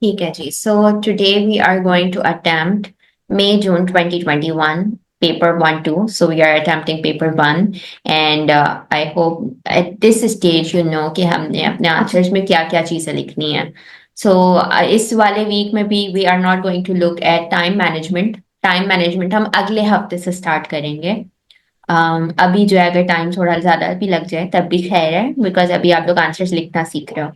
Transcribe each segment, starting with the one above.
ठीक है जी. So today we are going to attempt May June 2021 paper 1 2. So we are attempting paper 1 and I hope at this stage you know कि हमने अपने answers में क्या क्या चीजें लिखनी है. So इस वाले वीक में भी we are not going to look at time management. Time management हम अगले हफ्ते से स्टार्ट करेंगे. अभी जो है अगर टाइम थोड़ा ज्यादा भी लग जाए तब भी खैर है बिकॉज अभी आप लोग आंसर्स लिखना सीख रहे हो.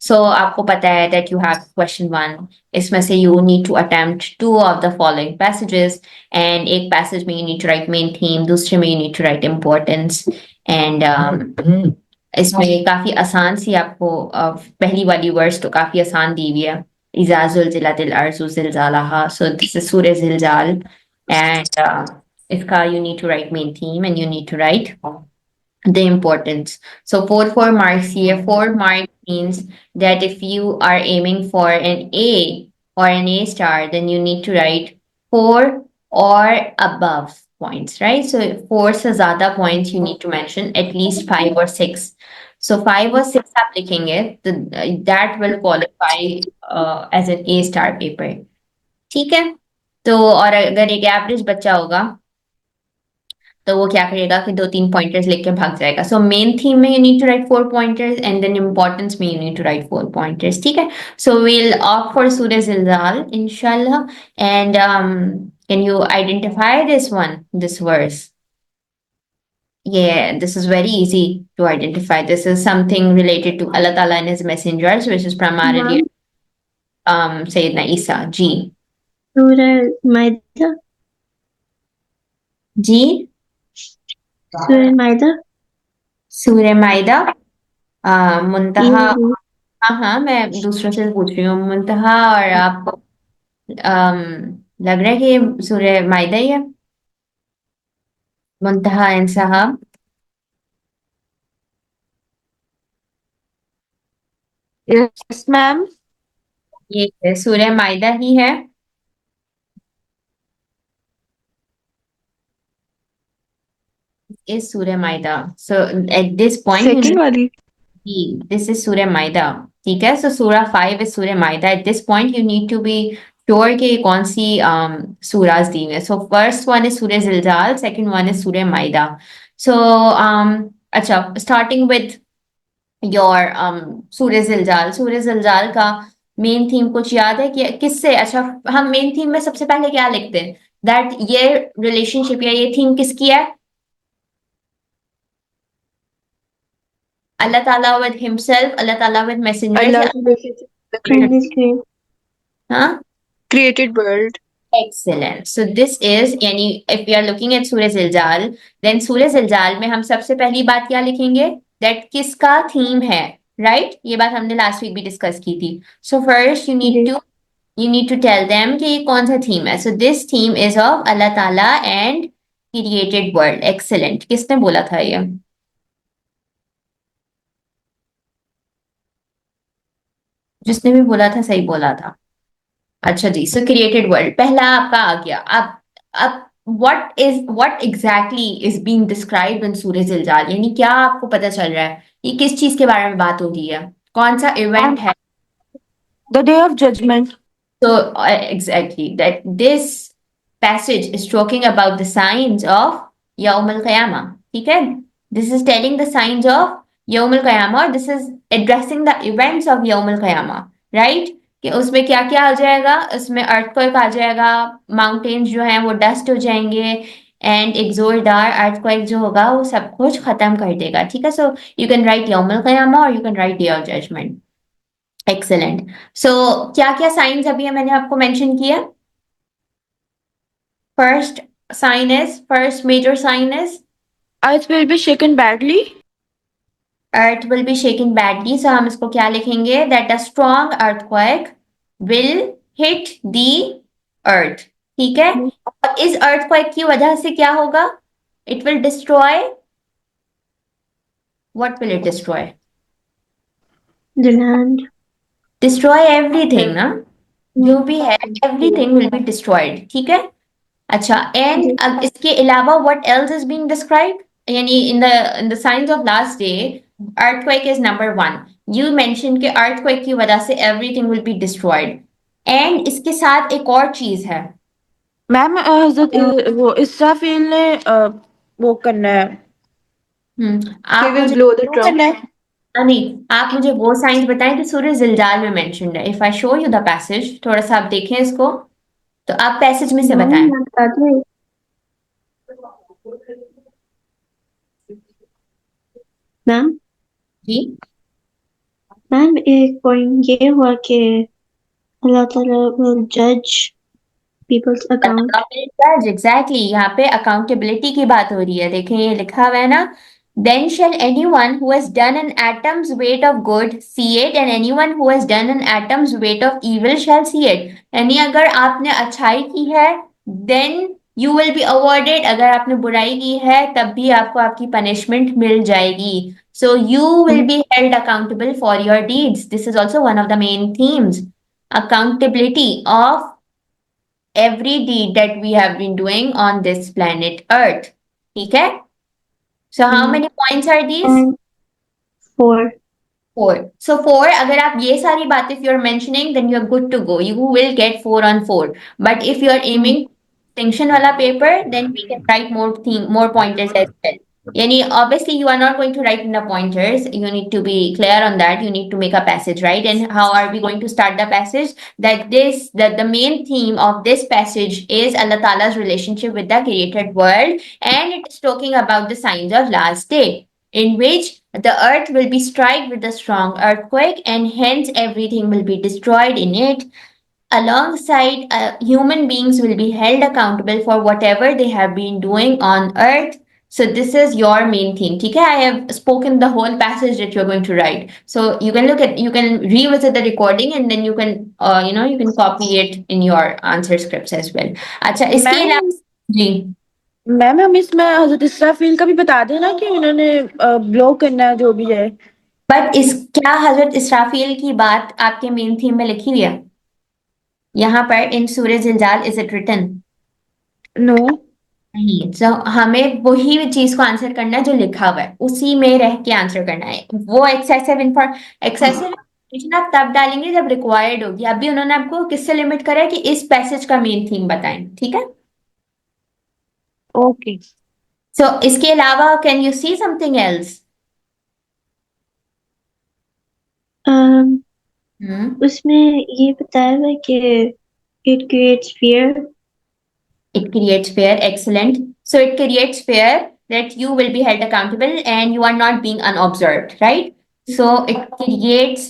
सो आपको पता है दैट यू हैव क्वेश्चन 1. इसमें से you need to attempt two of the following passages and एक पैसेज में you need to write main theme, दूसरे में you need to write importance. And इसमें काफी आसान सी आपको पहली वाली वर्ड्स तो काफी आसान दी हुई है. इज़ा ज़ुलज़िलतिल अर्ज़ु ज़िलज़ालहा. So this is Surah Zilzal and Ifka, you need to write main theme and you need to write the importance. So 4 marks here. 4 marks means that if you are aiming for an A or an A star, then you need to write 4 or above points, right? So 4 se zyada points you need to mention, at least 5 or 6. So 5 or 6 आप लिखेंगे, that will qualify as an A star paper. ठीक है. तो और अगर एक average बच्चा होगा तो वो क्या करेगा कि 2 3 पॉइंटर्स लेके भाग जाएगा. सो मेन थीम में you need to write 4 pointers and then importance में you need to write 4 pointers. ठीक है. So we'll opt for Surah Zilzal इंशाल्लाह. And can you identify this one, this verse? Yeah, this is very easy to identify. This is something related to Allah Ta'ala and His messengers, which is primarily हाँ, Sayyidina Isa. Ji. सूरह माइदा। Ji. सूरह माइदा। सूर्य माइदा. मुंतहा. हम्म, हाँ हाँ, मैं दूसरों से पूछ रही हूँ मुंतहा. और आपको लग रहा है कि ये सूर्य माइदा ही है? मुंतहा इंसहा. Yes ma'am. ये सूर्य माइदा ही है. इस Surah Maida. So at this point you second वाली। Need, this is Surah Maida. ठीक है. So Surah 5 is Surah Maida. At this point you need to be sure कि कौन सी सूराज दी है. So first one is Surah Zilzal, second one is Surah Maida. So अच्छा, starting with your Surah Zilzal. Surah जिलजाल का मेन थीम कुछ याद है कि किससे? अच्छा, हम मेन थीम में सबसे पहले क्या लिखते हैं? दैट ये रिलेशनशिप या ये थीम किसकी है? अल्लाह ताला विद हिमसेल्फ, अल्लाह ताला विद मैसेंजर्स, अल्लाह या की रिलेशनशिप हाँ. Created world. Excellent. So this is यानी if we are looking at Surah Zilzal, then Surah Zilzal में हम सबसे पहली बात क्या लिखेंगे? दैट किसका थीम है, राइट? ये बात हमने लास्ट वीक भी डिस्कस की थी. सो फर्स्ट जी। You need to tell them कि ये कौन सा थीम है. So this theme is of Allah Taala and created world. Excellent. किसने बोला था ये? जिसने भी बोला था सही बोला था. अच्छा जी. सो क्रिएटेड वर्ल्ड पहला आपका आ गया. अब what exactly is being described in सूरह जिलजाल, यानी क्या आपको पता चल रहा है? ये किस चीज के बारे में बात हो रही है? कौन सा इवेंट है? The day of judgment. So exactly that this passage is talking about the signs of Yawm al-Qiyamah. ठीक है. This is telling the signs of Yawm al-Qiyamah. This is addressing the events of Yawm al-Qiyamah. Right? कि उसमें क्या क्या आ जाएगा? उसमें earthquake आ जाएगा, mountains जो हैं वो डस्ट हो जाएंगे, एंड एक जोरदार अर्थक्वेक जो होगा वो सब कुछ खत्म कर देगा. ठीक है. सो यू कैन राइट यौम अल क़यामा और you can write day of judgement. Excellent. So क्या क्या साइंस अभी मैंने आपको मेंशन किया? First first major sign is earth will be shaken badly. Earth will be shaking badly. So हम इसको क्या लिखेंगे? That a strong earthquake will hit the earth. ठीक है. और इस अर्थक्वेक की वजह से क्या होगा? It will destroy. What will it destroy? The land. Destroy everything ना. जो भी है एवरीथिंग विल बी डिस्ट्रॉयड. ठीक है. अच्छा. एंड अब इसके अलावा what else is being described? यानी in the signs of last day earthquake is number 1. You mention के अर्थक्वेक की वजह से everything will be destroyed. And इसके साथ एक और चीज है। मैम हजरत वो इसराफील ने वो करना है। He आप will मुझे blow the वो drum. करना है। नहीं, आप मुझे वो साइंस बताएं जो सूर्य जिलजाल में मेंशन्ड है। If I show you the passage, थोड़ा सा आप देखें इसको, तो आप पैसेज में से मैम बताएं। मैं बताती हूँ। मैम जी। मैम एक पॉइंट ये हुआ कि अल्लाह ताला will judge people's account. Exactly, यहाँ पे अकाउंटेबिलिटी की बात हो रही है। देखें ये लिखा हुआ है ना, then shall anyone who has done an atom's weight of good see it and anyone who has done an atom's weight of evil shall see it. यानी अगर आपने अच्छाई की है then you will be awarded, अगर आपने बुराई की है तब भी आपको आपकी पनिशमेंट मिल जाएगी। So you will be held accountable for your deeds. This is also one of the main themes, accountability of every deed that we have been doing on this planet Earth. ठीक है? So how Hmm. many points are these? And 4. Four. So four, अगर आप ये सारी बातें if you're mentioning, then you're good to go. You will get 4 on 4. But if you're Hmm. aiming distinction वाला paper, then we can write more pointers as well. Yani obviously you are not going to write in the pointers. You need to be clear on that. You need to make a passage, right? And how are we going to start the passage? That the main theme of this passage is Allah Ta'ala's relationship with the created world, and it is talking about the signs of last day, in which the earth will be struck with a strong earthquake, and hence everything will be destroyed in it. Alongside, human beings will be held accountable for whatever they have been doing on earth. So this is your main theme. Okay, I have spoken the whole passage that you're going to write. So you can revisit the recording, and then you can, you can copy it in your answer scripts as well. अच्छा, इसके ma'am अलावा जी, ma'am हम इसमें हजरत इसराफील का भी बता देना कि उन्होंने ब्लो करना है जो भी है। बट इस क्या हजरत इसराफील की बात आपके मेन थीम में लिखी हुई है यहाँ पर in Surah Zilzal? Is it written? No. नहीं। तो हमें वही चीज को आंसर करना है जो लिखा हुआ है, उसी में रह के आंसर करना है। वो एक्सेसिव इंफॉर्मेशन आप तब डालेंगे जब रिक्वायर्ड होगी। अभी उन्होंने आपको किससे लिमिट करा है कि इस पैसेज का मेन थीम बताएं, ठीक है? ओके। सो इसके अलावा can you see something else? um, उसमें ये बताया हुआ है कि it creates fear. It creates fear. Excellent. So it creates fear that you will be held accountable and you are not being unobserved, right? So it creates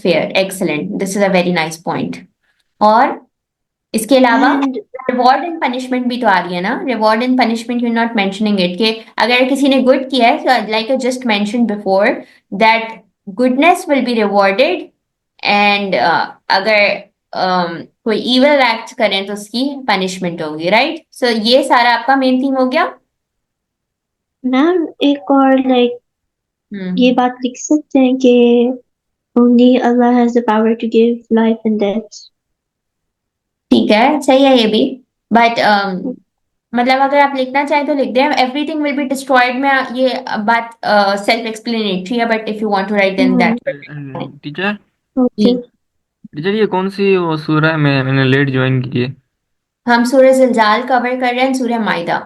fear. Excellent. This is a very nice point. और इसके अलावा And reward and punishment भी तो आ रही है ना। Reward and punishment you not mentioning it, कि अगर किसी ने गुड किया है, like I just mention before, that goodness will be rewarded, and अगर कोई इविल एक्ट करें तो उसकी पनिशमेंट होगी, राइट? सो ये सारा आपका मेन थीम हो गया। मैम एक और लाइक ये हम्म। बात लिख सकते हैं कि only Allah has the power to give life and death. ठीक है, सही है ये भी। बट मतलब अगर आप लिखना चाहें तो लिख दें एवरीथिंग विल बी डिस्ट्रॉयड में। ये बात सेल्फ एक्सप्लेनेटरी है, but if you want to write then hmm. That. Teacher okay. जी। टीचर ये कौन सी वो सूरह है? मैंने लेट ज्वाइन की है। हम सूरह जिलजाल कवर कर रहे हैं, सूरह माइदा।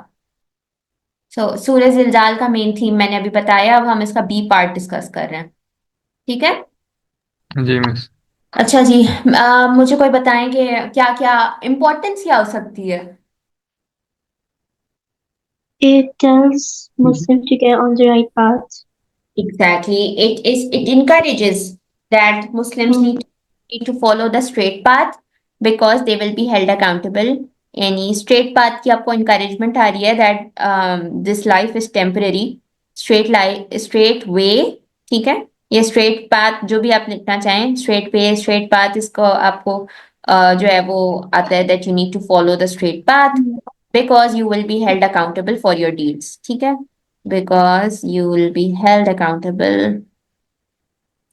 सो सूरह जिलजाल का मेन थीम मैंने अभी बताया, अब हम इसका बी पार्ट डिस्कस कर रहे हैं, ठीक है? जी मिस। अच्छा जी, मुझे कोई बताएं कि क्या क्या इम्पोर्टेंस क्या हो सकती है? It tells Muslim to get on the right path. Exactly. It encourages that Muslims hmm. need to follow the straight path because they will be held accountable. यानी straight path की आपको encouragement आ रही है that this life is temporary. Straight way, ठीक है? ये straight path जो भी आप लिखना चाहें, straight way, straight path, इसको आपको जो है वो आता है that you need to follow the straight path because you will be held accountable for your deeds, ठीक है? Because you will be held accountable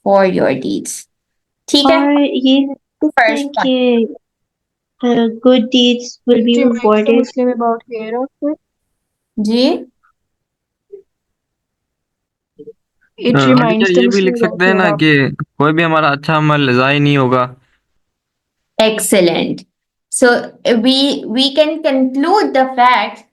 for your deeds. ठीक है? और ये लिख सकते First हैं point. कि good deeds will be It reminds the rewarded. Muslim about hereafter. जी। It टीचर reminds the ये भी लिख Muslim about सकते हैं ना hereafter. कि कोई भी हमारा अच्छा अमल ज़ाय नहीं होगा। Excellent. So we can conclude the fact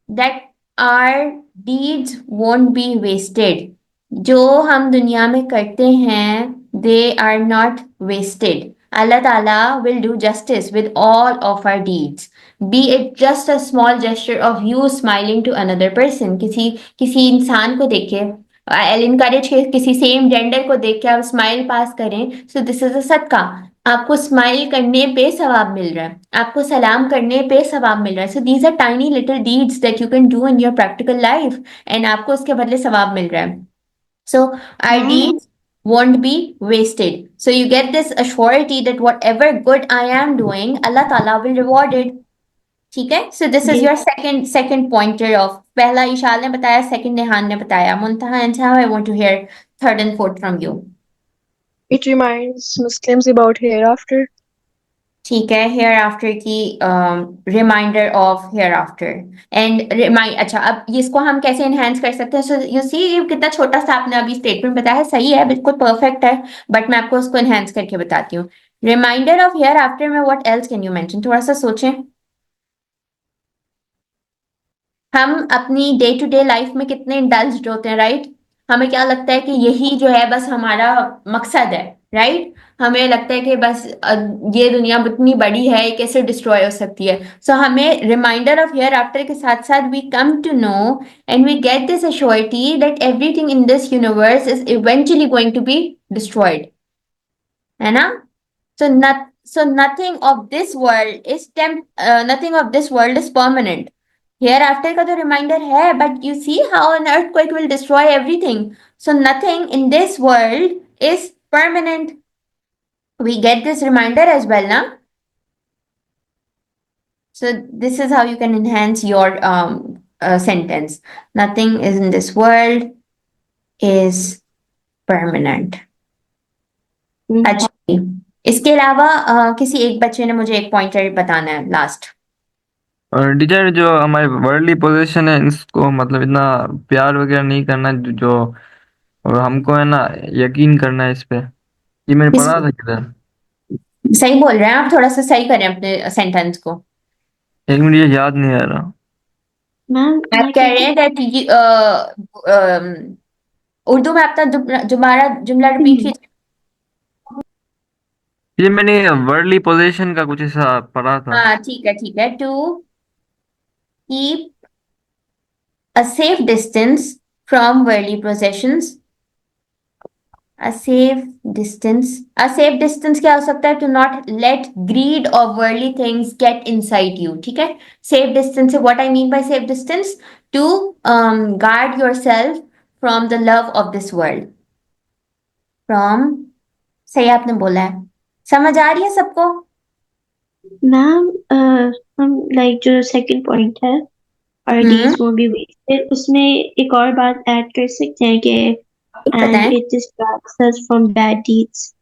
that our deeds won't be wasted. जो हम दुनिया में करते हैं, they are not wasted. Allah Ta'ala will do justice with all of our deeds. Be it just a small gesture of you smiling to another person. किसी इंसान को देख के I'll encourage कि किसी सेम जेंडर को देख के आप स्माइल पास करें. So this is a सदका. आपको स्माइल करने पे सवाब मिल रहा है, आपको सलाम करने पे सवाब मिल रहा है. So these are tiny little deeds that you can do in your practical life and आपको उसके बदले सवाब मिल रहा है. So our deeds won't be wasted. So you get this assurity that whatever good I am doing, Allah Ta'ala will reward it. ठीक है. So this is ji your second pointer of पहला इशाल ने बताया, second नेहान ने बताया. मुंतहा and Shah, I want to hear third and fourth from you. It reminds Muslims about hereafter. ठीक है. हेयर आफ्टर की reminder of hereafter and remind. अच्छा, अब इसको हम कैसे एनहेंस कर सकते हैं? सो यू सी, ये कितना छोटा सा आपने अभी स्टेटमेंट बताया है, सही है, बिल्कुल परफेक्ट है, बट मैं आपको उसको एनहेंस करके बताती हूँ. रिमाइंडर ऑफ हेयर आफ्टर में what else can you mention? थोड़ा सा सोचें. हम अपनी डे टू डे लाइफ में कितने इंडल्ज्ड होते हैं, राइट? हमें क्या लगता है कि यही जो है बस हमारा मकसद है, राइट? हमें लगता है कि बस ये दुनिया इतनी बड़ी है, ये कैसे डिस्ट्रॉय हो सकती है. सो हमें रिमाइंडर ऑफ हियर आफ्टर के साथ साथ we come to know and we get this assurity that everything in this universe is eventually going to be destroyed, है ना? So nothing of this world is nothing of this world is permanent. Hereafter का तो reminder है, but you see how an earthquake will destroy everything. So nothing in this world is permanent. We get this reminder as well, na? So this is how you can enhance your sentence. Nothing is in this world is permanent. अच्छा, इसके अलावा किसी एक बच्चे ने मुझे एक pointer बताना है लास्ट. और टीचर, जो हमारे वर्ल्डली पोजीशन है, इसको मतलब इतना प्यार वगैरह नहीं करना, जो और हमको है ना यकीन करना है इस पे. ये मैंने पढ़ा था किधर. सही बोल रहे हैं आप, थोड़ा सा सही करें अपने सेंटेंस को. एक मिनट, ये याद नहीं आ रहा. मैम आप मैं कह कह रहे हैं दैट उर्दू में अपना दोबारा जुमला रिपीट कीजिए. ये मैंने वर्ल्डली पोजीशन का कुछ ऐसा पढ़ा था. हाँ ठीक है, ठीक है. To keep a safe distance from worldly possessions. A safe distance. A safe distance क्या हो सकता है? To not let greed of worldly things get inside you. ठीक है. Safe distance is what I mean by safe distance. To guard yourself from the love of this world. From, सही आपने बोला है. समझ आ रही है सबको? मैम हम लाइक जो सेकंड पॉइंट है और डीज वो भी वेस्टेड, उसमें एक और बात ऐड कर सकते हैं कि पता and है. it distracts us from bad deeds.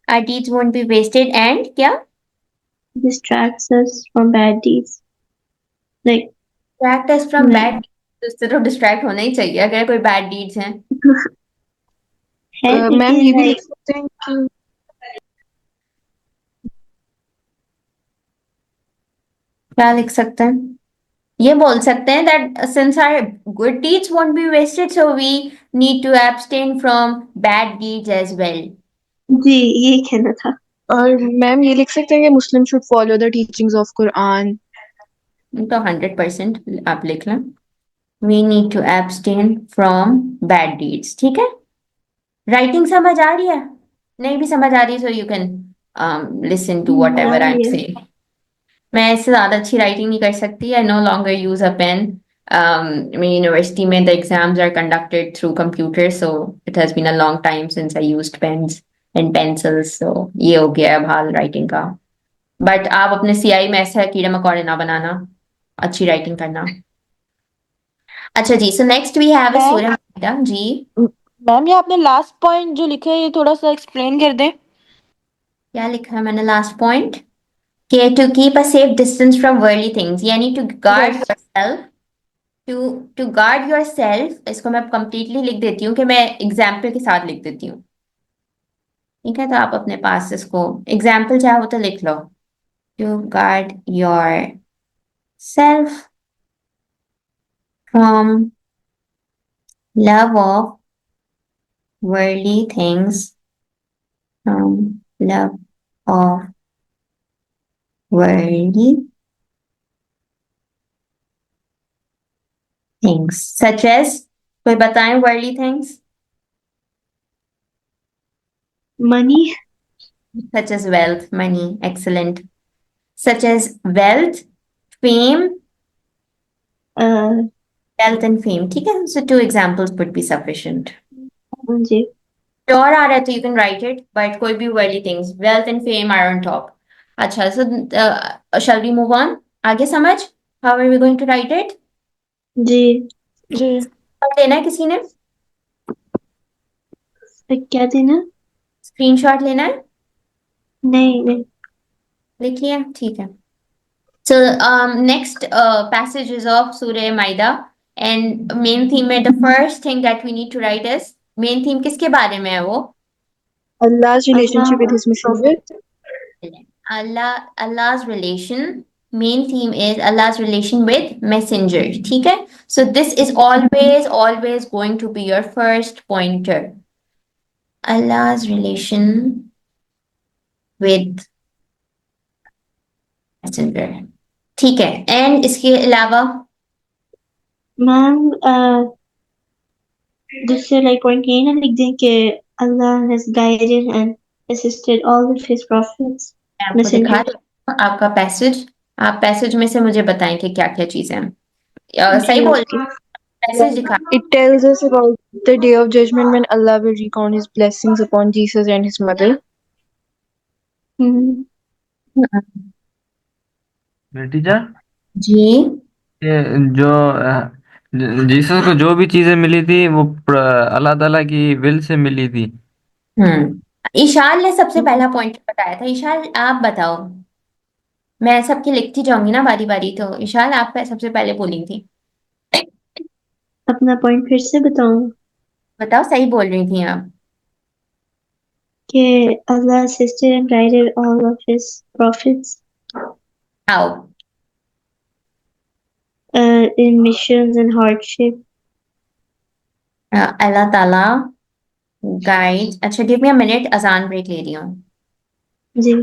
Our deeds won't be wasted and क्या? Distracts us from bad deeds. Like Distract us from like bad. उससे तो डिस्ट्रैक्ट होना ही चाहिए अगर कोई बैड डीड्स हैं. है मैम ये लेकिन भी like लिख सकते हैं कि क्या लिख सकते हैं? ये बोल सकते हैं that since our good deeds won't be wasted, so we need to abstain from bad deeds as well. जी ये कहना था. और मैम ये लिख सकते हैं कि मुस्लिम should follow the teachings of Quran. तो 100% आप लिख लें. We need to abstain from bad deeds. ठीक है. राइटिंग समझ आ रही है? नहीं भी समझ आ रही so you can listen to whatever I'm Yeah. saying. मैं इससे ज्यादा अच्छी राइटिंग नहीं कर सकती. I no longer use a pen. मेरी यूनिवर्सिटी में the exams are conducted through computer, so it has been a long time since I used pens and pencils. So ये हो गया अब हाल राइटिंग का. बट आप अपने सीआई में ऐसा कीड़े मकोड़े ना बनाना, अच्छी राइटिंग करना. अच्छा जी, so next we have a Surah Maida जी. मैम ये आपने लास्ट पॉइंट जो लिखा है ये थोड़ा सा एक्सप्लेन कर दें. क्या लिखा है मैंने लास्ट पॉइंट? कि to keep a safe distance from worldly things, यानी to guard Yes. Yourself. To guard yourself, इसको मैं कंप्लीटली लिख देती हूँ कि मैं एग्जाम्पल के साथ लिख देती हूँ. ठीक है, तो आप अपने पास इसको एग्जाम्पल चाहो तो लिख लो। To guard yourself from love of worldly things, from love of worldly things, such as, कोई बताएं worldly things, money, such as wealth, money, excellent, such as wealth, fame, uh, wealth and fame, ठीक है, so two examples would be sufficient. जी और आ रहा है तो you can write it, but कोई भी worldly things, wealth and fame are on top. अच्छा, so shall we move on? आगे समझ? How are we going to write it? जी जी लेना है किसी ने? क्या देना? स्क्रीनशॉट लेना है? नहीं नहीं लिख लिया, ठीक है. So next passage is of Surah Maida, and main theme में the first thing that we need to write is main theme किसके बारे में है वो? Allah's relationship with his messenger. Allah's relation. Main theme is Allah's relation with messenger. ठीक है? So this is always going to be your first pointer. Allah's relation with messenger. ठीक है? And इसके अलावा मैम दूसरे लाइक पॉइंट ये ना लिख दें कि Allah has guided and assisted all of his prophets, मैं आपको दिखा messengers. देती हूँ आपका पैसेज. आप पैसेज में से मुझे बताएं कि क्या क्या चीजें हैं. सही जी बोल ओके. पैसेज दिखा. It tells us about the day of judgment when Allah will recount his blessings upon Jesus and his mother. Teacher, जी. ये जो जीसस को जो भी चीजें मिली थी वो अल्लाह ताला की विल से मिली थी. ईशान ने सबसे पहला पॉइंट बताया था. ईशान आप बताओ. मैं सबकी लिखती जाऊंगी ना बारी बारी, तो ईशान आप सबसे पहले बोली थी. अपना पॉइंट फिर से बताऊं बताओ, सही बोल रही थी आप. कि Allah assisted and guided all of his prophets आओ. in missions and hardship. अल्लाह ताला गाइड. अच्छा, गिव मी अ मिनट, अजान ब्रेक ले रही हूँ. जी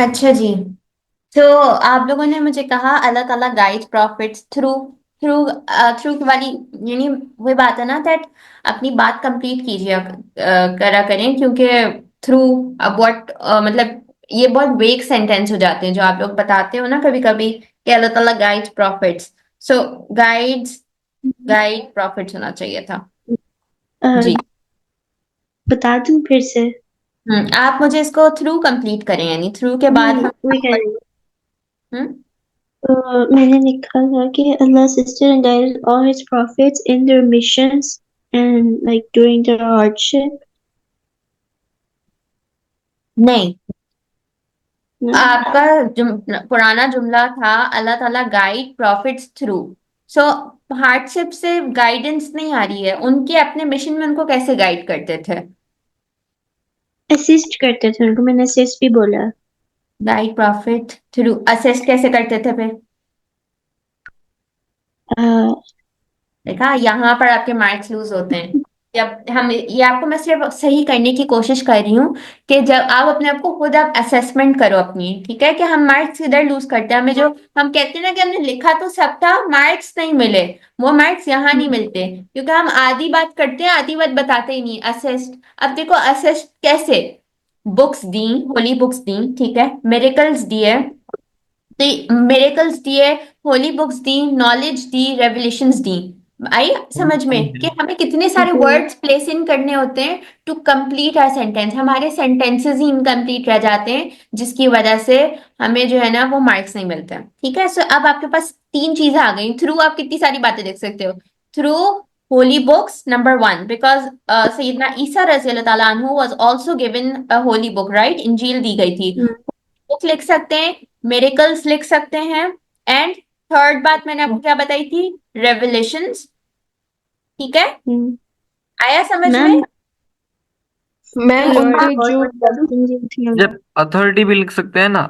अच्छा जी। तो आप लोगों ने मुझे कहा अल्लाह ताला guide prophets through through through वाली, यानी वही बात है ना, दैट अपनी बात कंप्लीट कीजिए, करा करें, क्योंकि थ्रू अब व्हाट, मतलब ये बहुत वेग सेंटेंस हो जाते हैं जो आप लोग बताते हो ना कभी कभी, कि अल्लाह ताला गाइड प्रॉफिट्स। सो गाइड्स, गाइड प्रॉफिट्स होना चाहिए था। अ, जी। बता दूं फिर से? आप मुझे इसको थ्रू कंप्लीट करें, यानी थ्रू के बाद हम वही कह रही हूँ। हम्म तो मैंने लिखा था कि Allah assisted and guided all his prophets in their missions and like during their hardship. नहीं, No? आपका पुराना जुमला था अल्लाह ताला गाइड प्रॉफिट्स थ्रू। सो हार्डशिप से गाइडेंस नहीं आ रही है, उनके अपने मिशन में उनको कैसे गाइड करते थे? असिस्ट करते थे उनको, मैंने असिस्ट भी बोला। गाइड प्रॉफिट थ्रू असिस्ट कैसे करते थे फिर? अ, देखा, यहाँ पर आपके मार्क्स लूज होते हैं। जब हम ये आपको मैं सिर्फ सही करने की कोशिश कर रही हूँ कि जब आप अपने आप को खुद आप असेसमेंट करो अपनी, ठीक है, कि हम मार्क्स किधर लूज करते हैं, हमें जो हम कहते हैं ना कि हमने लिखा तो सब था, मार्क्स नहीं मिले, वो मार्क्स यहाँ नहीं मिलते, क्योंकि हम आधी बात करते हैं, आधी बात बताते ही नहीं। असेस्ट, अब देखो असेस्ट कैसे, बुक्स दी, होली बुक्स दी, ठीक है, मेरेकल्स दिए, तो मिरेकल्स दिए, होली बुक्स दी, नॉलेज दी, रेवलेशंस दी। आई समझ में कि हमें कितने सारे जी। वर्ड्स प्लेस इन करने होते हैं टू कंप्लीट आवर सेंटेंस, हमारे सेंटेंसेस ही इनकम्प्लीट रह जाते हैं, जिसकी वजह से हमें जो है ना वो मार्क्स नहीं मिलते हैं। ठीक है, सो अब आपके पास तीन चीजें आ गई। थ्रू आप कितनी सारी बातें देख सकते हो। Through holy books number one, because सैयदना ईसा रजी अल्लाह ताला अन्हु was also given a holy book, right, Injeel दी गई थी। हम्म, बुक लिख सकते हैं, मिरेकल्स लिख सकते हैं, एंड थर्ड बात मैंने आपको क्या बताई थी, रेवलेशंस। ठीक है, हम्म। आया समझ में? मैम, मैम कोई और उनके और जो बता दूं? blessings थी जब अथॉरिटी भी लिख सकते हैं ना।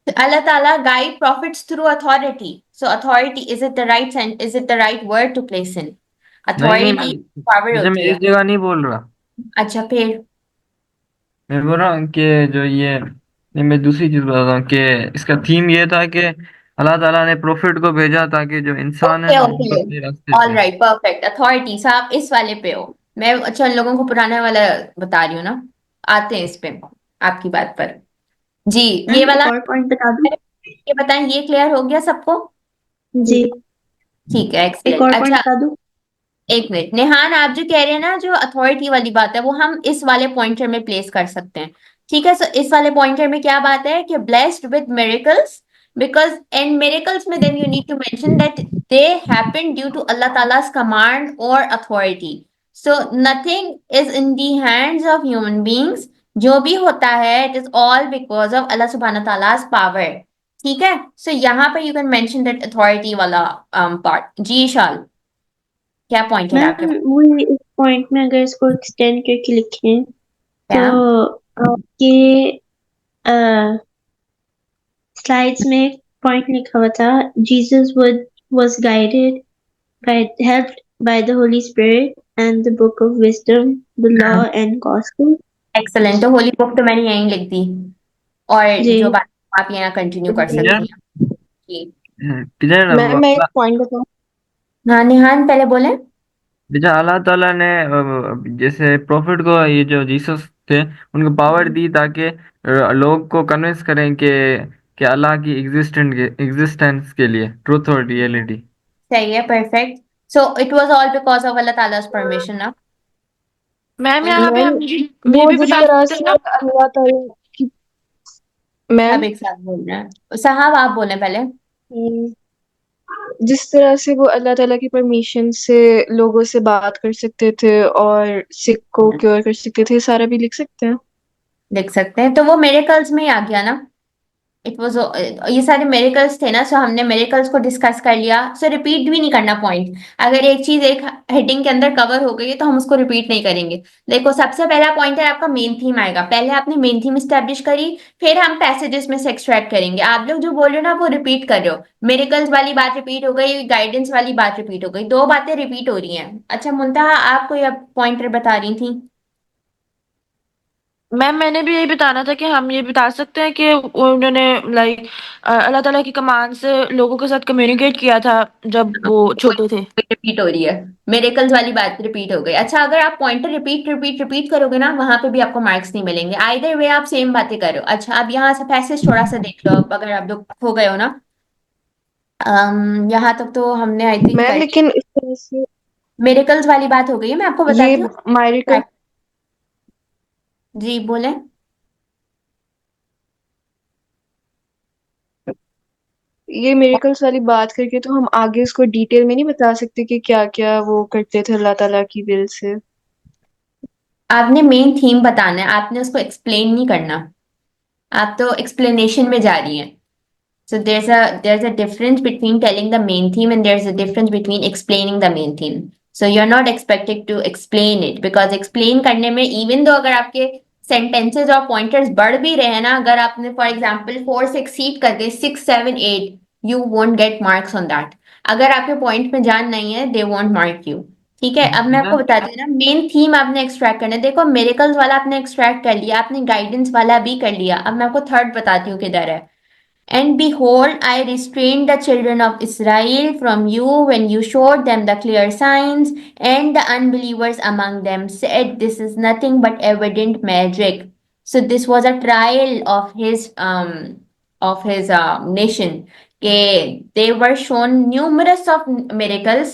अल्लाह ताला guide prophets through authority, so authority, is it the right, is it the right word to place in? नहीं नहीं, अथॉरिटी पावर मैं होती इस है। जगह नहीं बोल रहा। अच्छा फिर? मैं बोल रहा हूँ कि जो ये नहीं, मैं दूसरी चीज बता रहा हूँ कि इसका थीम ये था कि अल्लाह ताला ने प्रोफेट को भेजा ताकि जो इंसान है ओके ना ओके, उनको अपने रास्ते ऑल पे। राइट, परफेक्ट, अथॉरिटी साहब इस वाले पे हो। मैं अच्छा उन लोगों को पुराने वाला बता रही हूँ ना, आते हैं इस पे आपकी बात पर। जी, ये मैम, एक वाला, और पॉइंट बता दूं? ये बताएं, ये क्लियर हो गया सबको? जी। ठीक है, एक एक्सीलेंट। और पॉइंट अच्छा, बता दूं? एक मिनट, नेहान आप जो कह रहे हैं ना, जो अथॉरिटी वाली बात है, वो हम इस वाले पॉइंटर में प्लेस कर सकते हैं। ठीक है, सो इस वाले पॉइंटर में क्या बात है कि blessed with miracles, because and miracles में then you need to mention that they happen due to Allah Taala's command और authority. So nothing is in the hands of human beings, जो भी होता है it is all because of Allah सुब्हानहू Taala's power. ठीक है, so यहाँ पे you can mention that authority वाला पार्ट। जी शाल, क्या पॉइंट है आपके मैम, पास? वो इस पॉइंट में अगर इसको एक्सटेंड करके लिखें तो क्या? आपके स्लाइड्स में एक पॉइंट लिखा हुआ था, Jesus was guided by helped by the Holy Spirit and the book of wisdom, the law and gospel. Excellent, तो होली बुक तो मैंने यहीं लिख दी, और जी। जो बात आप यहाँ कंटिन्यू कर टीचर, सकती हैं। जी। टीचर मैं एक पॉइंट बताऊं? हाँ निहान पहले बोले। टीचर, अल्लाह ताला ने जैसे प्रॉफिट को ये जो जीसस थे उनको पावर दी ताकि लोग को कन्विंस करें कि अल्लाह की एग्जिस्टेंस के लिए, ट्रूथ और रियलिटी। सही है, perfect. So it was all because of Allah Taala's permission ना? मैम यहाँ पे मैम हम ये वो भी जिस बता तरह सकते से हैं ना। अल्लाह ताला की, सब मैम एक साथ बोल रहे हैं, साहब आप बोले पहले। जिस तरह से वो अल्लाह ताला की परमिशन से लोगों से बात कर सकते थे और सिक को क्योर कर सकते थे, ये सारा भी लिख सकते हैं। लिख सकते हैं, तो वो मेरेकल्स में ही आ गया ना। इट वाज, ये सारे मेरेकल्स थे ना, सो हमने मेरेकल्स को डिस्कस कर लिया, सो रिपीट भी नहीं करना पॉइंट। अगर एक चीज एक हेडिंग के अंदर कवर हो गई है तो हम उसको रिपीट नहीं करेंगे। देखो, सबसे पहला पॉइंट है आपका मेन थीम आएगा, पहले आपने मेन थीम स्टैब्लिश करी, फिर हम पैसेजेस में से एक्सट्रैक्ट करेंगे। आप लोग जो बोल रहे हो ना वो रिपीट कर रहे हो, मेरेकल्स वाली बात रिपीट हो गई, गाइडेंस वाली बात रिपीट हो गई, दो बातें रिपीट हो रही हैं। अच्छा मुंतहा, आप कोई अब पॉइंटर बता रही थी? मैम मैंने भी यही बताना था कि हम ये बता सकते हैं कि उन्होंने लाइक अल्लाह ताला की कमांड से लोगों के साथ कम्युनिकेट किया था जब वो छोटे थे। रिपीट हो रही है, मेरेकल्स वाली बात रिपीट हो गई। अच्छा, अगर आप पॉइंटर रिपीट रिपीट रिपीट करोगे ना, वहां पे भी आपको मार्क्स नहीं मिलेंगे। आइदर वे आप सेम बातें करो। अच्छा, अब यहाँ से पैसेज थोड़ा सा देख लो, अब अगर आप लोग हो गए हो ना। यहाँ तक तो हमने आई थिंक मैम कर लेकिन इस तरह से मेरेकल्स वाली बात हो गई है, मैं आपको ये बताती हूँ। मायरिकल जी बोले। ये मिरेकल्स वाली बात करके तो हम आगे इसको डिटेल में नहीं बता सकते कि क्या क्या वो करते थे अल्लाह ताला की विल से। आपने मेन थीम बताना है, आपने उसको एक्सप्लेन नहीं करना। आप तो एक्सप्लेनेशन में जा रही हैं। So there's a difference between telling the main theme and there's a difference between explaining the main theme. So you're not expected to explain it because explain करने में even though अगर आपके sentences और pointers बढ़ भी रहे हैं ना, अगर आपने for example 4 से exceed कर गए 6 7 8, you won't get marks on that. अगर आपके point में जान नहीं है, they won't mark you. ठीक है, अब मैं आपको बताती हूँ ना, मेन थीम आपने एक्सट्रैक्ट करना है। देखो मेरेकल्स वाला आपने एक्सट्रैक्ट कर लिया, आपने गाइडेंस वाला भी कर लिया। अब मैं आपको थर्ड बताती हूँ किधर है। And behold, I restrained the children of Israel from you when you showed them the clear signs, and the unbelievers among them said, "This is nothing but evident magic." So this was a trial of his nation. Okay, they were shown numerous of miracles.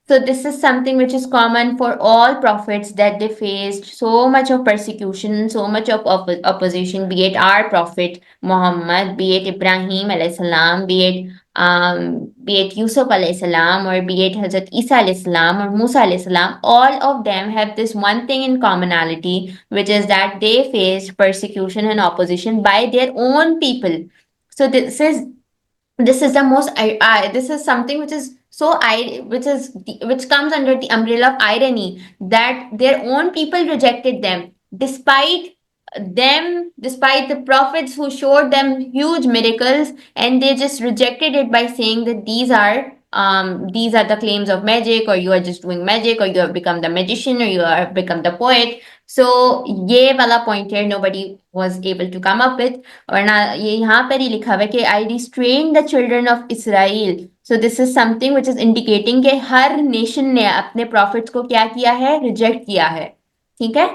So this is something which is common for all prophets, that they faced so much of persecution, so much of opposition, be it our prophet Muhammad, be it Ibrahim alayhi salam, be it Yusuf alayhi salam, or be it Hazrat Isa alayhi salam or Musa alayhi salam. All of them have this one thing in commonality, which is that they faced persecution and opposition by their own people. So this is the most this is something which is so which comes under the umbrella of irony, that their own people rejected them despite the prophets who showed them huge miracles, and they just rejected it by saying that these are the claims of magic, or you are just doing magic, or you have become the magician, or you have become the poet. So ये वाला point here nobody was able to come up with, वरना ये यहाँ पर ही लिखा हुआ है कि I restrained the children of Israel. So this is something which is indicating कि हर nation ने अपने prophets को क्या किया है, reject किया है। ठीक है।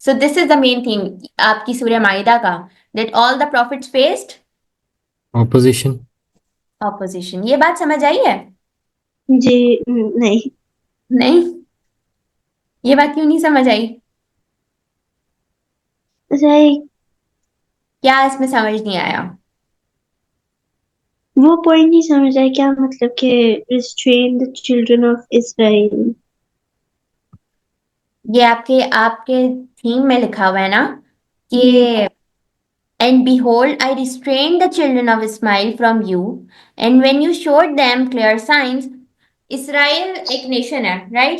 So this is the main theme आपकी सूरह माइदा का, that all the prophets faced opposition. opposition। ये बात समझ आई है? जी नहीं। नहीं, ये बात क्यों नहीं समझ आई? राइट, क्या इसमें समझ नहीं आया? वो पॉइंट नहीं समझ आया, क्या मतलब कि restrain the children of Israel. ये आपके आपके थीम में लिखा हुआ है ना कि जी And behold, I restrained the children of Ismail from you, and when you showed them clear signs, Israel एक नेशन है, राइट?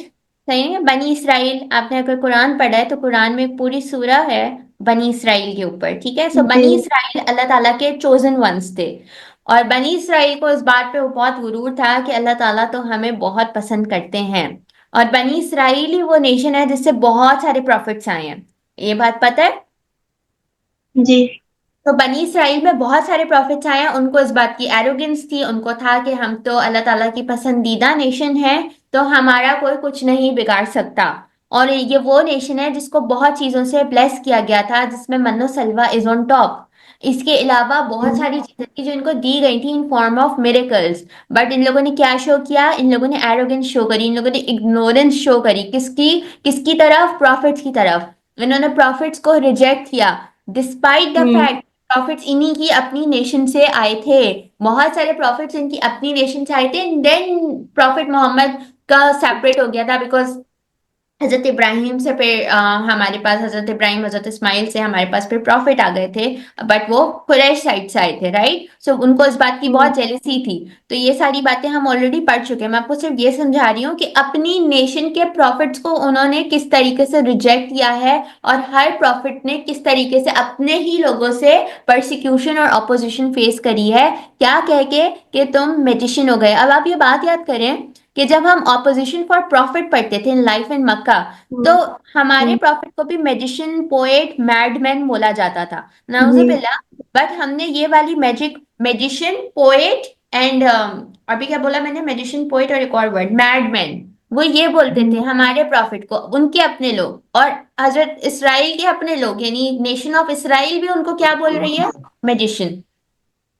सही है, बनी इसराइल। आपने अगर कुरान पढ़ा है तो कुरान में एक पूरी सूरा है बनी इसराइल के ऊपर। ठीक है, सो जी बनी इसराइल अल्लाह ताला के चोजन वंस थे। और बनी इसराइल को इस बात पे बहुत गुरूर था कि अल्लाह ताला तो हमें बहुत पसंद करते हैं। और बनी इसराइल ही वो नेशन है जिससे बहुत सारे प्रॉफिट्स आए हैं। ये बात पता है? जी तो बनी इसराइल में बहुत सारे प्रॉफिट्स आए हैं। उनको इस बात की एरोगेंस थी, उनको था कि हम तो अल्लाह ताला की पसंदीदा नेशन है, तो हमारा कोई कुछ नहीं बिगाड़ सकता। और ये वो नेशन है जिसको बहुत चीजों से ब्लेस किया गया था, जिसमें मन्नो सलवा इज ऑन टॉप। इसके अलावा बहुत सारी चीजें थी जो इनको दी गई थी इन form of miracles. But in लोगों ने क्या शो किया? इन लोगों ने एरोगेंस शो करी, इन लोगों ने इग्नोरेंस शो करी। किसकी किसकी तरफ? प्रॉफिट्स की तरफ। इन्होंने प्रॉफिट्स को रिजेक्ट किया, डिस्पाइट द फैक्ट प्रॉफिट्स इन्हीं की अपनी नेशन से आए थे। बहुत सारे प्रॉफिट्स इनकी अपनी नेशन से आए थे। देन प्रॉफिट मोहम्मद का सेपरेट हो गया था, बिकॉज हजरत इब्राहिम से फिर हमारे पास हजरत इब्राहिम हजरत इस्माइल से हमारे पास फिर प्रॉफिट आ गए थे। बट वो कुरैश साइड से आए थे, राइट? सो उनको इस बात की बहुत जेलसी थी। तो ये सारी बातें हम ऑलरेडी पढ़ चुके हैं। मैं आपको सिर्फ ये समझा रही हूँ कि अपनी नेशन के प्रॉफिट्स को उन्होंने किस तरीके से रिजेक्ट किया है, और हर प्रॉफिट ने किस तरीके से अपने ही लोगों से परसिक्यूशन और अपोजिशन फेस करी है, क्या कह के कि तुम मेजिशियन हो गए। अब आप ये बात याद करें कि जब हम ऑपोजिशन फॉर प्रॉफिट पढ़ते थे इन लाइफ इन मक्का, तो हमारे प्रॉफिट को भी मैजिशियन, पोएट, मैडमैन बोला जाता था, नाउजुबिल्ला। बट हमने ये वाली मैजिशियन, पोएट एंड अभी क्या बोला मैंने, मैजिशियन, पोएट और एक और वर्ड मैडमैन, वो ये बोलते थे हमारे प्रॉफिट को, उनके अपने लोग, और हजरत इसराइल के अपने लोग यानी नेशन ऑफ इसराइल भी उनको क्या बोल रही है, magician.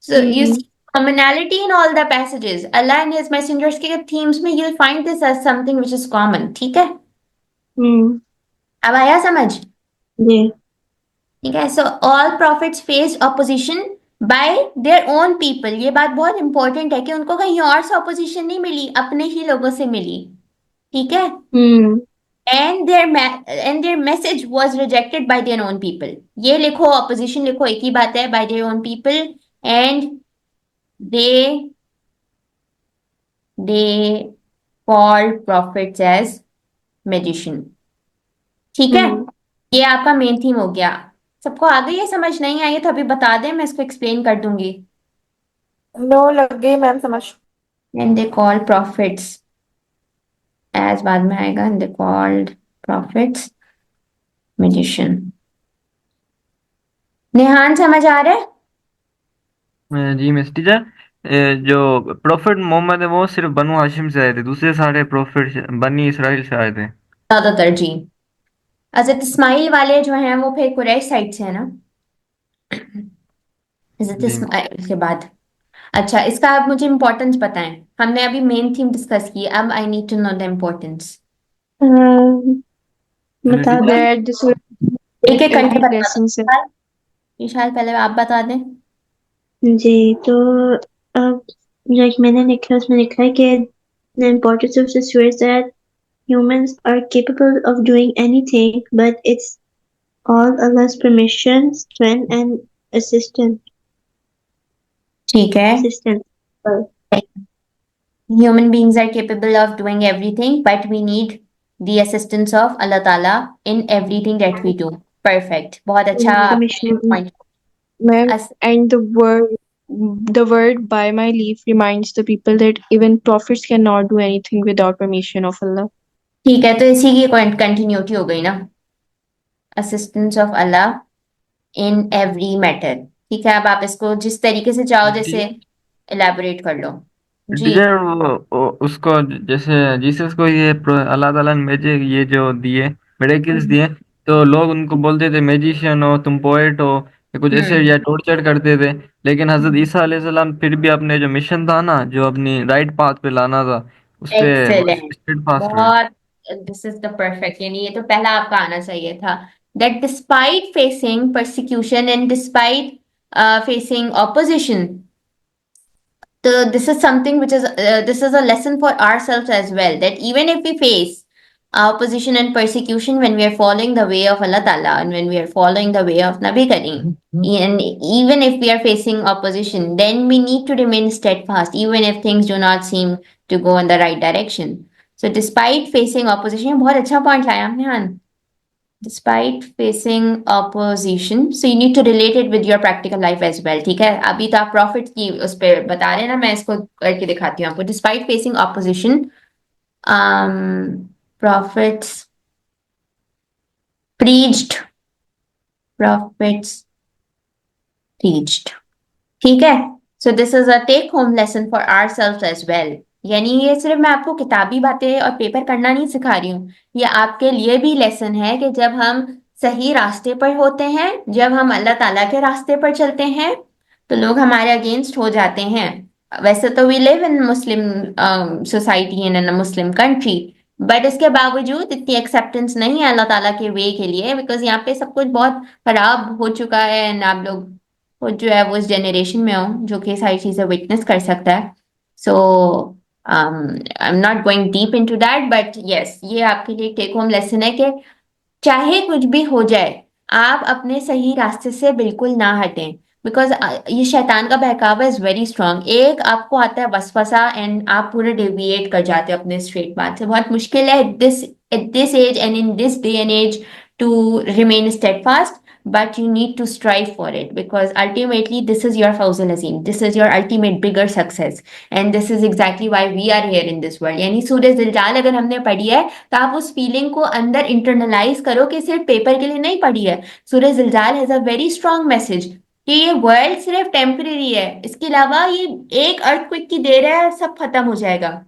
So you see commonality in all the passages. Allah and His messengers के themes में you'll find this as something which is common. ठीक है, अब आया समझ? ठीक है, so all prophets faced opposition by their own people. ये बात बहुत इंपॉर्टेंट है कि उनको कहीं और से opposition नहीं मिली, अपने ही लोगों से मिली। ठीक है, and their message was rejected by their own people. ये लिखो, opposition लिखो, एक ही बात है, by their own people, and they called prophets as magician. ठीक है, ये आपका मेन थीम हो गया। सबको आ गई है समझ? नहीं आई है तो अभी बता दें, मैं इसको एक्सप्लेन कर दूंगी। नो, लग गई मैम समझ। And they called prophets as बाद में आएगा, and they called prophets magician. नेहान समझ आ रहा है? जी मिस टीचर, जो प्रोफेट मोहम्मद है वो सिर्फ बनु हाशिम से आए थे, दूसरे सारे प्रोफेट बनी इसराइल से आए थे। ज्यादातर जी। हजरत इस्माइल वाले जो हैं वो फिर कुरैश साइड से है ना, हजरत जी इस्माइल के बाद। अच्छा, इसका आप मुझे इम्पोर्टेंस बताएं। हमने अभी मेन थीम डिस्कस की, अब I need to know the importance. बता दो। That this will एक एक करके every बता lesson से दो। विशाल पहले आप बता दें। जी, तो अब जो एक मैंने लिखा है उसमें लिखा है कि the importance of the surah is that humans are capable of doing anything, but it's all Allah's permission, strength, and assistance. ठीक है, Assistance. human beings are capable of doing everything, but we need the assistance of Allah Ta'ala in everything that we do. Perfect, बहुत अच्छा Permission. point. ma'am, As- and the word by my leave reminds the people that even prophets cannot do anything without permission of Allah. ठीक है, तो इसी की continuity हो गई ना, assistance of Allah in every matter. ठीक है, अब आप इसको जिस तरीके से चाहो जैसे इलेबोरेट कर लो जी। टीचर, उसको जैसे जीसस को ये अल्लाह ताला ने ये जो दिए मिरेकल्स दिए, तो लोग उनको बोलते थे मैजिशियन हो तुम, पोएट हो, या कुछ ऐसे, या टॉर्चर करते थे। लेकिन हजरत ईसा अलैहिस्सलाम फिर भी अपने जो मिशन था ना, जो अपनी राइट पाथ पे लाना था, उस पे एक्सेलेंट, स्टेडफास्ट रहे। बहुत, दिस इज द परफेक्ट, यानी ये तो पहला आपका आना चाहिए था। That despite facing persecution and despite facing opposition, so this is something which is this is a lesson for ourselves as well, that even if we face opposition and persecution when we are following the way of Allah Ta'ala and when we are following the way of Nabi Kareem, and even if we are facing opposition, then we need to remain steadfast even if things do not seem to go in the right direction. So despite facing opposition, बहुत अच्छा point लाया हमने हाँ, despite facing opposition, so you need to relate it with your practical life as well. ठीक है, अभी तो आप प्रॉफिट की उस पर बता रहे हैं ना, मैं इसको करके दिखाती हूँ आपको। despite facing opposition, prophets preached, prophets preached। ठीक है, so this is a take home lesson for ourselves as well। यानी ये सिर्फ मैं आपको किताबी बातें और पेपर करना नहीं सिखा रही हूँ, ये आपके लिए भी लेसन है कि जब हम सही रास्ते पर होते हैं, जब हम अल्लाह ताला के रास्ते पर चलते हैं, तो लोग हमारे अगेंस्ट हो जाते हैं। वैसे तो we live in Muslim society in a Muslim country, but इसके बावजूद इतनी एक्सेप्टेंस नहीं है अल्लाह ताला के वे के लिए, बिकॉज यहाँ पे सब कुछ बहुत खराब हो चुका है। एंड आप लोग वो जो है वो इस जनरेशन में हो जो कि सारी चीजें विटनेस कर सकता है। So I am not going deep into that, but yes, ये आपके लिए टेक होम लेसन है कि चाहे कुछ भी हो जाए, आप अपने सही रास्ते से बिल्कुल ना हटें, बिकॉज ये शैतान का बहकावा इज वेरी स्ट्रांग। एक आपको आता है वसवसा एंड आप पूरे डेविएट कर जाते हो अपने स्ट्रेट पाथ से। बहुत मुश्किल है at this age and in this day and age to remain steadfast, but you need to strive for it because ultimately this is your Fawzul Azim, this is your ultimate bigger success, and this is exactly why we are here in this world. यानी सूरज दिलजाल अगर हमने पढ़ी है तो आप उस feeling को अंदर इंटरनलाइज करो कि सिर्फ पेपर के लिए नहीं पढ़ी है. Surah Zilzal has a very strong message कि ये वर्ल्ड सिर्फ टेम्परेरी है, इसके अलावा ये एक अर्थक्वेक की देर है, सब खत्म हो जाएगा.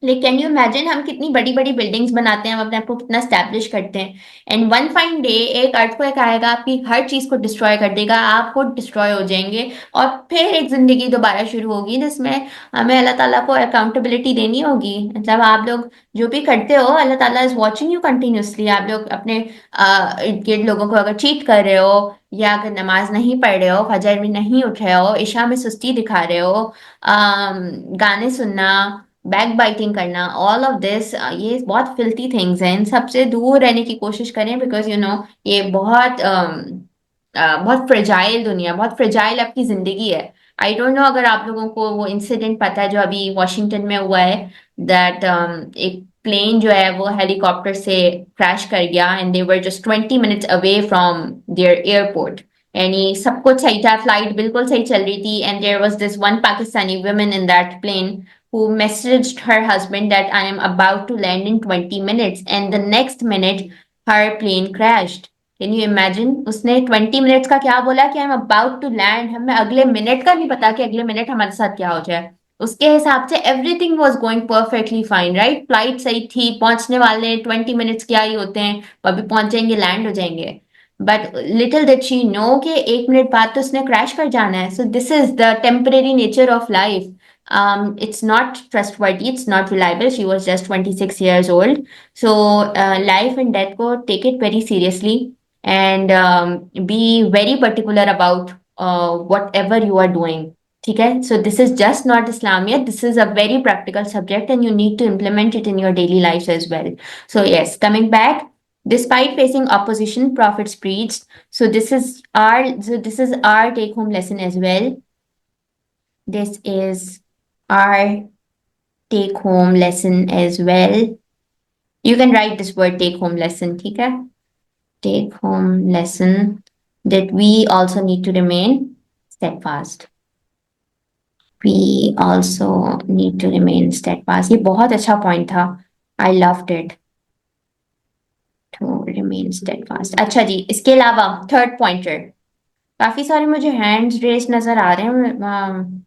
लाइक कैन यू इमेजिन हम कितनी बड़ी बड़ी बिल्डिंग्स बनाते हैं, हम अपने आप को कितना स्टैब्लिश करते हैं, एंड वन फाइन डे एक अर्थक्वेक आएगा, आपकी हर चीज को डिस्ट्रॉय कर देगा, आप खुद डिस्ट्रॉय हो जाएंगे, और फिर एक जिंदगी दोबारा शुरू होगी जिसमें हमें अल्लाह ताला को अकाउंटेबिलिटी देनी होगी. मतलब आप लोग जो भी करते हो, अल्लाह ताला इज वॉचिंग यू कंटिन्यूसली. आप लोग अपने इर्द गिर्द लोगों को अगर चीट कर रहे हो, या अगर नमाज नहीं पढ़ रहे हो, फजर में नहीं उठ रहे हो, इशा में सुस्ती दिखा रहे हो, गाने सुनना, बैक बाइटिंग करना, ऑल ऑफ दिस, ये बहुत फिल्थी थिंग्स हैं. इन सबसे दूर रहने की कोशिश करें बिकॉज यू नो ये बहुत फ्रेजाइल दुनिया, बहुत फ्रेजाइल आपकी जिंदगी है. आई डोंट नो अगर आप लोगों को वो इंसिडेंट पता है जो अभी वॉशिंगटन में हुआ है, दैट एक प्लेन जो है वो हेलीकॉप्टर से क्रैश कर गया and they were just 20 minutes away from their airport. यानी सब कुछ सही था, फ्लाइट बिल्कुल सही चल रही थी, and there was this one Pakistani woman in that plane who messaged her husband that I am about to land in 20 minutes, and the next minute her plane crashed. Can you imagine? उसने 20 minutes का क्या बोला कि I am about to land, हमें अगले minute का नहीं पता कि अगले मिनट हमारे साथ क्या हो जाए. उसके हिसाब से everything was going perfectly fine, right? Flight सही थी, पहुंचने वाले 20 मिनट्स क्या ही होते हैं, अभी पहुंच जाएंगे, लैंड हो जाएंगे. But little did she know कि 1 मिनट बाद तो उसने क्रैश कर जाना है. So this is the temporary nature of life. It's not trustworthy, it's not reliable. She was just 26 years old. So, life and death ko take it very seriously, and be very particular about whatever you are doing. ठीक है? So this is just not Islamiyat. This is a very practical subject, and you need to implement it in your daily lives as well. So yes, coming back, despite facing opposition, prophets preached. So this is our take-home lesson as well. This is our take home lesson as well. You can write this word take home lesson, ठीक है? Take home lesson that we also need to remain steadfast. We also need to remain steadfast. ये बहुत अच्छा point था. I loved it. To remain steadfast. अच्छा जी, इसके अलावा third pointer. काफी सारे मुझे hands raised नजर आ रहे हैं.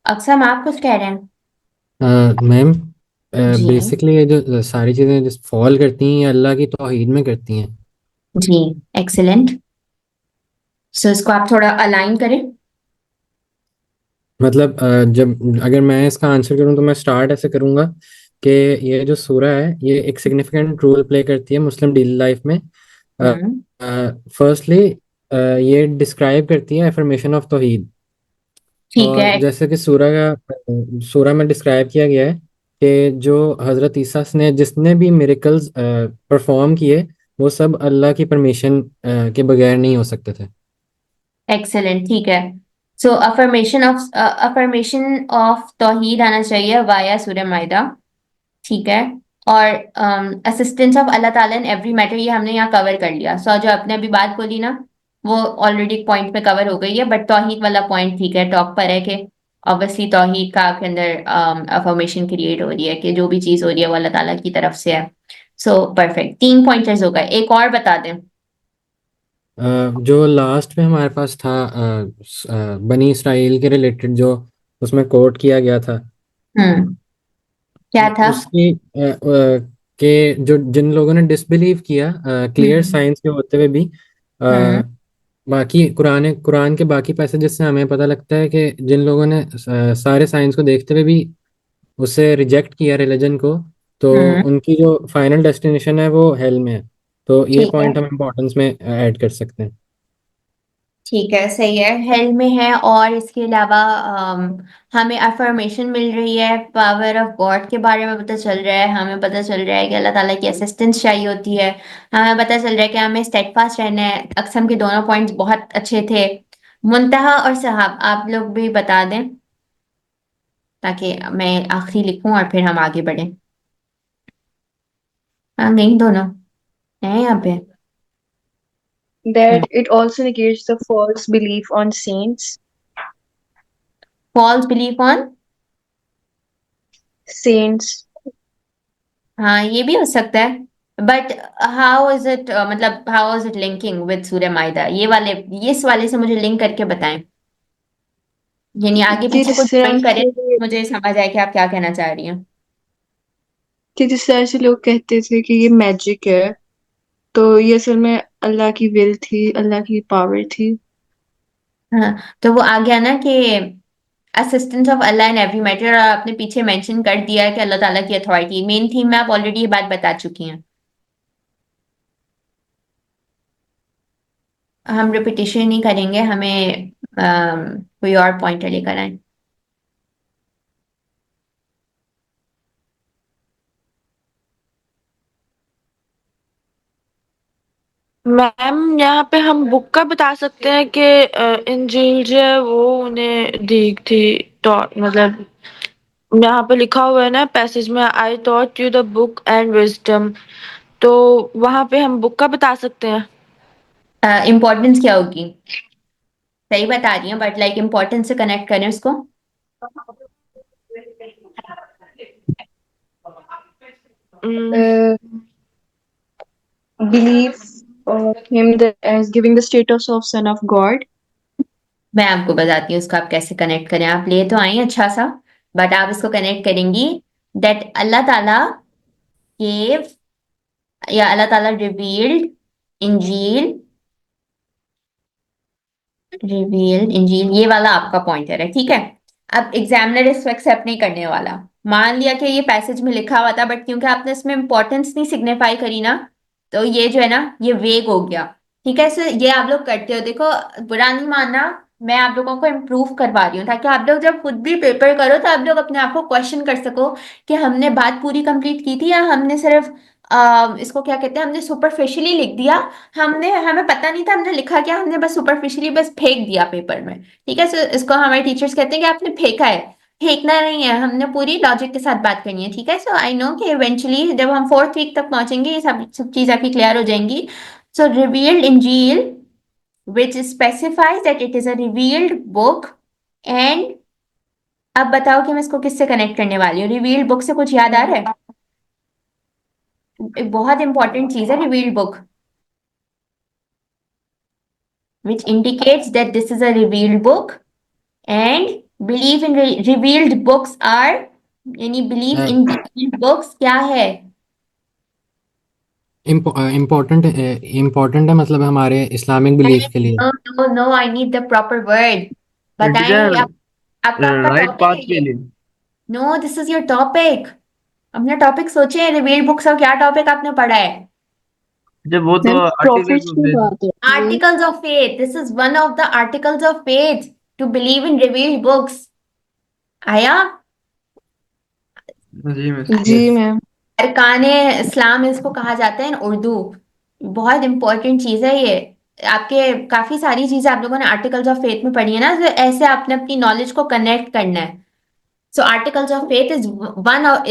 अक्सर आप कुछ कह रहे हैं? मैम जी बेसिकली ये जो सारी चीज़ें जिस फॉल करती हैं ये अल्लाह की तौहीद में करती हैं. जी, एक्सीलेंट. सो इसको आप थोड़ा अलाइन करें. मतलब जब अगर मैं इसका आंसर करूं तो मैं स्टार्ट ऐसे करूंगा कि ये जो सूरा है ये एक सिग्निफिकेंट रोल प्ले करती है मुस्लिम डेली लाइफ में. हम्म. फर्स्टली ये डिस्क्राइब करती है एफर्मेशन ऑफ तौहीद. ठीक और है. जैसे कि सूरा में डिस्क्राइब किया गया है कि जो हजरत ईसा ने जिसने भी मिरेकल्स परफॉर्म किए वो सब अल्लाह की परमिशन के बगैर नहीं हो सकते थे. एक्सीलेंट. ठीक है. सो अफर्मेशन ऑफ तौहीद आना चाहिए वाया सूरह माइदा. ठीक है. और असिस्टेंस ऑफ अल्लाह ताला इन एवरी मैटर, ये हमने यहाँ कवर कर लिया. सो जो आपने अभी बात बोली ना, वो ऑलरेडी पॉइंट पे कवर हो गई है, बट तौहीद वाला पॉइंट ठीक है, टॉप पर है कि ऑब्वियसली तौहीद का आपके अंदर अफर्मेशन क्रिएट हो रही है कि जो भी चीज हो रही है वो अल्लाह ताला की तरफ से है. सो परफेक्ट, 3 पॉइंटर्स हो गए. एक और बता दें. जो लास्ट में हमारे पास था बनी इसराइल के रिलेटेड जो उसमें कोट किया गया था हम्म. क्या था? उसकी के जो जिन लोगों ने डिसबिलीव किया क्लियर हम्म. साइंस के होते हुए भी हम्म. बाकी कुरान के बाकी पैसेजेस से हमें पता लगता है कि जिन लोगों ने सारे साइंस को देखते हुए भी उसे रिजेक्ट किया रिलीजन को तो हम्म. उनकी जो फाइनल डेस्टिनेशन है वो हेल में है. तो ये ठीक है. पॉइंट हम इम्पोर्टेंस में ऐड कर सकते हैं. ठीक है, सही है, हेल्प में है. और इसके अलावा हमें अफर्मेशन मिल रही है, पावर ऑफ गॉड के बारे में पता चल रहा है, हमें पता चल रहा है कि अल्लाह ताला की असिस्टेंस चाहिए होती है, हमें पता चल रहा है कि हमें स्टेडफास्ट रहना है. अक्सम के दोनों पॉइंट्स बहुत अच्छे थे. मुंतहा और सहाब आप लोग भी बता दें ताकि मैं आखिरी लिखूं और फिर हम आगे बढ़ें. हाँ, नहीं दोनों हैं यहाँ पे. that it also negates the false belief on saints. False belief on, Saints. हाँ ये भी हो सकता है, बट हाउ इज इट, मतलब how is it linking with Surah Maida, ये वाले, ये इस वाले से मुझे लिंक करके बताएं, यानी आगे कि पीछे जिस कुछ तरह ज्वाइन करें, से मुझे समझ आए कि आप क्या कहना चाह रही हैं। कि जिस तरह से लोग कहते थे कि ये मैजिक है, तो ये असल में अल्लाह की विल थी, अल्लाह की पावर थी। हाँ, तो वो आ गया ना कि assistance of Allah in every matter, और आपने पीछे मेंशन कर दिया है कि अल्लाह ताला की अथॉरिटी, मेन थीम में आप ऑलरेडी ये बात बता चुकी हैं, हम रिपीटिशन नहीं करेंगे, हमें कोई और पॉइंटर लेकर आए। मैम यहाँ पे हम बुक का बता सकते हैं कि इंजील जो है वो उन्हें दी थी, तो मतलब यहाँ पे लिखा हुआ है ना पैसेज में, I thought you the book and wisdom, तो वहां पे हम बुक का बता सकते हैं। इम्पोर्टेंस क्या होगी, सही बता रही हैं, बट लाइक इम्पोर्टेंस से कनेक्ट करें उसको। हम्म, Belief of him as giving the status of son of God. मैं आपको बताती हूँ उसको आप कैसे कनेक्ट करें, आप ले तो आई हैं अच्छा सा, बट आप इसको कनेक्ट करेंगी दैट अल्लाह ताला गेव, या अल्लाह ताला रिवील्ड इंजील, रिवील्ड इंजील, ये वाला आपका पॉइंटर है, ठीक है। अब एग्जामिनर इसको एक्सेप्ट नहीं करने वाला, मान लिया कि ये पैसेज में लिखा हुआ था, बट क्योंकि आपने इसमें इंपॉर्टेंस नहीं सिग्निफाई करी ना, तो ये जो है ना ये वेग हो गया, ठीक है। सो ये आप लोग करते हो, देखो बुरा नहीं मानना, मैं आप लोगों को इम्प्रूव करवा रही हूँ, ताकि आप लोग जब खुद भी पेपर करो तो आप लोग अपने आप को क्वेश्चन कर सको कि हमने बात पूरी कंप्लीट की थी, या हमने सिर्फ इसको क्या कहते हैं, हमने सुपरफिशियली लिख दिया, हमने, हमें पता नहीं था हमने लिखा क्या, हमने बस सुपरफिशियली बस फेंक दिया पेपर में, ठीक है। सो इसको हमारे टीचर्स कहते हैं कि आपने फेंका है, फेंकना नहीं है, हमने पूरी लॉजिक के साथ बात करनी है, ठीक है। सो आई नो कि इवेंचुअली जब हम फोर्थ वीक तक पहुंचेंगे ये सब सब चीज आपकी क्लियर हो जाएंगी। सो रिवील्ड इंजील which specifies that it is a revealed book, and अब बताओ कि मैं इसको किससे कनेक्ट करने वाली हूँ, रिवील्ड बुक से कुछ याद आ रहा है, एक बहुत इंपॉर्टेंट चीज है revealed book, which indicates that this is a revealed book, and belief in revealed books are, यानी belief in revealed books क्या है। इम्पोर्टेंट इम्पोर्टेंट है, मतलब हमारे इस्लामिक बिलीफ के लिए। No no no, I need the proper word, बताएं teacher, आपका आपका राइट टॉपिक पाथ है के ये। लिए। No, this is your topic, अपना टॉपिक सोचे, रिवील्ड बुक्स का क्या टॉपिक आपने पढ़ा है। जब वो तो मैम आर्टिकल प्रॉफिट्स की बात है ये। Articles of faith, this is one of the articles of faith, to believe in revealed books, आया। जी मिस। जी यस। मैम। अरकाने इस्लाम इसको कहा जाता है इन उर्दू, बहुत इंपॉर्टेंट चीज है ये, आपके काफी सारी चीजें आप लोगों ने आर्टिकल्स ऑफ फेथ में पढ़ी है ना, तो ऐसे आपने अपनी नॉलेज को कनेक्ट करना है। So articles of faith is one of,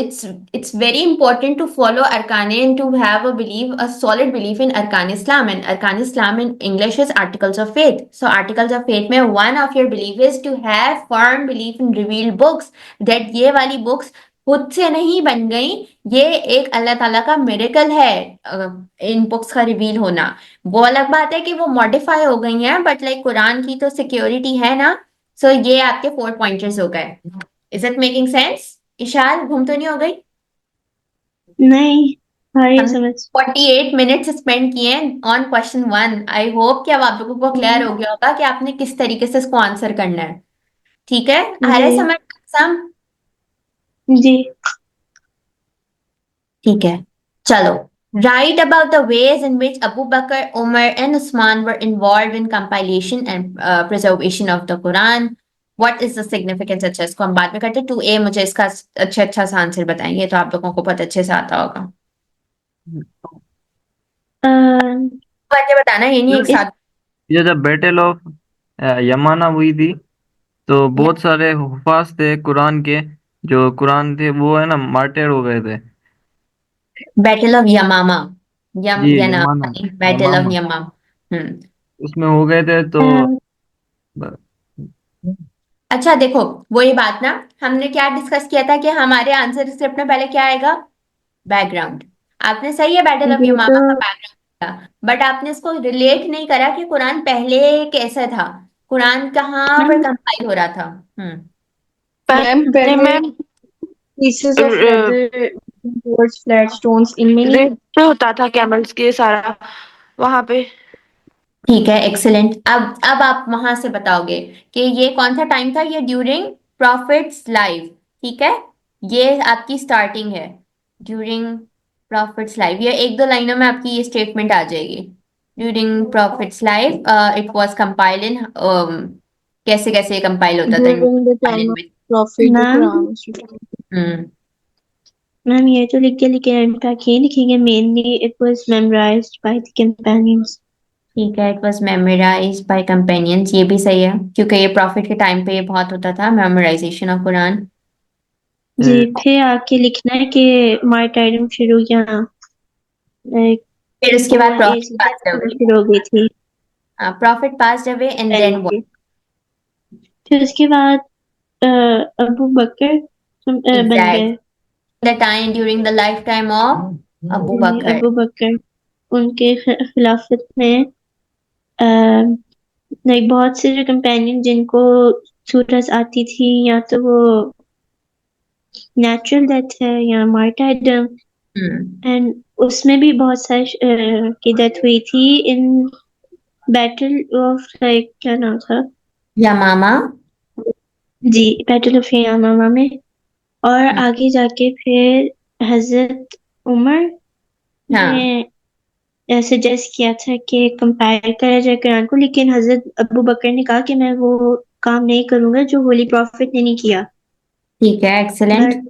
it's very important to follow arkan and to have a belief, a solid belief in arkan Islam, and arkan Islam in English is articles of faith. So articles of faith में one of your belief is to have firm belief in revealed books, that ये वाली books खुद से नहीं बन गई, ये एक अल्लाह ताला का मिरेकल है, इन बुक्स का रिवील होना। वो अलग बात है कि वो मॉडिफाई हो गई हैं, बट लाइक कुरान की तो सिक्योरिटी है ना। सो ये आपके 4 पॉइंटर्स हो गए। Is it making sense, Ishal घूम तो नहीं हो गई। नहीं, आ रही है हमने समझ। 48 मिनट्स स्पेंड किए ऑन क्वेश्चन 1, आई होप कि अब आप लोगों को क्लियर हो गया होगा कि आपने किस तरीके से इसको आंसर करना है, ठीक है। आ रहा है जी समझ सम, जी। ठीक है। चलो, write about the ways in which Abu Bakr, Umar and Usman were involved in compilation and preservation of the Quran. What is the significance, अच्छा इसको हम बाद में करते हैं, 2A मुझे इसका अच्छा सा आंसर बताएंगे तो आप लोगों को बहुत अच्छे से आता होगा, मुझे बताना, ये नहीं एक इस साथ। ये जब बैटल ऑफ यमाना हुई थी, तो बहुत सारे हुफाज थे कुरान के, जो कुरान थे वो है ना मार्टेर हो गए थे। बैटल ऑफ यमामा, जी यम, यमाना, बैटल ऑफ यमामा। यमामा, उसमें हो गए थे तो uh, अच्छा देखो, वही बात ना, हमने क्या डिस्कस किया था कि हमारे आंसर स्क्रिप्ट में पहले क्या आएगा, बैकग्राउंड। आपने सही है, बैटल ऑफ ये यमामा तो का बैकग्राउंड था, बट आपने इसको रिलेट नहीं करा कि कुरान पहले कैसा था, कुरान कहाँ पर मैम कंपाइल हो रहा था। मैम नहीं पहले ma'am, pieces of leather towards flat stones इनमें नहीं। रेट पे होता था कैमल्स के सारा वहां पे। ठीक है, एक्सेलेंट। अब आप वहां से बताओगे कि ये कौन सा टाइम था, ये ड्यूरिंग प्रॉफिट्स लाइफ। ठीक है, ये आपकी स्टार्टिंग है, ड्यूरिंग प्रॉफिट्स लाइफ। ये एक दो लाइनों में आपकी ये स्टेटमेंट आ जाएगी। During prophet's life it was compiled in, कैसे कैसे कंपाइल होता था During the time इन of में। Prophet, the ma'am Quran was revealed. Hmm ma'am ये तो लिख के लिखे इम्पैक्ट ये लिखेंगे mainly it was memorised by the companions. ठीक है, it was memorised by companions, ये भी सही है, क्योंकि ये प्रॉफिट के टाइम पे ये बहुत होता था, मेमोराइजेशन ऑफ कुरान। जी फिर आके लिखना है कि मार्टाइडम शुरू यहाँ लाइक फिर उसके बाद old age prophet passed death away. शुरू हो गई थी प्रॉफिट पास्ड अवे एंड पहले देन के। फिर उसके बाद अबू बकर बन एग्जैक्ट गए। The time during the lifetime of Abu Bakr. Abu Bakr उनके खिलाफत में लाइक बहुत से जो कंपेनियन जिनको सूरत आती थी या तो वो नेचुरल डेथ है या मार्टाइडम हम्म एंड उसमें भी बहुत सारे की डेथ हुई थी इन बैटल ऑफ लाइक क्या नाम था यमामा। जी बैटल ऑफ यमामा में। और आगे जाके फिर हजरत उमर हाँ ने सजेस्ट किया था कि कंपाइल करा जाए कुरान को, लेकिन हजरत अबू बकर ने कहा कि मैं वो काम नहीं करूंगा जो होली प्रॉफिट ने नहीं किया। ठीक है, excellent. But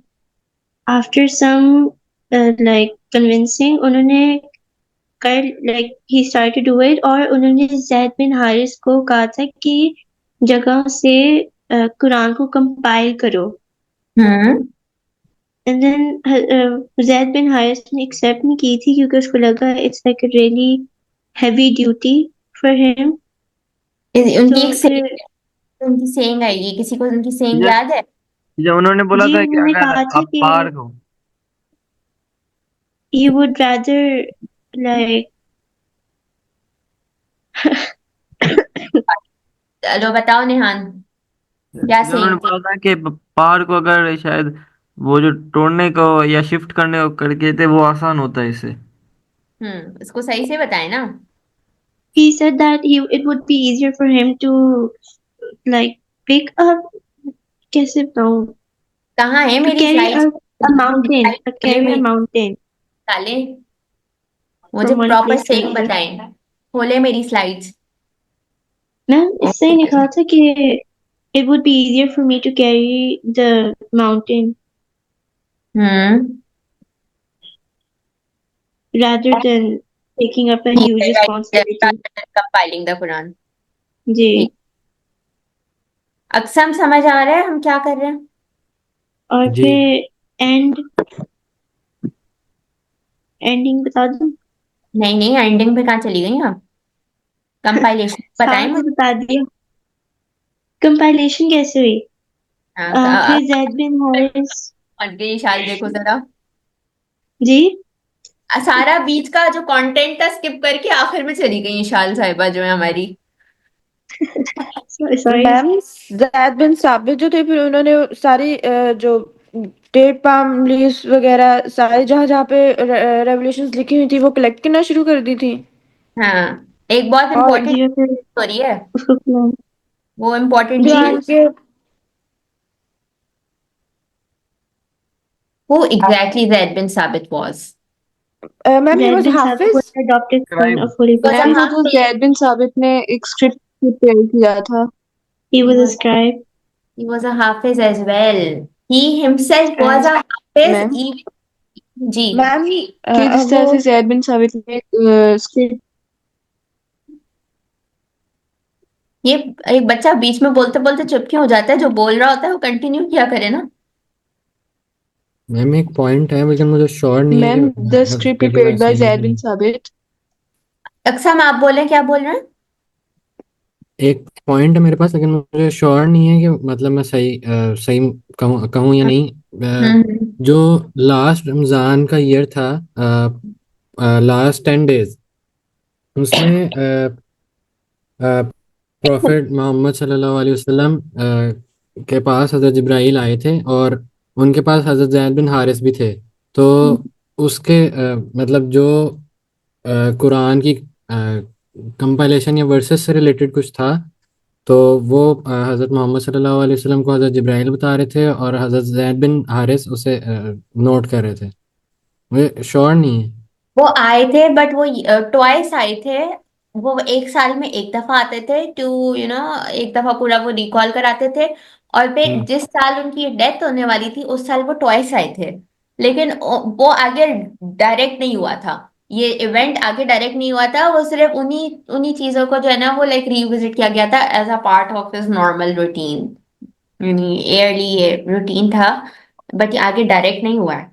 after some like convincing उन्होंने कर like he start to do it और उन्होंने जैद बिन हारिस को कहा था कि जगह से कुरान को कंपाइल करो। हम्म एंड देन जैद बिन हारिस ने एक्सेप्ट नहीं की थी क्योंकि उसको लगा it's like a really heavy duty for him. उनकी तो एक फिर सेइंग, उनकी सेइंग आएगी, किसी को उनकी सेइंग जब याद है? जब उन्होंने बोला जी था कि उन्होंने अगर कहा था आप कि पार हो। he would rather like चलो बताओ निहान, क्या जब उन्होंने सेइंग थी? बोला था कि पहाड़ को अगर शायद वो जो तोड़ने को या शिफ्ट करने को करके थे वो आसान होता है इससे। इसको सही से बताए ना। he said that he it would be easier for him to like pick up कैसे बताऊं कहाँ है to मेरी carry slides? a mountain to खोले carry a मेरी, mountain निकाले, मुझे from one proper place to saying another। बताएं, खोले मेरी स्लाइड्स। मैम इससे ही लिखा था कि it would be easier for me to carry the mountain hmm rather than taking up a huge responsibility। Compiling the Quran. जी ठीक, अक्सम समझ आ रहा है हम क्या कर रहे हैं? और जी फिर एंडिंग बता दूं। नहीं नहीं, एंडिंग पे कहाँ चली गई आप? कंपाइलेशन बताएं हाँ तो मुझे। बता दिया कंपाइलेशन कैसे हुई। हाँ, फिर जैद बिन हारिस पहुंच गई शाल, देखो जरा। जी सारा बीच का जो कंटेंट था स्किप करके आखिर में चली गई शाल साहिबा जो है हमारी। सॉरी मैम जैद बिन साबित जो थे फिर उन्होंने सारी जो डेट पाम लीव्स वगैरह सारे जहाँ जहाँ पे रेवोल्यूशंस लिखी हुई थी वो कलेक्ट करना शुरू कर दी थी। हाँ, एक बहुत और इंपॉर्टेंट जी और फिर स्टोरी है, उसको खिलाना। वो इम्पोर्टेंट जी चीज। कुरान के who exactly Zaid bin Sabit was? Ma'am he Zaid was bin Sabit was hafiz. the adopted son scribe. of Holy was a ma'am Prophet। वो तो हाफिज। जैद बिन साबित ने एक स्क्रिप्ट प्रिपेयर किया था। He he was a was scribe। he was a hafiz as well. He himself was scribe। a hafiz. Ma'am जी। Ma'am कि जिस वो तरह से जैद बिन साबित ने स्क्रिप्ट। ये एक बच्चा बीच में बोलते बोलते चुप क्यों हो जाता है, जो बोल रहा होता है वो कंटिन्यू किया करे ना। मैम एक पॉइंट है लेकिन मुझे श्योर नहीं है कि मैम द मैं स्क्रिप्ट पहली बार प्रिपेयर्ड बाय सही है कि जैद बिन नहीं। साबित अक्सम आप बोले, क्या बोल रहे हैं? एक पॉइंट है मेरे पास, लेकिन मुझे श्योर नहीं है कि मतलब मैं सही कहूँ या नहीं। हम्म। जो लास्ट रमज़ान का ईयर था, लास्ट 10 डेज, उसमें प्रॉफिट मोहम्मद सल्लल्लाहु अलैहि वसल्लम के पास हज़रत जिब्राईल आए थे, और उनके पास हज़रत ज़ैद बिन हारिस भी थे। तो उसके मतलब जो कुरान की कंपाइलेशन या वर्सेस से रिलेटेड कुछ था, तो वो हज़रत मोहम्मद सल्लल्लाहु अलैहि वसल्लम को हज़रत जिब्राईल बता रहे थे, और हज़रत ज़ैद बिन हारिस उसे नोट कर रहे थे। मुझे श्योर नहीं है। वो आए थे, बट वो ट्वाइस आए थे। वो एक साल में एक दफा आते थे टू एक दफा पूरा वो रिकॉल कराते थे। और फिर हम्म। जिस साल उनकी डेथ होने वाली थी उस साल वो ट्वाइस आए थे। लेकिन वो आगे डायरेक्ट नहीं हुआ था। ये इवेंट आगे डायरेक्ट नहीं हुआ था, वो सिर्फ उन्हीं उन्हीं चीजों को जो है ना वो लाइक रिविजिट किया गया था as a part of his normal routine. यानी ईयरली ये रूटीन था, बट ये आगे डायरेक्ट नहीं हुआ है।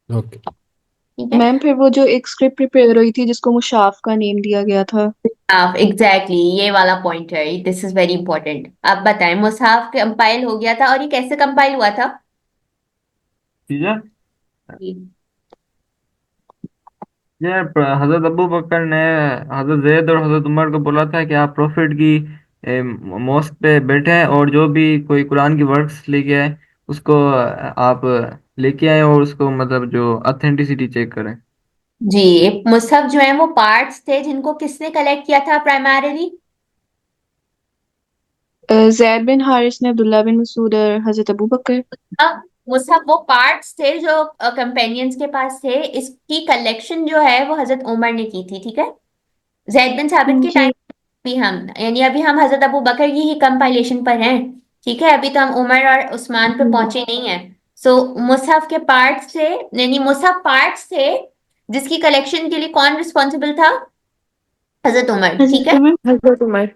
ओके। ठीक है। मैम फिर वो जो एक स्क्रिप्ट प्रिपेयर हुई थी जिसको मुशाफ का नेम दिया गया था। आप एग्जैक्टली ये वाला पॉइंट है, दिस इज वेरी इंपॉर्टेंट। आप बताएं, मुसाफ कंपाइल हो गया था और ये कैसे कंपाइल हुआ था? ठीक है। जी। ये हजरत अबू बकर ने हजरत जैद और हजरत उमर को बोला था कि आप प्रॉफिट की मोस्क पे बैठे हैं, और जो भी कोई कुरान की वर्क्स लेके आए उसको आप लेके आए, और उसको मतलब जो ऑथेंटिसिटी चेक करें। जी, मुसहफ जो है वो पार्ट्स थे जिनको किसने कलेक्ट किया था प्राइमरीली? जैद बिन हारिस ने, अब्दुल्ला बिन मसूद और हजरत अबू बकर। अब मुसहफ वो पार्ट्स थे जो कंपेनियंस के पास थे। इसकी कलेक्शन जो है वो हजरत उमर ने की थी, ठीक है। जैद बिन साबित के टाइम जी। भी हम यानी अभी हम हजरत अबू बकर की ही कंपाइलेशन पर हैं। ठीक है, अभी तो हम उमर और उस्मान पे पहुंचे नहीं हैं। सो मुसहफ के पार्ट्स थे, यानी मुसहफ पार्ट्स थे जिसकी कलेक्शन के लिए कौन रिस्पॉन्सिबल था? हजरत उमर, ठीक हजरत है। उमर। हजरत उमर।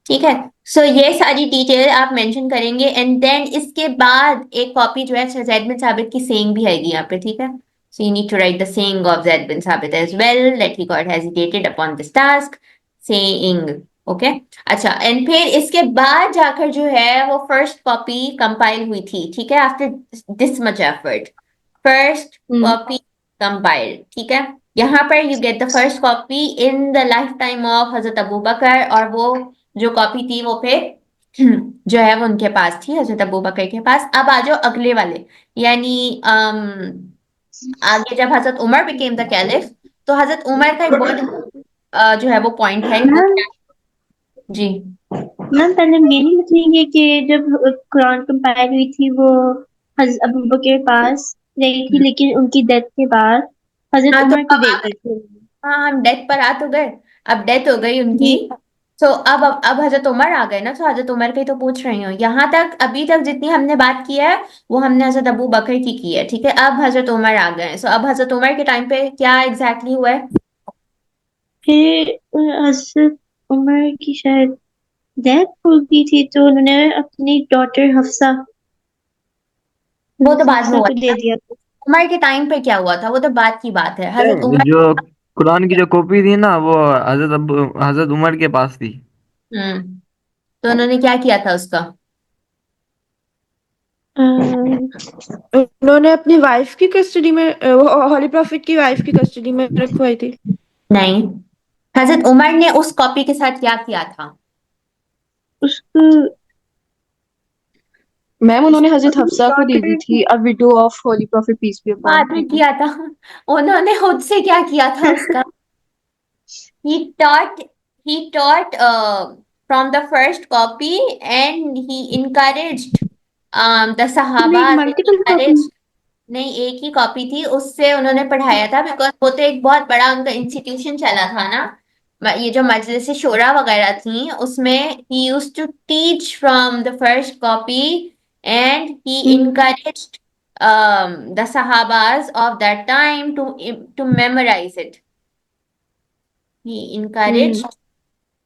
ठीक है। सो ये सारी डिटेल आप मेंशन करेंगे, एंड देन इसके बाद एक कॉपी जो है जैद बिन साबित की सेइंग भी आएगी यहाँ पे, ठीक है। So you need to write the saying of Zaid bin Sabit as well, that he got hesitated upon this task. Saying. Okay. अच्छा, एंड फिर इसके बाद जाकर जो है वो फर्स्ट कॉपी कंपाइल हुई थी, ठीक है, after this much effort. First hmm. Copy compiled, ठीक है। यहाँ पर you get the first copy in the lifetime of हजरत अबू बकर, और वो जो कॉपी थी वो फिर जो है वो उनके पास थी, हजरत अबू बकर के पास। अब आ जाओ अगले वाले, यानी आगे जब हजरत उमर बिकेम द कैलिफ, तो हजरत उमर का एक बहुत जो है वो पॉइंट है वो मैम क्या? जी। मैम पहले मेरी बताएंगे कि जब कुरान कंपाइल हुई थी वो हजरत अबू बकर के पास गई थी, लेकिन उनकी डेथ के बाद हजरत हाँ, तो उमर को अब दे आप, दी थी। हाँ हम डेथ पर आ तो गए। अब डेथ हो गई उनकी। जी। तो अब हजरत उमर आ गए ना, तो हजरत उमर का ही तो पूछ रही हूँ। यहाँ तक अभी तक जितनी हमने बात की है वो हमने हजरत अबू बकर की है, ठीक है। अब हजरत उमर आ गए हैं, सो अब हजरत उमर के टाइम पे क्या एग्जैक्टली हुआ है? फिर हजरत उमर की शायद डेथ हो गई थी, तो उन्होंने अपनी डॉटर हफ्सा वो तो बाद में हफ्सा हुआ को दे था। दिया था। उमर के टाइम पे क्या हुआ था वो तो बात की बात है, हजरत उमर। जो कुरान की जो कॉपी थी ना वो हजरत उमर के पास थी। हम्म। तो उन्होंने क्या किया था उसका? अम्म, उन्होंने अपनी वाइफ की कस्टडी में हॉली प्रॉफिट की वाइफ की कस्टडी में रखवाई थी। नहीं, हजरत उमर ने उस कॉपी के साथ क्या किया था? उसको मैम उन्होंने हजरत अपनी हफ्सा को दे दी डॉटर थी, की। A widow of holy prophet peace be upon बाद में हिम। किया था। उन्होंने खुद से क्या किया था उसका? He taught he taught from the first copy, and he encouraged the नहीं, Sahabas, and multiple copy. encouraged, नहीं एक ही कॉपी थी, उससे उन्होंने पढ़ाया था, बिकॉज वो तो एक बहुत बड़ा उनका इंस्टीट्यूशन चला था ना। ये जो मजलिस शोरा वगैरह थी उसमें he used to teach from the first copy, and he encouraged the Sahabas of that time to memorize it. He encouraged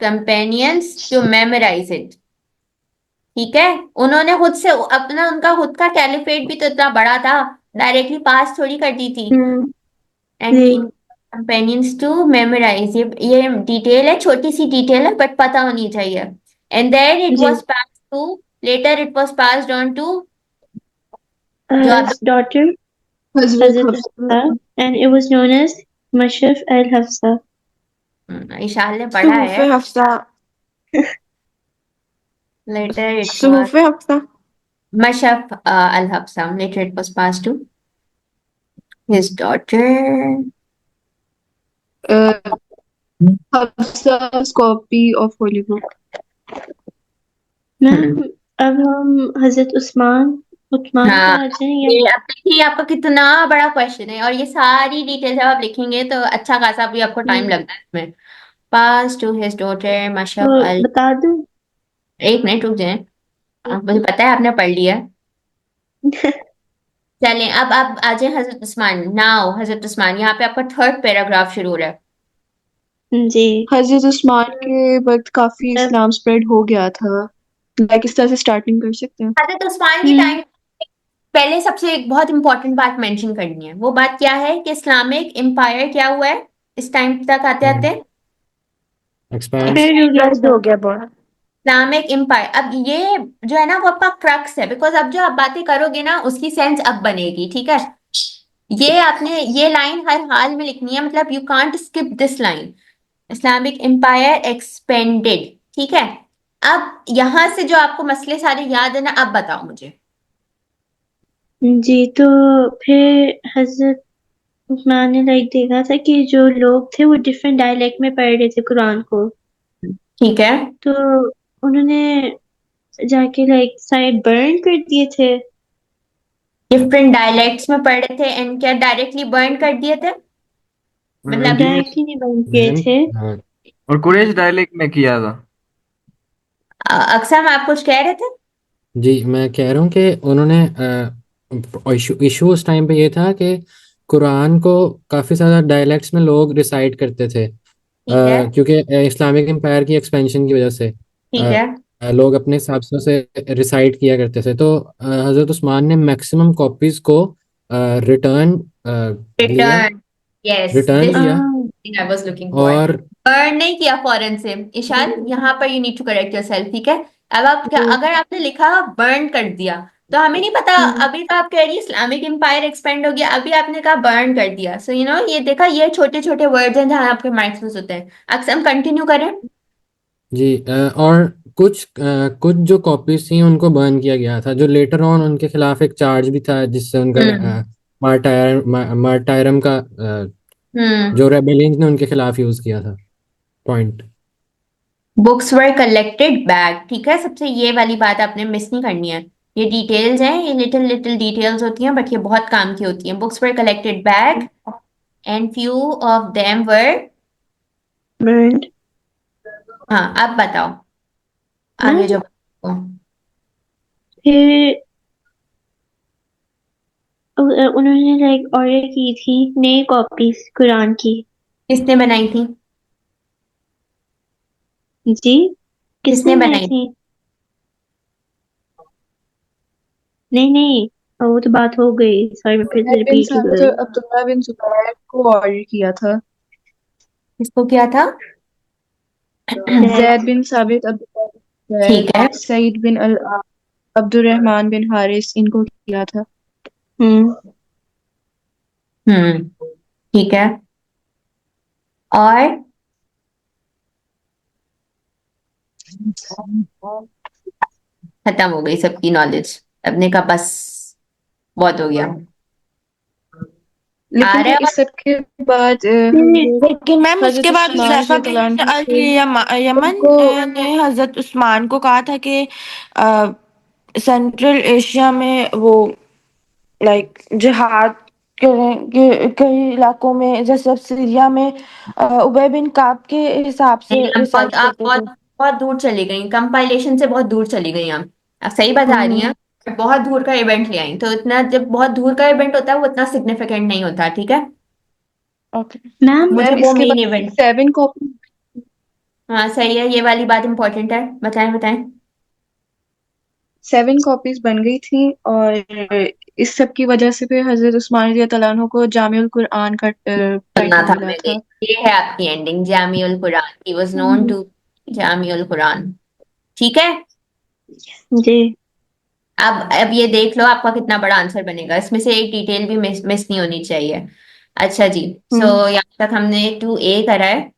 companions to memorize it. ठीक है। उन्होंने खुद से अपना उनका खुद का कैलिफेट भी तो इतना बड़ा था, डायरेक्टली पास थोड़ी कर दी थी। एंड ही जी। कंपेनियंस टू मेमोराइज, ये डिटेल है, छोटी सी डिटेल है बट पता होनी चाहिए. एंड देन इट जी, was pass to, later it was passed on to जो आप. his daughter Hazrat Hazrat Hafsa. Hafsa, and it was known as Mashaf al-Hafsa. Ishan ने पढ़ा सूफे है. हफ्सा. लेटर इट वाज सूफे Hafsa. Mashaf al-Habsam. Later it was passed to his daughter. Hafsa's copy of Holy Book. Ma'am अब हम हजरत उस्मान पे हाँ, आ जाएं या ये अब देखिए आपका कितना बड़ा क्वेश्चन है, और ये सारी डिटेल जब आप लिखेंगे तो अच्छा खासा भी आपको टाइम लगता है इसमें. पास टू हिज डॉटर तो मशफ अल. बता दूं? एक मिनट रुक जाए, मुझे पता है आपने पढ़ लिया. चलें, अब आप आ जाए हजरत उस्मान. नाउ हजरत उस्मान, यहाँ पे आपका थर्ड पैराग्राफ शुरू हो रहा है. जी, हजरत उस्मान के वक्त काफी इस्लाम स्प्रेड हो गया था. लाइक इस तरह से स्टार्टिंग कर सकते हैं. हजरत उस्मान के हम्म टाइम पहले सबसे एक बहुत इंपॉर्टेंट बात मेंशन करनी है. वो बात क्या है कि इस्लामिक एम्पायर क्या हुआ है इस टाइम तक आते आते. एक्सपैंड स्प्रेड हो गया एक्सपेंड था। हो गया बहुत. इस्लामिक एम्पायर, अब ये जो है ना वो आपका क्रक्स है, बिकॉज अब जो आप बातें करोगे ना उसकी सेंस अब बनेगी. ठीक है, ये आपने ये लाइन हर हाल में लिखनी है, मतलब you can't skip this line. Islamic empire expanded. ठीक है, अब यहां से जो आपको मसले सारे याद है ना, अब बताओ मुझे. जी, तो फिर हजरत उस्मान ने लाइक देखा था कि जो लोग थे वो डिफरेंट डायलेक्ट में पढ़ रहे थे कुरान को, ठीक है, तो उन्होंने जाके लाइक साइड बर्न कर दिए थे। डिफरेंट डायलेक्ट्स में पढ़े थे एंड क्या डायरेक्टली बर्न कर दिए थे, मतलब. जी डायरेक्टली नहीं बर्न किए मैम थे। और कुरैश डायलेक्ट में किया था. अक्सर आप कुछ कह रहे थे. जी मैं कह रहा हूँ कि उन्होंने इशू इशू उस टाइम पे ये था कि कुरान को काफ़ी ज़्यादा डायलेक्ट्स में लोग रिसाइट करते थे, ठीक है, क्योंकि इस्लामिक एम्पायर की एक्सपेंशन की वजह से ठीक है. लोग अपने हिसाब से उसे रिसाइट किया करते थे. तो हज़रत उस्मान ने मैक्सिमम कॉपीज़ को रिटर्न लिया, रिटर्न, यस, रिटर्न दिस किया. Thing I was looking for. और बर्न नहीं किया फौरन से. ईशान, यहाँ पर you need to correct yourself. ठीक है, अब आप क्या, जी, अगर आपने लिखा बर्न कर दिया तो हमें नहीं पता. अभी तो आप कह रही है इस्लामिक एम्पायर एक्सपेंड हो गया, अभी आपने कहा बर्न कर दिया. सो यू नो ये देखा, ये छोटे छोटे वर्ड्स हैं जहाँ आपके माइक्स यूज होते हैं. अक्सर हम कंटिन्यू करें. जी और कुछ जो कॉपीज थी उनको बर्न किया गया था, जो लेटर ऑन उनके खिलाफ एक चार्ज भी था जिससे उनका हम्म, मार्टायरम का हम्म. जो रेबेलियंस ने उनके खिलाफ यूज किया था पॉइंट. बुक्स वर कलेक्टेड बैक. ठीक है, सबसे ये वाली बात आपने मिस नहीं करनी है. ये डिटेल्स हैं, ये लिटिल लिटिल डिटेल्स होती हैं बट ये बहुत काम की होती हैं. Books were collected back and few of them were. Burn. हाँ, अब बताओ आगे जो. फिर उन्होंने लाइक ऑर्डर की थी नई कॉपीज कुरान की। किसने बनाई थी? जी, किसने किसने बनाई बनाई? थी? नहीं नहीं, वो तो बात हो गई, सॉरी मैं फिर से जैद बिन रिपीट ही कर साबित रही और हूँ। अब्दुल्ला बिन जुबैर को ऑर्डर किया था. किसको किया था? जैद। जैद बिन साबित, अब्दुल्ला बिन ठीक है. जुबैर, सईद बिन अल अब्दुर्रहमान बिन हारिस, इनको किया था. हम्म हम्म, ठीक है. और खत्म हो गई सबकी नॉलेज. अपने का बस बहुत हो गया. आ लेकिन रहा फिर है. इस सब के बाद लेकिन मैम उसके हजरत बाद उस्मान हुज़ैफा रज़ियल्लाहु बिन अन्हु अल थे, यमन उनको ने हजरत उस्मान को कहा था कि सेंट्रल एशिया में वो लाइक जिहाद करें कि कई इलाकों में, जैसे अब सीरिया में उबय बिन काब के हिसाब से नहीं, रिसाइट आप करते बहुत थे. बहुत दूर चली गई, कंपाइलेशन से बहुत दूर चली गई. आप सही बता रही हम्म हैं, बहुत दूर का इवेंट ले आई. तो इतना, जब बहुत दूर का इवेंट होता है वो इतना सिग्निफिकेंट नहीं होता. ठीक है, ओके. मैम। मुझे मैम वो इसके मेन बाद इवेंट. 7 कॉपी हाँ सही है, ये वाली बात इंपॉर्टेंट है. बताएं बताएं. 7 कॉपीज बन गई थी और इस सब की वजह से फिर हजरत उस्मान रज़ी अल्लाह अन्हु को जामिउल कुरान का सुनना टाइटल था मिला मैंने, था। ये है आपकी ending, Jamiul Quran, he was known to Jamiul Quran. ठीक है, जी। अब ये देख लो आपका कितना बड़ा आंसर बनेगा, इसमें से एक डिटेल भी मिस नहीं होनी चाहिए। अच्छा जी, सो यहाँ तक हमने 2A करा है।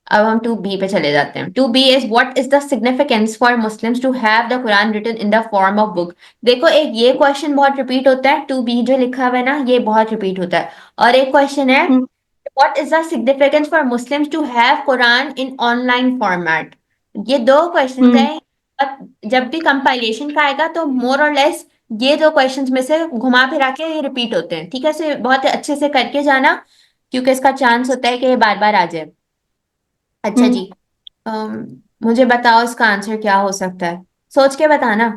अब हम 2B पे चले जाते हैं। 2B is what is the significance for Muslims to have the Quran written in the form of book. देखो, एक ये क्वेश्चन बहुत रिपीट होता है, 2B जो लिखा हुआ है ना, ये बहुत रिपीट होता है। और एक क्वेश्चन है, what is the significance for Muslims to have Quran in online format. ये दो क्वेश्चन हैं। और जब भी कंपाइलेशन का आएगा तो मोर और लेस ये दो क्वेश्चंस में से घुमा फिरा के ये रिपीट होते हैं। ठीक है, सो बहुत अच्छे से करके जाना, क्योंकि इसका चांस होता है कि ये बार बार आ जाए। अच्छा जी, मुझे बताओ इसका आंसर क्या हो सकता है, सोच के बताना।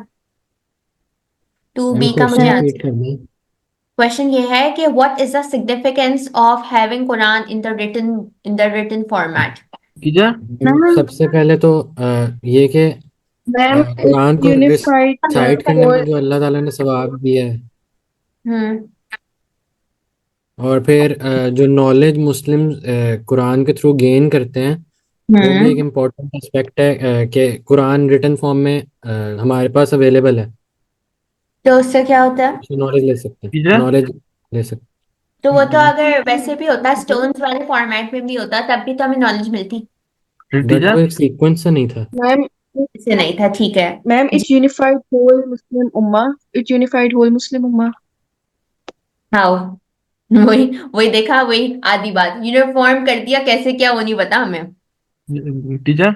टू मैम बी का क्वेश्चन मुझे रिपीट आंसर, करना है। क्वेश्चन ये है कि what is the significance of having Quran in the written format. Teacher सबसे पहले तो ये कि मैम कुरान को यूनिफाइड रिसाइट करने में होल। जो अल्लाह ताला ने सवाब दिया है, हम्म और फिर जो नॉलेज मुस्लिम कुरान के थ्रू गेन करते हैं, वो भी एक हम्म इम्पोर्टेंट एस्पेक्ट है कि कुरान रिटन फॉर्म में हमारे पास अवेलेबल है, तो उससे क्या होता है? नॉलेज ले सकते हैं, टीचर नॉलेज ले सकते तो वो तो अगर वैसे भी होता, स्टोन्स वाले फॉर्मेट में भी होता, तब भी तो हमें नॉलेज मिलती। हैं। बट टीचर वो एक सीक्वेंस से नहीं था। मैम इससे नहीं था, ठीक है। Ma'am it unified whole Muslim उम्मा, इट यूनिफाइड होल मुस्लिम उम्मा। हाउ? वही वही देखा, वही आधी बात, यूनिफॉर्म कर दिया, कैसे क्या वो नहीं पता हमें। टीचर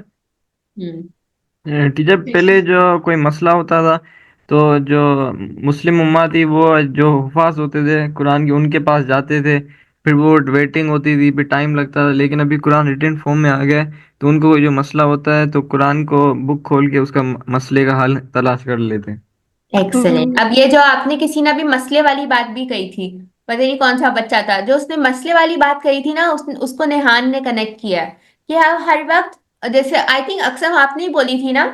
हम्म टीचर पहले जो कोई मसला होता था तो जो मुस्लिम उम्मा थी वो जो हुफाज होते थे कुरान के उनके पास जाते थे, फिर वो वेटिंग होती थी, फिर टाइम लगता था। लेकिन अभी कुरान रिटन फॉर्म में आ गया है तो उनको कोई जो मसला होता है तो कुरान को बुक खोल के उसका मसले का हल तलाश कर लेते हैं। एक्सेलेंट। अब ये जो आपने किसी ने भी मसले वाली बात भी कही थी, पता नहीं कौन सा बच्चा था जो उसने मसले वाली बात कही थी ना, उसको नेहान ने कनेक्ट किया है कि आप हर वक्त, जैसे आई थिंक अक्सर आपने ही बोली थी ना।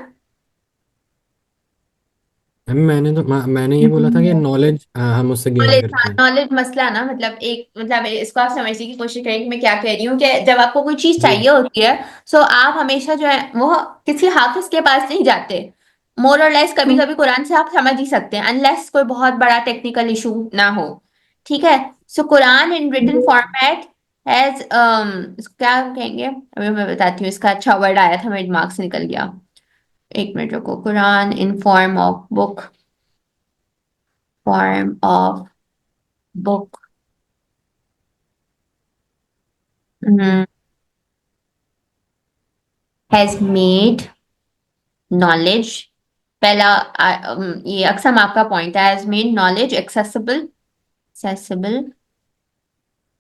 मैंने ये बोला था कि नॉलेज हम उससे गेन नॉलेज, हाँ, करते हैं। नॉलेज मसला ना, मतलब एक, मतलब इसको आप समझने की कोशिश करें कि मैं क्या कह रही हूँ, कि जब आपको कोई चीज जी। चाहिए होती है, सो आप हमेशा जो है वो किसी हाफिज के पास नहीं जाते। मोर और लेस कभी कभी कुरान से आप समझ ही सकते हैं, अनलेस कोई बहुत बड़ा टेक्निकल इशू ना हो। ठीक है, so Quran in written format has, इसको क्या कहेंगे, अभी मैं बताती हूँ, इसका अच्छा वर्ड आया था मेरे दिमाग से निकल गया। एक मिनट रुको, कुरान इन form of book, has made knowledge, पहला ये अक्सर आपका पॉइंट है, has made knowledge accessible,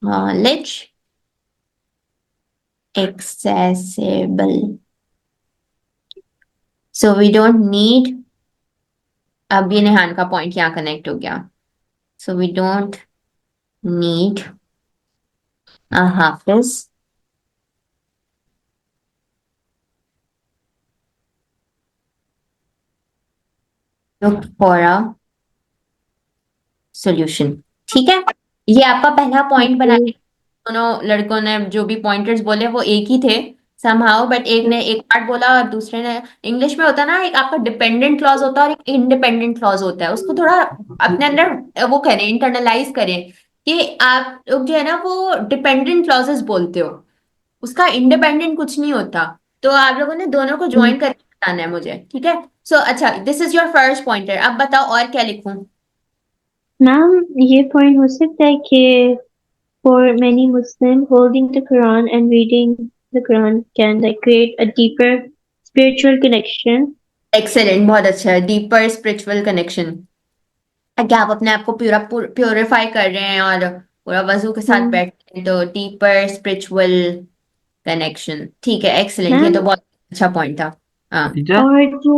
knowledge accessible, so we don't need, अब ये निहान का पॉइंट यहाँ कनेक्ट हो गया, so we don't need a hafiz look for a solution। ठीक है, ये आपका पहला पॉइंट बना ओके। लिया। दोनों लड़कों ने जो भी पॉइंटर्स बोले वो एक ही थे समहाउ, बट एक ने एक पार्ट बोला और दूसरे ने, इंग्लिश में होता है ना, एक आपका डिपेंडेंट क्लॉज होता है और एक इंडिपेंडेंट क्लॉज होता है, उसको थोड़ा अपने अंदर वो करें, इंटरनलाइज करें, कि आप लोग जो है ना वो डिपेंडेंट क्लॉजेस बोलते हो, उसका इंडिपेंडेंट कुछ नहीं होता। तो आप लोगों ने दोनों को ज्वाइन करके बताना है मुझे, ठीक है। सो अच्छा, this is your first pointer, अब बताओ और क्या लिखूं। मैम ये पॉइंट हो सकता है कि for many Muslims, holding the Quran and reading the Quran can like create a deeper spiritual connection. Excellent, बहुत अच्छा है, डीपर स्पिरिचुअल कनेक्शन। क्या आप अपने आप को पूरा प्योरीफाई कर रहे हैं और पूरा वजू के साथ Hmm. बैठते हैं, तो डीपर स्पिरिचुअल कनेक्शन, ठीक है, एक्सेलेंट, ये मैम तो बहुत अच्छा पॉइंट था। हाँ टीचर और जो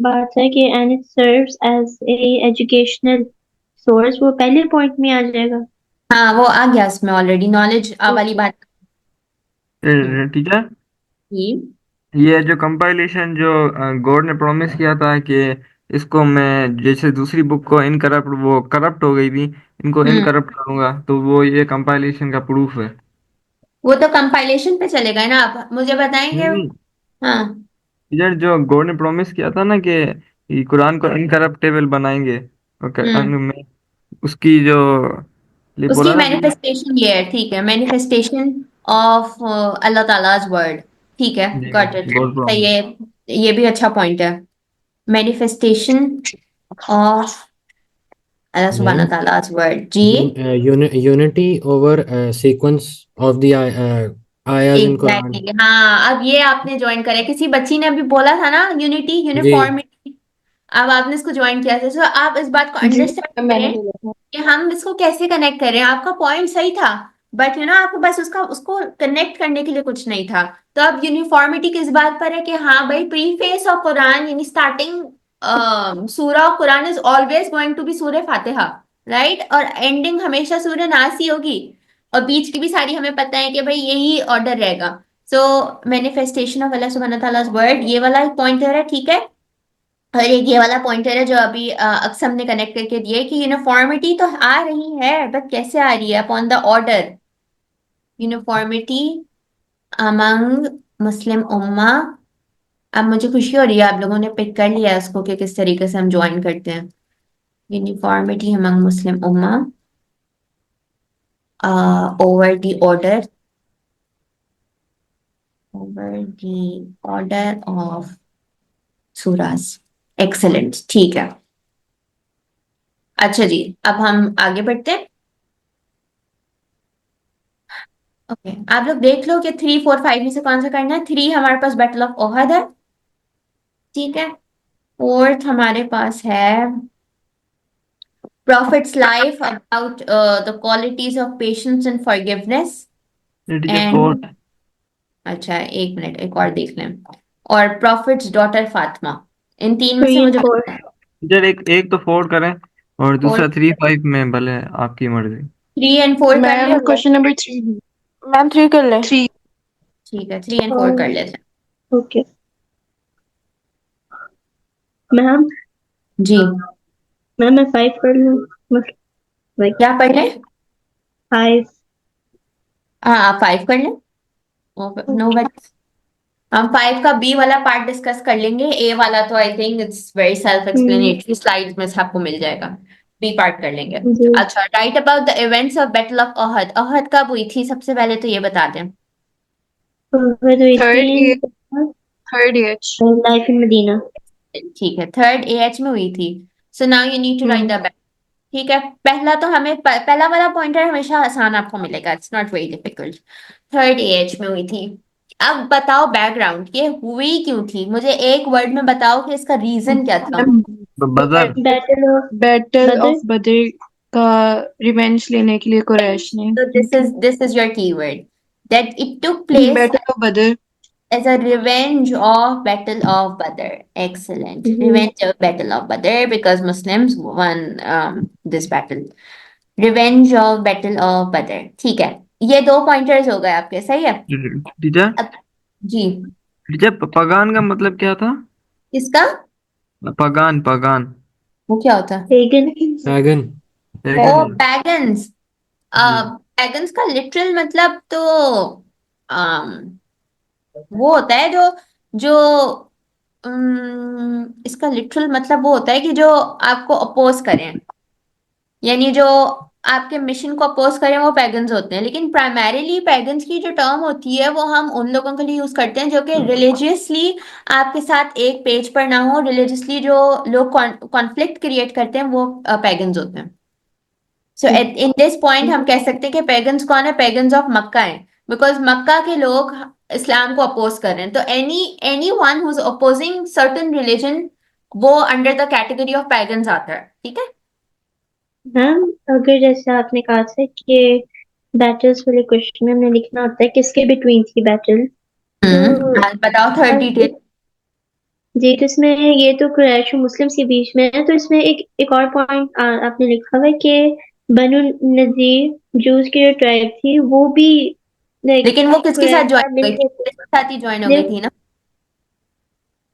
बात है कि and it serves as a educational source, वो पहले पॉइंट में आ जाएगा। हाँ, वो आ गया उसमें ऑलरेडी, नॉलेज वाली बात। हम्म, टीचर जी। ये जो कंपाइलेशन जो गॉड ने प्रॉमिस किया था कि इसको मैं जैसे दूसरी बुक को इनकरप्ट वो करप्ट हो गई थी, इनको इनकरप्ट करूंगा तो वो ये कंपाइलेशन का प्रूफ है। वो तो कंपाइलेशन पे चलेगा ना, आप मुझे बताएंगे। नहीं नहीं, हाँ। यार जो गॉड ने प्रॉमिस किया था ना कि ये कुरान को इनकरप्टेबल बनाएंगे, ओके हम्म में उसकी जो लिए उसकी बोला था तुमने। मैनिफेस्टेशन ये है, ठीक है, manifestation of Allah Taala's word. ठीक है, जी, गॉट इट, गॉड सही प्रॉमिस। है। ये भी अच्छा पॉइंट है, मैनिफेस्टेशन ऑफ अल्लाह सुब्हानहू मैम, व तआला's वर्ड। जी, unity over sequence of the ayahs in Quran. Exactly, हाँ, अब ये आपने ज्वाइन करा है। किसी बच्ची ने अभी बोला था ना, यूनिटी जी। यूनिफॉर्मिटी, अब आपने इसको ज्वाइन किया था, तो आप इस बात को जी अंडरस्टैंड मैंने करें बोला था। कि हम इसको कैसे कनेक्ट करें। आपका पॉइंट सही था, बट आपको बस उसको कनेक्ट करने के लिए कुछ नहीं था। तो अब यूनिफॉर्मिटी किस बात पर है कि हाँ भाई, प्रीफेस ऑफ कुरान यानी स्टार्टिंग सूरा of Quran is always going to be सूरह फातिहा, राइट, और एंडिंग हमेशा सूरह नास ही होगी, और बीच की भी सारी हमें पता है कि भाई यही ऑर्डर रहेगा। सो मैनिफेस्टेशन ऑफ अल्लाह सुब्हानहू व तआला's वर्ड, ये वाला एक पॉइंटर है, ठीक है। और एक ये वाला पॉइंटर है जो अभी अक्सम ने कनेक्ट करके दिया है कि यूनिफॉर्मिटी तो आ रही है, बट कैसे आ रही है, upon the order, uniformity among Muslim ummah. अब मुझे खुशी हो रही है आप लोगों ने पिक कर लिया उसको कि किस तरीके से हम ज्वाइन करते हैं। Uniformity among Muslim ummah over the order, over the order of Surahs. Excellent, ठीक है। अच्छा जी, अब हम आगे बढ़ते हैं। ओके, आप लोग देख लो कि 3 4 5 में से कौन सा करना है। 3 हमारे पास बैटल ऑफ ओहद है, ठीक है। 4th हमारे पास है profits life about the qualities of patience and forgiveness. Teacher four. And अच्छा, एक मिनट, एक और देख लें। और प्रॉफिट्स डॉटर फातिमा। इन 3 में से 3 मुझे and 4। टीचर एक एक तो फोर करें और फोर, दूसरा 3 5 में भले आपकी मर्जी। 3 and 4 कर ले। Ma'am question number 3। मैम 3 कर ले। 3। ठीक है, 3 and 4 कर लेते हैं। Okay ma'am. जी, मैम मैं 5 कर लूँ, मतलब लाइक क्या पढ़ लें? 5। हाँ, आप 5 कर लें, नो वरी। हम 5 का बी वाला पार्ट डिस्कस कर लेंगे, ए वाला तो I think it's very self explanatory, slides में से आपको मिल जाएगा। बी पार्ट कर लेंगे। जी। अच्छा, right about the events of battle of Uhud. Uhud कब हुई थी, सबसे पहले तो ये बता दें। Over थर्ड 18, ए, third age. life in Medina। ठीक है, 3rd AH में हुई थी। So now you need to write the, ठीक है। पहला तो हमें पहला वाला पॉइंटर हमेशा आसान आपको मिलेगा, it's not very difficult. 3rd AH में हुई थी। अब बताओ बैकग्राउंड, ये हुई क्यों थी, मुझे एक वर्ड में बताओ कि इसका रीजन क्या था। बदर। Battle of battle Badr। Of Badr का रिवेंज लेने के लिए कुरैश ने So की थी। this is your keyword, that it took place battle of Badr. as a revenge of Battle of Badr. Excellent. जी। Revenge of Battle of Badr because Muslims won this battle. Revenge of Battle of Badr. ठीक है, ये 2 pointers हो गए आपके, सही है। Teacher, अब जी, टीचर पगान का मतलब क्या था? किसका? पगान, पगान। वो क्या होता है? Pagan। पैगन। ओ, पैगन। पैगन्स। जी। पैगन्स का लिटरल मतलब तो वो होता है जो जो इसका लिटरल मतलब वो होता है कि जो आपको अपोज करें, यानी जो आपके मिशन को अपोज करें, वो पैगन्स होते हैं। लेकिन प्राइमरीली पैगन्स की जो टर्म होती है वो हम उन लोगों के लिए यूज करते हैं जो कि रिलीजियसली आपके साथ एक पेज पर ना हो। रिलीजियसली जो लोग कॉन्फ्लिक्ट क्रिएट करते हैं वो पैगन्स होते हैं। सो इन दिस पॉइंट हम कह सकते हैं कि पैगन्स कौन है, पैगन्स ऑफ मक्का है, बिकॉज मक्का के लोग इस्लाम को अपोज कर रहे हैं। तो any one who is opposing certain religion, वो अंडर द कैटेगरी ऑफ पैगन्स आता है, ठीक है। मैम अगर जैसे आपने कहा था कि बैटल्स वाले क्वेश्चन में हमें लिखना होता है किसके बिटवीन थी बैटल, तो बताओ थर्ड डिटेल। जी, तो इसमें ये तो कुरैश और मुस्लिम्स के बीच में है, तो इसमें एक और पॉइंट आपने लिखा हुआ है कि बनु नजीर जूस की जो ट्राइब थी वो भी लाइक लेकिन वो किसके साथ कुरैश ज्वाइन का हो गई थी, मिलके कुरैश के साथ ही ज्वाइन हो गई लाइक थी ना।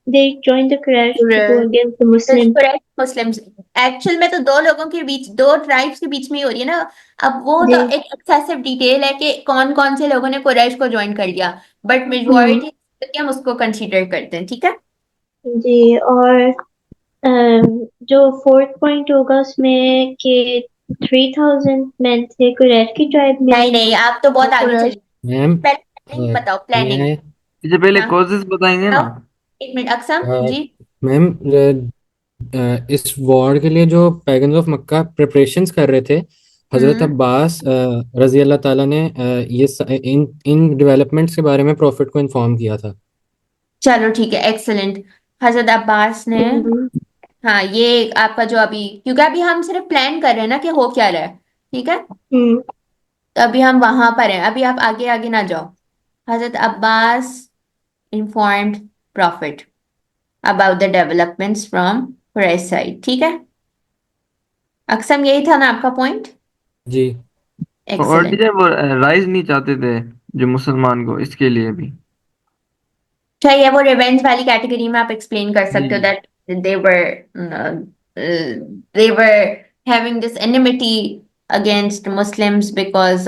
they joined the Quraysh to go Right. against the Muslims. Correct Muslims actual में तो दो लोगों के बीच दो ट्राइब्स के बीच में ही हो रही है ना। अब वो तो जी एक एक्सेसिव डिटेल है कि कौन कौन से लोगों ने कुरैश को ज्वाइन कर लिया, बट हम्म, मेजॉरिटी हम उसको कंसीडर करते हैं, ठीक है। जी। और जो फोर्थ पॉइंट होगा उसमें कि 3000 मैन थे कुरैश की ट्राइब में। नहीं नहीं, आप तो बहुत आगे Quraysh चले। मैम पहले प्लानिंग बताओ, प्लानिंग। मैं इससे पहले हाँ कॉजेस बताएंगे ना। बताओ, एक मिनट अक्सम अ, जी। मैम इस वॉर के लिए जो पैगन्स ऑफ मक्का प्रिपरेशंस कर रहे थे, हजरत हम्म, अब्बास रजी अल्लाह ताला ने इन इन डेवलपमेंट्स के बारे में प्रॉफिट को इन्फॉर्म किया था। चलो ठीक है, एक्सलेंट। हजरत अब्बास ने, हम्म, हाँ ये आपका जो अभी, क्योंकि अभी हम सिर्फ प्लान कर रहे हैं ना कि हो क्या रहा है, ठीक है। हम्म, तो अभी हम वहां पर हैं, अभी आप आगे आगे ना जाओ। हजरत Abbas informed prophet about the developments from Quraysh side, ठीक है। अक्सम यही था ना आपका पॉइंट। जी और एक्सेलेंट। टीचर वो राइज नहीं चाहते थे जो मुसलमान को, इसके लिए भी। चाहिए वो रिवेंज वाली कैटेगरी में आप एक्सप्लेन कर जी सकते हो जी। That they were having this enmity against Muslims because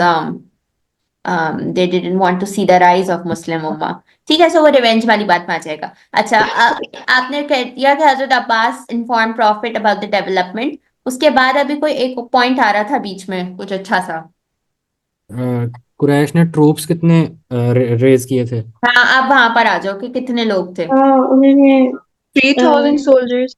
they didn't want to see the rise of Muslim Ummah, ठीक है। सो वो रिवेंज वाली बात में आ जाएगा। अच्छा आपने कह दिया कि हजरत Abbas inform profit about the development, उसके बाद अभी कोई एक पॉइंट आ रहा था बीच में कुछ अच्छा सा। कुरैश ने ट्रूप्स कितने रेज किए थे? हाँ आप वहां पर आ जाओ कि कितने लोग थे, हाँ उन्होंने 3,000 soldiers.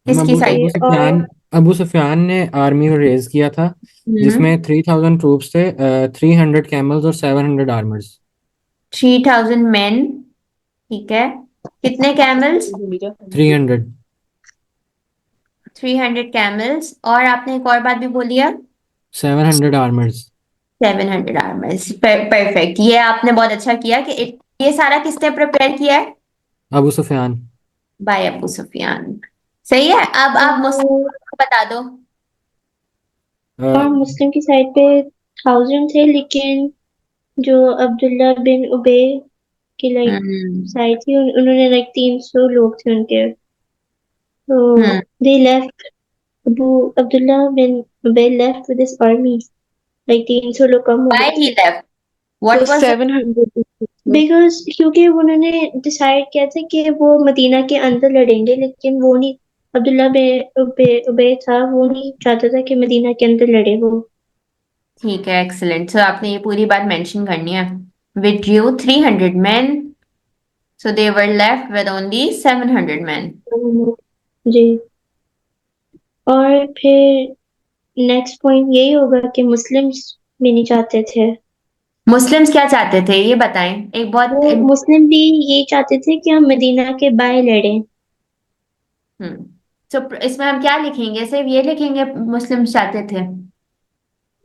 हम किसकी साइड। जी। और अबू सुफियान ने आर्मी रेज किया था, हम्म, जिसमें 3000 ट्रूप्स थे, 300 कैमल्स और 700 आर्मर्स। 3000 men, ठीक है। कितने कैमल्स। 300। 300 कैमल्स, और आपने एक और बात भी बोली है। 700 आर्मर्स। 700 armours, perfect. ये आपने बहुत अच्छा किया कि ये सारा किसने प्रिपेयर किया है। अबू सुफियान। बाय अबू सुफियान। सही है, अब आप और मुस्लिम को बता दो। और मुस्लिम की साइड पे 1000 थे, लेकिन जो अब्दुल्ला बिन उबे की लाइक हम्म साइड थी उन्होंने लाइक 300 लोग थे उनके। तो हम्म। They left, Abu Abdullah bin Ubay left with his army, like 300 लोग कम हो Why गए he थे। left? So What was the 700. Because क्योंकि उन्होंने डिसाइड किया था कि वो मदीना के अंदर लड़ेंगे, लेकिन वो नहीं, अब्दुल्ला बे उबे उबे था, वो नहीं चाहता था कि मदीना के अंदर लड़े वो। ठीक है, एक्सलेंट। सो आपने ये पूरी बात मेंशन करनी है। withdrew 300 men, so they were left with only 700 men। जी। और फिर नेक्स्ट पॉइंट यही होगा कि मुस्लिम्स भी नहीं चाहते थे। मुस्लिम्स क्या चाहते थे ये बताएं, एक बहुत वो मुस्लिम भी ये चाहते थे कि हम मदीना के बाहर लड़ें। हम्म। सो इसमें हम क्या लिखेंगे, सिर्फ ये लिखेंगे मुस्लिम्स चाहते थे।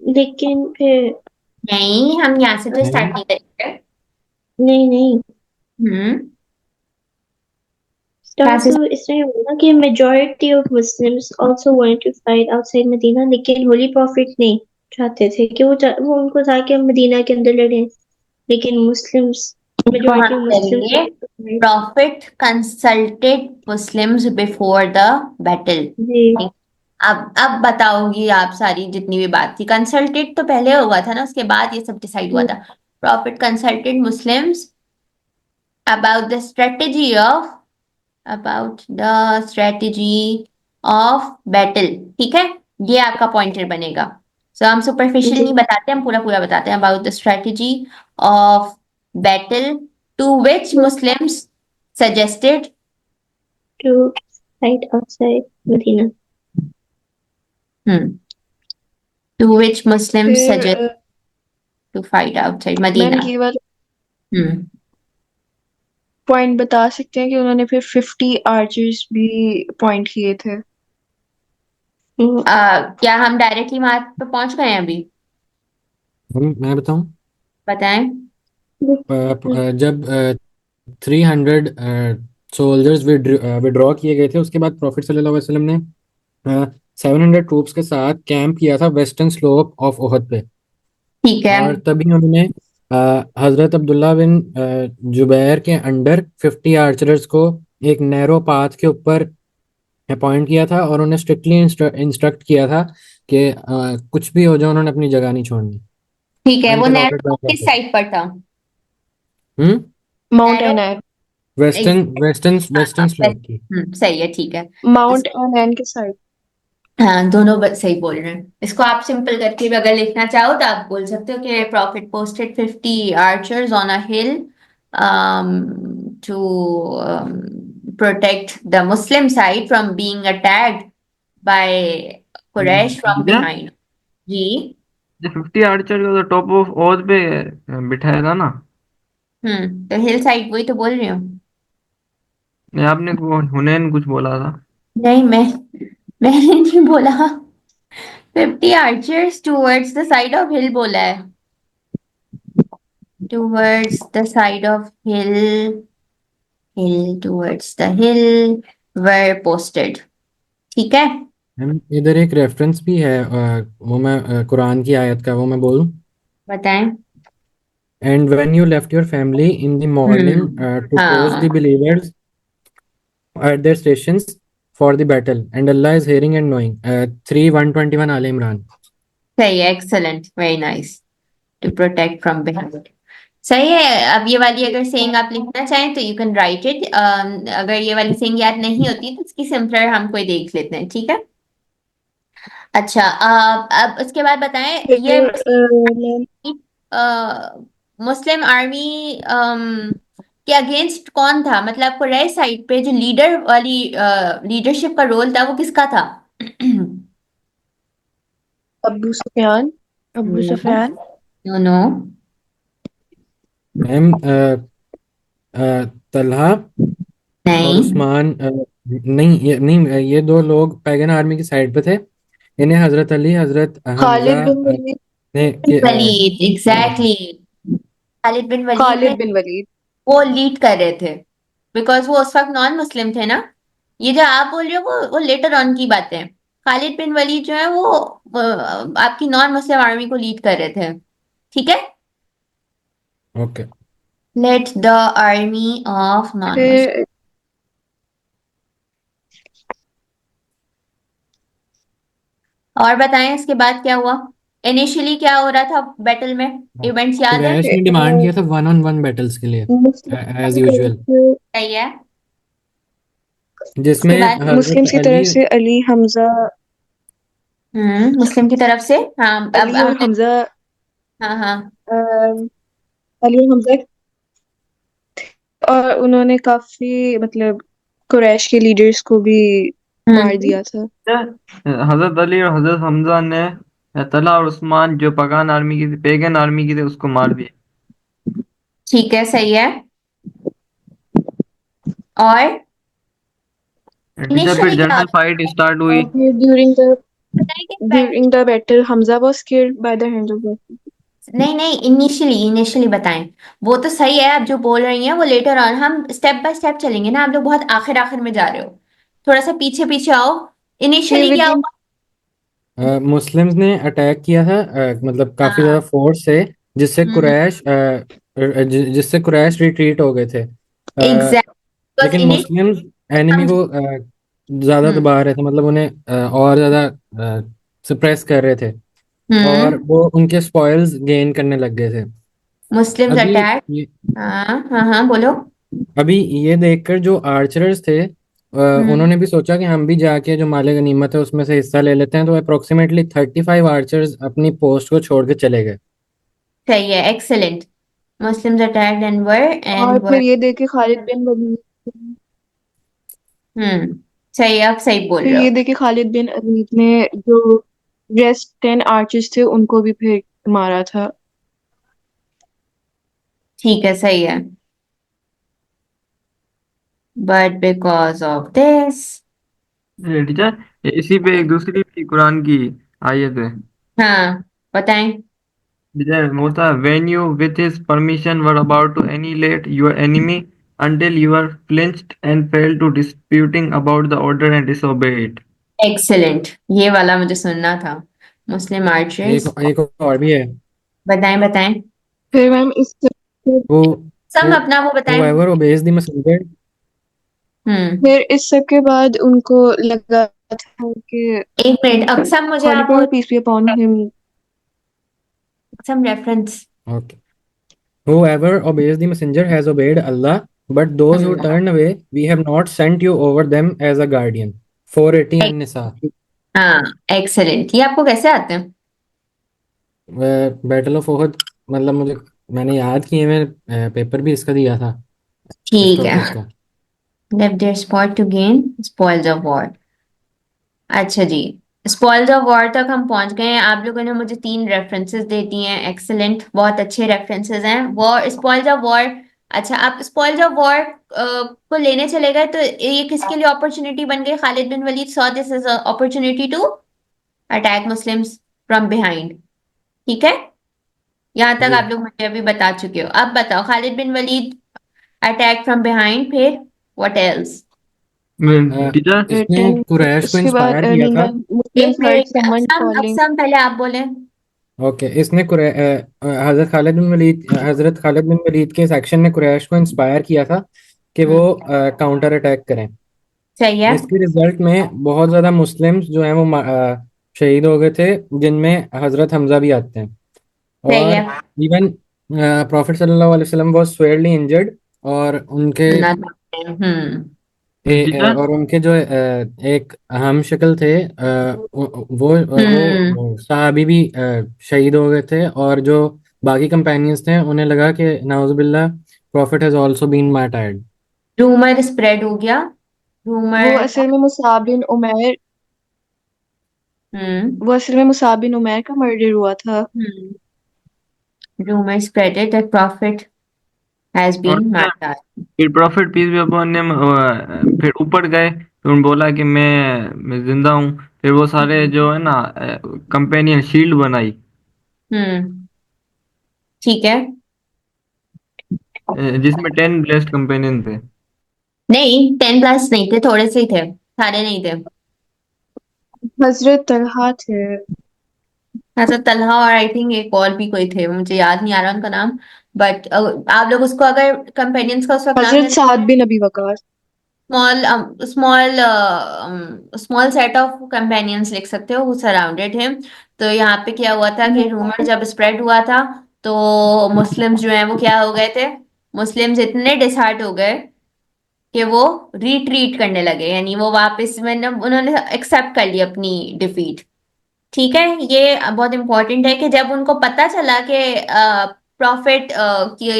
लेकिन फिर नहीं, हम यहाँ से तो मैम स्टार्ट नहीं करेंगे। नहीं नहीं, हम्म। कहाँ स्टार्ट से। तो इसमें होगा कि majority of Muslims also want to fight outside Medina, लेकिन होली प्रॉफिट नहीं चाहते थे कि वो उनको था कि हम मदीना के अंदर लड़ें, लेकिन मुस्लिम्स, तो मेजॉरिटी हम ऑफ मुस्लिम्स करेंगे prophet consulted Muslims before the battle. जी अब बताऊंगी आप सारी जितनी भी बात थी। कंसल्टेड तो पहले हुआ था ना, उसके बाद ये सब डिसाइड हुआ था। Profit consulted Muslims about the strategy of about the strategy of battle, ठीक है। ये आपका पॉइंटर बनेगा। सो हम सुपरफिशियल जी नहीं बताते, हम पूरा पूरा बताते हैं। About the strategy of battle to which Muslims suggested to fight outside Medina. To which Muslims फिर suggest to fight outside ma'am Medina. ये वाला हम्म। पॉइंट बता सकते हैं कि उन्होंने फिर 50 आर्चर्स भी पॉइंट किए थे। क्या हम डायरेक्टली वहां पे पहुंच गए हैं अभी। मैं बताऊं? बताएं। जब 300 सोल्जर्स विड्रॉ किए गए थे, उसके बाद प्रॉफिट सल्लल्लाहु अलैहि वसल्लम ने 700 ट्रूप्स के साथ कैंप किया था वेस्टर्न स्लोप ऑफ ओहद पे। ठीक है। और तभी उन्होंने हजरत अब्दुल्ला बिन जुबैर के अंडर 50 आर्चरर्स को एक नैरो पाथ के ऊपर अपॉइंट किया था और उन्हें स्ट्रिक्टली इंस्ट्रक्ट किया था कि कुछ भी हो जाए उन्होंने अपनी जगह नहीं छोड़नी ठीक है, वो अनटिल ऑर्डर्ड नैरो बाय किस प्रॉफिट। साइड पर था? हम्म। माउंट नैरो, एनैन। वेस्टर्न वेस्टर्न हाँ वेस्टर्न हाँ, स्लोप की। सही है, ठीक है। माउंट एनैन के साइड। हाँ, दोनों सही बोल रहे हैं। इसको आप सिंपल करके भी अगर लिखना चाहो तो आप बोल सकते हो कि prophet posted 50 archers on a hill to protect the Muslim side from being attacked by Quraysh from क्या behind. जी। ये 50 आर्चर को तो टॉप ऑफ ओथ पे बिठाया था ना? तो हिल साइड वही तो बोल रही हूँ। नहीं, आपने वो हुनैन कुछ बोला था। नहीं, मैंने नहीं बोला। 50 archers towards the side of hill बोला है। Towards the side of hill towards the hill were posted। ठीक है। इधर एक रेफरेंस भी है, वो मैं कुरान की आयत का वो मैं बोलूं। बताएं। And when you left your family in the morning to post the हाँ, believers at their stations for the battle and Allah is hearing and knowing, 3:121 Al Imran। सही है, excellent, very nice. To protect from behind. सही है। अब ये वाली अगर saying आप लिखना चाहें तो यू कैन राइट इट। अगर ये वाली सेइंग याद नहीं होती तो इसकी सिंपलर हम कोई देख लेते हैं, ठीक है। अच्छा, अब उसके बाद बताएं ये फिर मैम, मुस्लिम आर्मी के अगेंस्ट कौन था? मतलब कुरैश साइड पे जो लीडर वाली लीडरशिप का रोल था वो किसका था? Abu Sufyan. Abu no, Sufyan. No, no. Ma'am Talha और नहीं। उस्मान, नहीं, ये दो लोग पैगन आर्मी की साइड पे थे। इन्हें हजरत अली, हजरत हमजा खालिद बिन वलीद। ने वलीद, एग्जैक्टली। खालिद बिन वलीद ने खालिद बिन वलीद। वो लीड कर रहे थे, बिकॉज वो उस वक्त नॉन मुस्लिम थे ना। ये जो आप बोल रहे हो वो लेटर ऑन की बातें हैं। खालिद बिन वलीद जो है वो आपकी नॉन मुस्लिम आर्मी को लीड कर रहे थे। ठीक है। Okay. Let the army of non Muslim. फिर और बताएं इसके बाद क्या हुआ? इनिशियली क्या हो रहा था बैटल में? इवेंट्स याद है? कुरैश ने डिमांड किया था 1-on-1 बैटल्स के लिए एज यूजुअल, सही है। जिसमें उसके बाद हजरत मुस्लिम्स की अली। तरफ से अली हमजा। मुस्लिम की तरफ से, हाँ। अब अली और हमने, हमजा। हाँ हाँ। अम, अली और हमजा। और उन्होंने काफी मतलब कुरैश के लीडर्स को भी मार हम्म दिया था। क्या हजरत अली और हजरत हमजा ने तला और उस्मान जो पगान आर्मी की थी, पेगन आर्मी की थी, उसको मार दिया। ठीक है, सही है। और टीचर फिर इनिशियली क्या जनरल होता फाइट स्टार्ट हुई। और फिर ड्यूरिंग द है? बताएं कि during the battle Hamza was killed by the hands of. नहीं नहीं, इनिशियली बताएं। वो तो सही है, आप जो बोल रही हैं वो लेटर ऑन, हम स्टेप बाय स्टेप चलेंगे ना। आप लोग बहुत आखिर आखिर में जा रहे हो, थोड़ा सा पीछे पीछे आओ। फिर इनिशियली विद क्या इन। हुआ? मुस्लिम्स ने अटैक किया था, मतलब काफी हाँ। ज्यादा फोर्स से, जिससे हम्म। जिससे कुरैश रिट्रीट हो गए थे। एग्जैक्ट, बिकॉज लेकिन इनिशियली मुस्लिम्स एनिमी हम, को ज्यादा हम्म दबा रहे थे, मतलब उन्हें और ज्यादा सप्रेस कर रहे थे और हम्म, वो उनके स्पॉइल्स गेन करने लग गए थे। मुस्लिम्स अभी अटैक। ये हाँ हाँ हाँ, बोलो। अभी ये देखकर जो आर्चर्स थे, हम्म, उन्होंने भी सोचा कि हम भी जाके जो माले गनीमत है उसमें से हिस्सा ले लेते हैं, तो अप्रोक्सीमेटली 35 आर्चर्स अपनी पोस्ट को छोड़ के चले गए। सही है, एक्सेलेंट। मुस्लिम्स अटैक्ड और एंड वर। फिर ये देखे खालिद बिन वलीद। सही है, आप सही बोल फिर रहे ये हो। देखे खालिद बिन वलीद ने जो रेस्ट 10 आर्चर्स थे उनको भी फिर मारा था। ठीक है, सही है। But because of this, teacher इसी पे एक दूसरी भी कुरान की आयत है। हाँ, बताएं। टीचर होता when you with his permission were about to annihilate your enemy until you were flinched and fell to disputing about the order and disobey it। Excellent, ये वाला मुझे सुनना था। मुस्लिम एक आर्चर्स। एक और भी है। बताएं बताएं। फिर मैम इस वो सब अपना वो बताएं। whoever obeys the messenger फिर इस सब के बाद उनको लगा था कि एक मिनट, अक्सम मुझे Holy आप Prophet peace be upon him. अक्सम reference. Okay. Whoever obeys the messenger has obeyed Allah, but those who turn away, we have not sent you over them as a guardian. 480 An-Nisa. हाँ, excellent. ये आपको कैसे आते हैं? Battle of Uhud, मतलब मुझे, मैंने याद किए, मैं पेपर भी इसका दिया था, ठीक है। हिस्टोग्राफी का। Left there spot to gain spoils of war. अच्छा जी, स्पॉइल्स ऑफ वॉर तक हम पहुंच गए हैं। आप लोगों ने मुझे 3 रेफरेंसेस दे दिए हैं, एक्सेलेंट, बहुत अच्छे रेफरेंसेस हैं। War, spoils of war. अच्छा, आप स्पॉइल्स ऑफ वॉर को लेने चले गए तो ये किसके लिए अपॉर्चुनिटी बन गई? Khalid bin Walid saw this is opportunity to attack Muslims from behind. ठीक है, यहाँ तक जी। आप लोग मुझे अभी बता चुके हो। अब बताओ, Khalid bin Waleed attack from behind, फिर व्हाट एल्स? टीचर, इसने Then कुरैश को उसके बाद इंस्पायर किया था। एक Muslims heard minute, someone अक्सम calling. अक्सम पहले आप बोले। ओके, इसने हजरत खालिद बिन वलीद के इस एक्शन ने कुरैश को इंस्पायर किया था कि वो काउंटर अटैक करें। सही है। इसके रिजल्ट में बहुत ज्यादा मुस्लिम्स जो हैं वो शहीद हो गए थे, जिनमें हजरत हमजा भी आते हैं। सही और है। इवन प्रॉफिट सल्लल्लाहु अलैहि वसल्लम वाज स्वेयरली इंजर्ड, और उनके टीचर, और उनके जो एक हम शक्ल थे, हम्म। वो साहबी भी शहीद हो गए थे, और जो बाकी कंपेनियंस थे उन्हें लगा कि नाउजुबिल्लाह prophet has also been martyred. Rumour spread हो गया। वो रूमर। असल में मुसाब बिन उमैर हम्म। वो असल में मुसाब बिन उमैर का मर्डर हुआ था। Rumour spreaded that profit has और बीन क्या, मार्टर्ड। फिर प्रॉफिट पीस भी अपॉन ने फिर ऊपर गए, फिर उन्होंने बोला कि मैं जिंदा हूँ। फिर वो सारे जो है ना कंपेनियन शील्ड बनाई, हम्म। ठीक है। जिसमें 10 ब्लेस्ड कंपेनियन थे। नहीं, 10+ नहीं थे, थोड़े से ही थे, सारे नहीं थे। हजरत तलहा थे। ऐसा तलहा और आई थिंक एक और भी कोई थे, मुझे याद नहीं आ रहा उनका नाम। बट आप लोग उसको अगर कंपेनियंस का उस वक्त नाम हजरत Saad bin Abi Waqqas. Small small small set of companions लिख सकते हो हु सराउंडेड हिम। तो यहाँ पे क्या हुआ था कि रूमर जब स्प्रेड हुआ था तो मुस्लिम्स जो हैं वो क्या हो गए थे? मुस्लिम्स इतने डिसहार्ट हो गए कि वो रिट्रीट करने लगे, यानी वो वापस मैंने उन्होंने एक्सेप्ट कर ली अपनी डिफीट। ठीक है, ये बहुत इंपॉर्टेंट है कि जब उनको पता चला कि प्रॉफिट की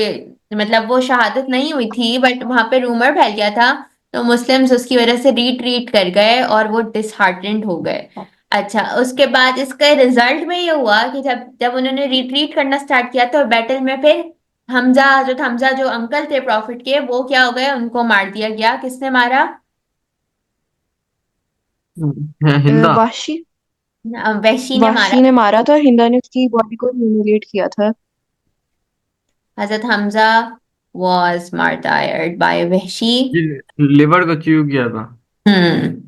मतलब वो शहादत नहीं हुई थी बट वहां पे रूमर फैल गया था, तो मुस्लिम्स उसकी वजह से रिट्रीट कर गए और वो डिसहार्टेंड हो गए। अच्छा, उसके बाद इसका रिजल्ट में ये हुआ कि जब जब उन्होंने रिट्रीट करना स्टार्ट किया तो बैटल में फिर हजरत हमजा जो अंकल थे प्रॉफिट के, वो क्या हो गए, उनको मार दिया गया। किसने मारा? हिंदा। वाशी वहशी ने मारा। वाशी ने मारा था और हिंदा ने उसकी बॉडी को ह्यूमिलेट किया था। हजरत Hamza was martyred by Wehshi. Liver को च्यू किया था। हम्म।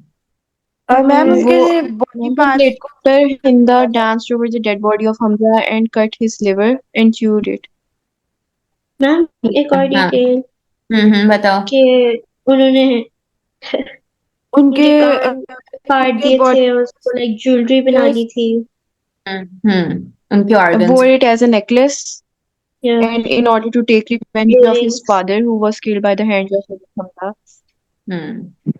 और मैम वो उनके बॉडी पार्ट्स को later Hinda danced over the dead body of Hamza and cut his liver and chewed it. Ma'am एक और हाँ। डिटेल बताओ। कि उन्होंने उनके उनके कान काट दिए थे, उसको लाइक ज्वेलरी बना ली थी। उनके organs. Wore it as a necklace या and in order to take revenge of his earrings. father who was killed by the hands of Hamza. हम्म।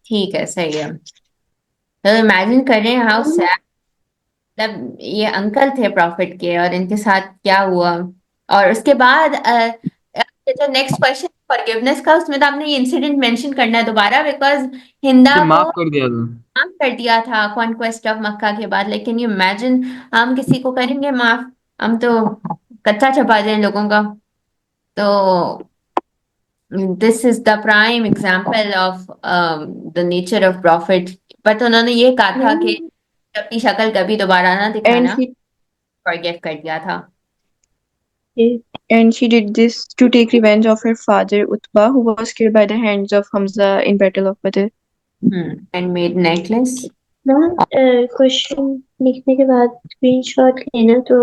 ठीक है, सही है। तो इमेजिन करें हाउ सैड, मतलब ये अंकल थे प्रॉफिट के और इनके साथ क्या हुआ। और उसके बाद जो नेक्स्ट क्वेश्चन फॉरगिवनेस का, उसमें तो आपने ये इंसिडेंट मेंशन करना है दोबारा, बिकॉज हिंदा मुझे को माफ कर दिया था। माफ कर दिया था कॉन्क्वेस्ट ऑफ मक्का के बाद, लेकिन यू इमेजिन हम किसी को करेंगे माफ? हम तो कच्चा छपा दें लोगों का। तो this is the prime example of the nature of profit. But उन्होंने ये कहा था कि अपनी शक्ल कभी दोबारा ना And दिखाना, he फॉरगिव कर दिया था। and she did this to take revenge of her father Utbah who was killed by the hands of Hamza in Battle of Badr. And made necklace. Ma'am question लिखने के बाद screenshot लेना तो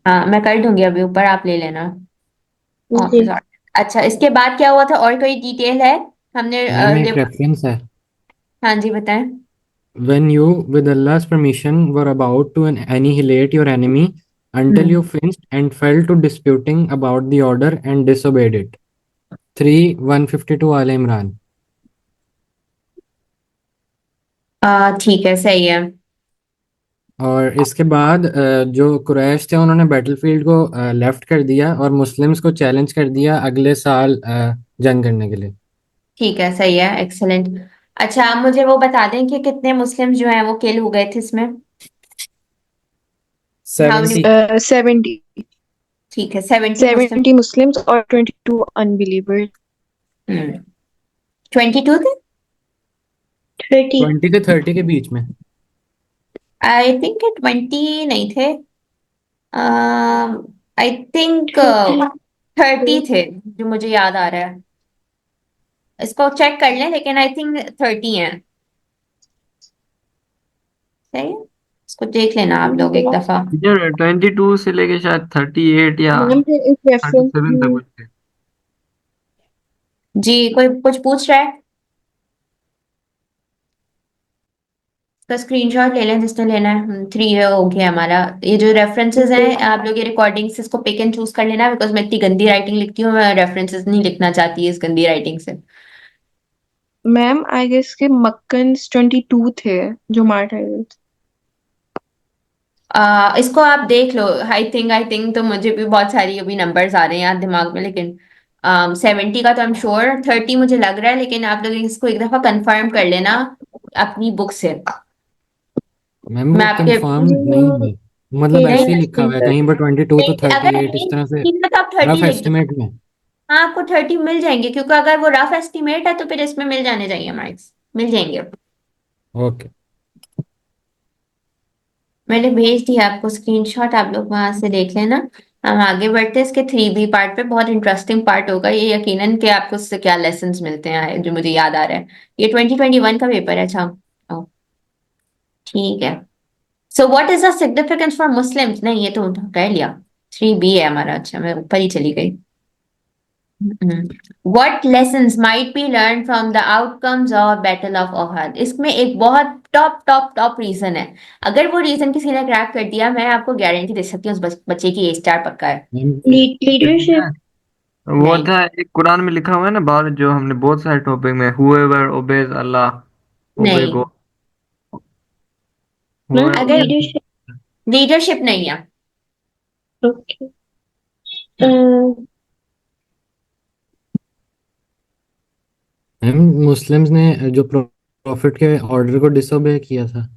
हाँ, मैं कर दूंगी अभी ऊपर, आप ले लेना। जी। ऑफिस अच्छा, इसके बाद क्या हुआ था, और कोई डिटेल है? हमने मैम एक रेफरेंस है। हाँ जी बताएं। When you, with Allah's permission, were about to annihilate your enemy until hmm. you flinched and fell to disputing about the order and disobeyed it. 152 Al Imran. ठीक है, सही है। और इसके बाद जो कुरैश थे उन्होंने बैटलफील्ड को लेफ्ट कर दिया और मुस्लिम्स को चैलेंज कर दिया अगले साल जंग करने के लिए। ठीक है, सही है, एक्सेलेंट। अच्छा, आप मुझे वो बता दें कि कितने मुस्लिम जो हैं वो किल हो गए थे इसमें? How many? 70। 70। ठीक है, 70 मुस्लिम। 70 मुस्लिम्स और 22 अनबिलीवर्स। 22 थे। 30। 20 से 30 के बीच में। आई थिंक 20 नहीं थे। आई थिंक 30 थे, जो मुझे याद आ रहा है। इसको चेक कर लें, लेकिन आई थिंक 30 है। सही है, इसको देख लेना आप लोग एक दफा। टीचर 22 से लेके शायद 38 या मैम फिर इस रेफरेंस 37 तक में कुछ थे। जी, कोई कुछ पूछ रहा है? तो स्क्रीनशॉट ले लें जिसने लेना है। 3 हो गया हमारा। ये जो रेफरेंसेस हैं, आप लोग ये रिकॉर्डिंग्स इसको पिक एंड चूज कर लेना, बिकॉज मैं इतनी गंदी राइटिंग लिखती हूँ, मैं रेफरेंसेस नहीं लिखना चाहती इस गंदी राइटिंग से। मैम आई गेस के मक्कन्स 22 थे जो मार गए थे। इसको आप देख लो। आई थिंक तो मुझे भी बहुत सारी अभी नंबर्स आ रहे हैं यार दिमाग में, लेकिन 70 का तो आई एम श्योर, 30 मुझे लग रहा है, लेकिन आप लोग इसको एक दफा कंफर्म कर लेना अपनी बुक से। मैम मैं वो आपके कंफर्म नहीं है, मतलब नहीं, ऐसे ही लिखा हुआ है कहीं पर 22 तो नहीं, अगर 38 इस नहीं तरह से नहीं तो आप 30 रफ लिख दो। एस्टिमेट में। हाँ, आपको 30 मिल जाएंगे, क्योंकि अगर वो रफ एस्टिमेट है तो फिर इसमें मिल जाने चाहिए, मार्क्स मिल जाएंगे। ओके। मैंने भेज दिया आपको स्क्रीनशॉट, आप लोग वहां से देख लेना। हम आगे बढ़ते हैं इसके 3B पार्ट पे। बहुत इंटरेस्टिंग पार्ट होगा ये, यकीनन, कि आपको उससे क्या लेसन्स मिलते हैं, जो मुझे याद आ रहा है। ये 2021 का पेपर है। अच्छा, ओ, ठीक है। So what is the significance for Muslims? नहीं, ये तो कह लिया। 3B है हमारा। अच्छा, मैं ऊपर ही चली गई। What lessons might be learned from the outcomes of Battle of Ohad? इसमें एक बहुत टॉप टॉप टॉप रीजन है। अगर वो रीजन किसी ने क्रैक कर दिया, मैं आपको गारंटी दे सकती हूँ उस बच्चे की A स्टार पक्का है। Ma'am leadership. वो नहीं। था एक कुरान में लिखा हुआ है ना, बात जो हमने बहुत सारे टॉपिक में, whoever obeys Allah obey नहीं, God, मैम whoever अगर लीडरशिप। लीडरशिप नहीं है। ओके। मैम मुस्लिम्स ने जो प्रॉफिट के ऑर्डर को डिसोबे किया था।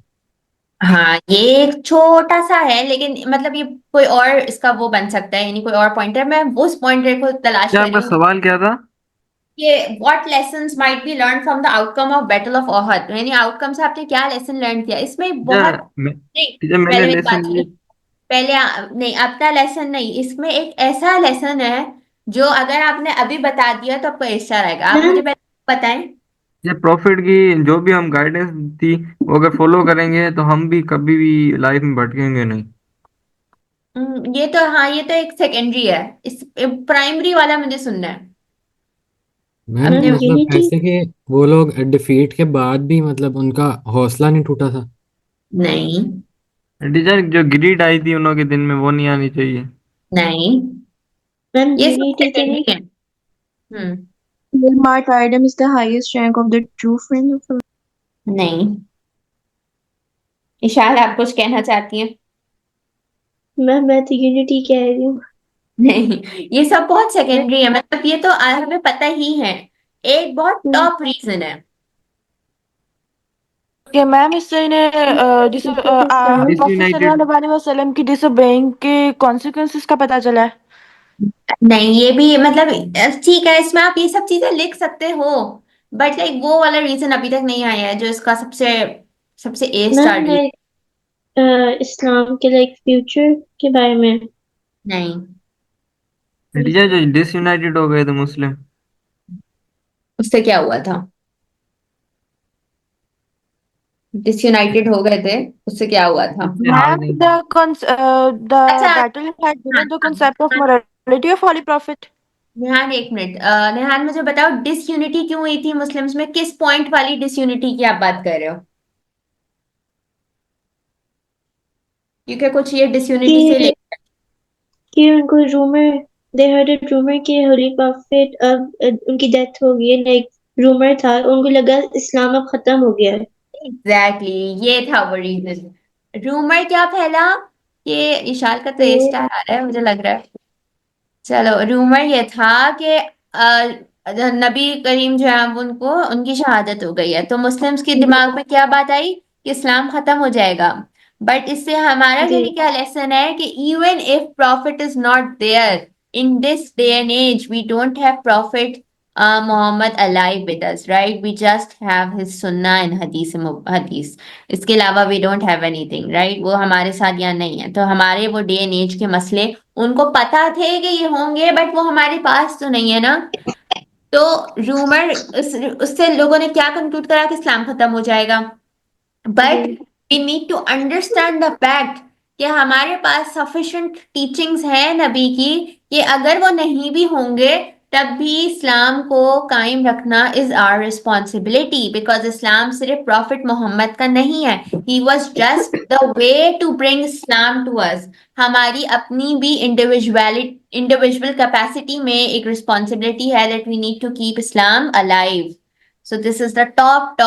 हाँ, ये एक छोटा सा है, लेकिन मतलब ये कोई और इसका वो बन सकता है, यानी कोई और पॉइंटर। मैं उस पॉइंटर को तलाश क्या कर रही आपका हूँ। सवाल क्या था? ये what lessons might be learn from the outcome of battle of Uhud, यानी आउटकम से आपने क्या लेसन लर्न किया इसमें। बहुत टीचर मैं नहीं, टीचर मैंने पहले मेरी लेसन बात ये सुनिए। पहले नहीं, अपना लेसन नहीं, इसमें एक ऐसा लेसन है जो अगर आपने अभी बता दिया तो आपको A स्टार आएगा। आप मैम मुझे पहले बताएं। ये प्रॉफिट की जो भी हम गाइडेंस थी वो अगर फॉलो करेंगे तो हम भी कभी भी लाइफ में भटकेंगे नहीं। ये तो हाँ, ये तो एक सेकेंडरी है। इस प्राइमरी वाला मुझे सुनना है मैम अपने। मैम मतलब यूनिटी। ऐसे कि वो लोग डिफीट के बाद भी मतलब उनका हौसला नहीं टूटा था। नहीं। टीचर जो ग्रीड आई थी उन्होंने के दिन में वो नहीं आनी चाहिए। नहीं, मैम ये सब यूनिटी तो सेकेंडरी नहीं। है। हम्म। Martyrdom is the highest rank of the true friend of Allah. नहीं, इशाल आप कुछ कहना चाहती हैं? मैम मैं तो यूनिटी कह रही हूँ। नहीं, ये सब बहुत सेकेंडरी है, मतलब ये तो हमें पता ही है। एक बहुत मैम टॉप रीजन है। कि मैम इससे इन्हें जिसे इस्लाम। Profit disunited. सल्लल्लाहु अलैहि वसल्लम की डिसोबेइंग के कॉन्सिक्वेंसेस का पता चला है। नहीं, ये भी मतलब ठीक है, इसमें आप ये सब चीजें लिख सकते हो, बट लाइक वो वाला रीजन अभी तक नहीं आया है जो इसका सबसे सबसे A star ma'am reason. Like इस्लाम के लाइक फ्यूचर के बारे में। नहीं, टीचर जो डिसयूनाइटेड हो गए थे मुस्लिम। उससे क्या हुआ था? डिसयूनाइटेड हो गए थे, उससे क्या हुआ था? किससे हार मैम गई? द अच्छा, बैटल had हाँ given the हाँ concept of हाँ। morality of Holy Prophet. नेहान एक मिनट, नेहान मुझे बताओ डिसयूनिटी क्यों हुई थी मुस्लिम्स में, किस पॉइंट वाली डिसयूनिटी की आप बात कर रहे हो? क्योंकि कुछ ये डिसयूनिटी से ले। कि उनको rumour, they heard a rumour कि होली प्रॉफिट अब उनकी डेथ हो गई है, लाइक रूमर था, उनको लगा इस्लाम अब खत्म हो गया है। एग्जैक्टली ये था वो रीजन। रूमर क्या फैला? ये इशाल का तो ए ये स्टार आ रहा है मुझे लग रहा है। चलो, रूमर ये था कि नबी करीम जो है उनको उनकी शहादत हो गई है, तो मुस्लिम्स के जी दिमाग में क्या बात आई कि इस्लाम खत्म हो जाएगा। बट इससे हमारा जी ये क्या लेसन है कि even if prophet is not there in this day and age, we don't have prophet Muhammad alive with us, right? We just have his सुन्ना इन हदीस। इसके अलावा we don't have anything, right? वो हमारे साथ यहाँ नहीं है, तो हमारे वो डे एंड एज के मसले उनको पता थे कि ये होंगे, बट वो हमारे पास तो नहीं है ना। तो रूमर उससे लोगों ने क्या कंक्लूड करा कि इस्लाम खत्म हो जाएगा। जी but we need to understand the fact कि हमारे पास सफिशिएंट टीचिंग्स है नबी की, कि अगर वो नहीं भी होंगे तब भी इस्लाम को कायम रखना is our responsibility, because Islam सिर्फ प्रॉफिट मोहम्मद का नहीं है, he was just the way to bring Islam to us. हमारी अपनी भी इंडिविजुअल कैपेसिटी में एक रिस्पॉन्सिबिलिटी है that we need to keep Islam alive. So this is the top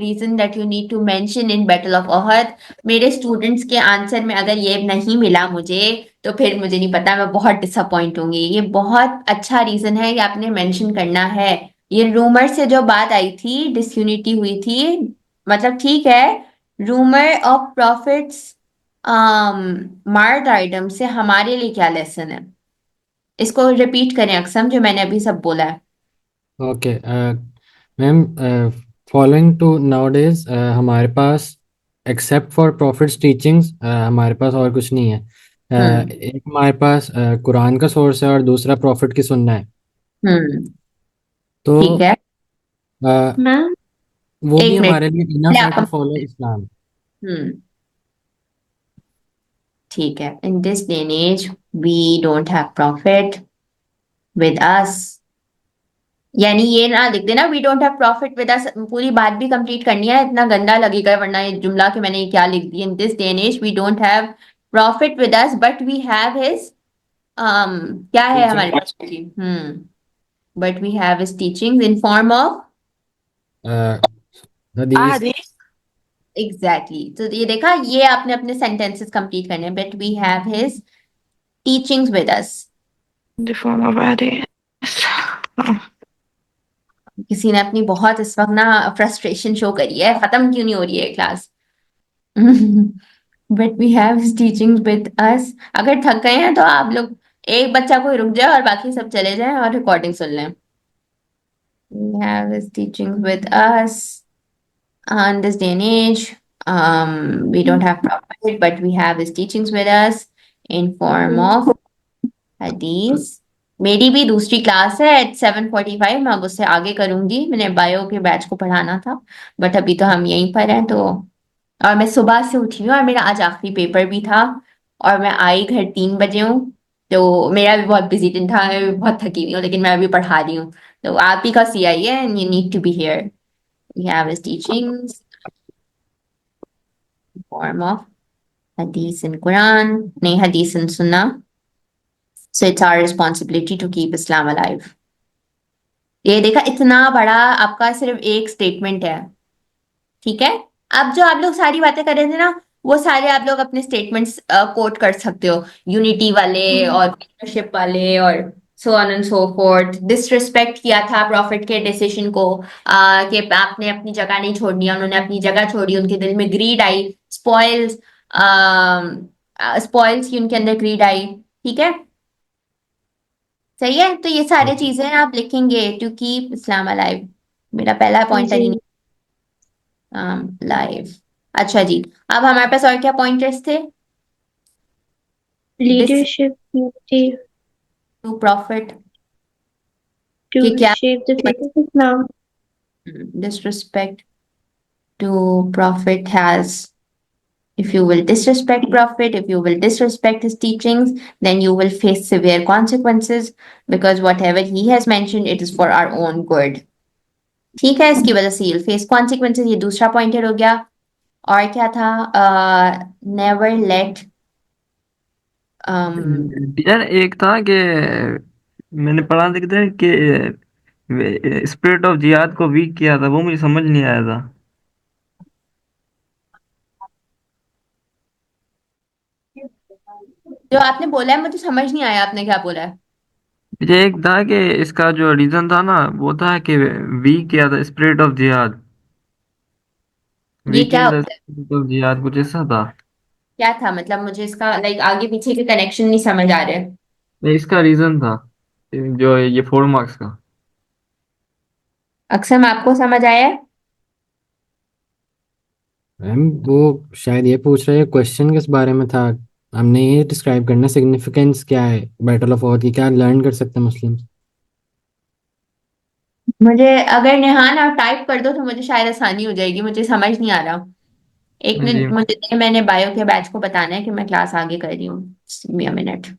reason that you need to mention in Battle of Ohud. मेरे students के answer में अगर ये नहीं मिला मुझे, तो फिर मुझे नहीं पता, मैं बहुत डिसअपॉइंट होंगी। ये बहुत अच्छा रीजन है, ये आपने मेंशन करना है। ये रूमर से जो बात आई थी, डिसयूनिटी हुई थी, मतलब ठीक है, rumour of profits MARD item से हमारे लिए क्या लेसन है? इसको रिपीट करें अक्सम, जो मैंने अभी सब बोला है। Okay ma'am, following to nowadays हमारे पास एक्सेप्ट फॉर प्रॉफिट्स टीचिंग्स हमारे पास और कुछ नहीं है। एक हमारे पास कुरान का सोर्स है और दूसरा प्रॉफिट की सुन्ना है। हम्म। तो ठीक है। अ, मैम। वो भी एक मिनट, हमारे लिए पहले इनफ है टू आप। Follow Islam. हम्म। ठीक है, in this day and age we don't have prophet with us, यानी ये ना लिख देना we don't have prophet with us, पूरी बात भी कंप्लीट करनी है, इतना गंदा लगेगा वरना ये जुमला कि मैंने ये क्या लिख दिया। In this day and age we don't have prophet with us but we have his, क्या है हमारे टीचिंग पास? But we have his teachings in form of. हदीस। ahadith एग्जैक्टली, तो ये देखा, ये आपने अपने सेंटेंसेस कंप्लीट करने, but we have his teachings with us. in the form of ahadith. किसी ने अपनी बहुत इस वक्त ना फ्रस्ट्रेशन शो करी है, खत्म क्यों नहीं हो रही है class? But we have his teachings with us. अगर थक गए हैं तो आप लोग एक बच्चा कोई रुक जाए और बाकी सब चले जाएं और रिकॉर्डिंग सुन लें। We have his teachings with us on this day and age. We don't have prophet, but we have his teachings with us in form of hadith. मेरी भी दूसरी क्लास है एट 7:45, मैं अब उससे आगे करूंगी, मैंने बायो के बैच को पढ़ाना था, बट अभी तो हम यहीं पर हैं। तो और मैं सुबह से उठी हूँ और मेरा आज आखिरी पेपर भी था, और मैं आई घर 3 बजे हूँ। तो मेरा भी बहुत बिजी दिन था, मैं भी बहुत थकी हुई हूँ, लेकिन मैं अभी पढ़ा रही हूँ। तो आप ही का CI है and you need to be here. We have his teachings in form of hadith and Quran, nahi hadith and Sunnah. So it's our responsibility to keep Islam alive. ये देखा, इतना बड़ा आपका सिर्फ एक स्टेटमेंट है, ठीक है? अब जो आप लोग सारी बातें कर रहे थे ना, वो सारे आप लोग अपने स्टेटमेंट्स कोट कर सकते हो, यूनिटी वाले और लीडरशिप वाले और so on and so fourth. Disrespect किया था प्रॉफिट के डिसीजन को, कि आपने अपनी जगह नहीं छोड़नी है, उन्होंने अपनी जगह छोड़ी, उनके दिल में ग्रीड आई, स्पॉइल्स स्पॉइल्स की उनके अंदर ग्रीड आई। ठीक है, सही है। तो ये सारी चीजें आप लिखेंगे टू कीप इस्लाम अलाइव। मेरा पहला पॉइंटर जी ही लाइव। अच्छा जी, अब हमारे पास और क्या पॉइंटर्स थे? This leadership unity to prophet to कि क्या? Shape the faith of Islam. disrespect to prophet has If you will disrespect Prophet, if you will disrespect his teachings, then you will face severe consequences, because whatever he has mentioned, it is for our own good. ठीक है, इसकी वजह से you'll face consequences. ये दूसरा pointed हो गया. और क्या था? नेवर लेट यार एक था कि मैंने पढ़ा था किधर कि स्पिरिट ऑफ जिहाद को वीक किया था, वो मुझे समझ नहीं आया था. जो आपने बोला है मुझे समझ नहीं आया, आपने क्या बोला है? मुझे एक था कि इसका जो रीजन था ना, वो था कि वीक किया था स्पिरिट ऑफ जिहाद, ये क्या वीकिंग द होता है? स्पिरिट ऑफ जिहाद, कुछ ऐसा था. क्या था मतलब? मुझे इसका लाइक आगे पीछे के कनेक्शन नहीं समझ आ रहे. नहीं, इसका रीजन था जो ये 4 मार्क्स का. अक्सर आपको समझ आया है? मैम वो शायद ये पूछ रहे हैं क्वेश्चन किस बारे में था. हमने ये डिस्क्राइब करना सिग्निफिकेंस क्या है बैटल ऑफ ओहद की, क्या लर्न कर सकते हैं मुस्लिम. मुझे अगर नेहान आप टाइप कर दो तो मुझे शायद आसानी हो जाएगी, मुझे समझ नहीं आ रहा. एक जी. मिनट मुझे दे, मैंने बायो के बैच को बताना है कि मैं क्लास आगे कर रही हूँ. मिनट.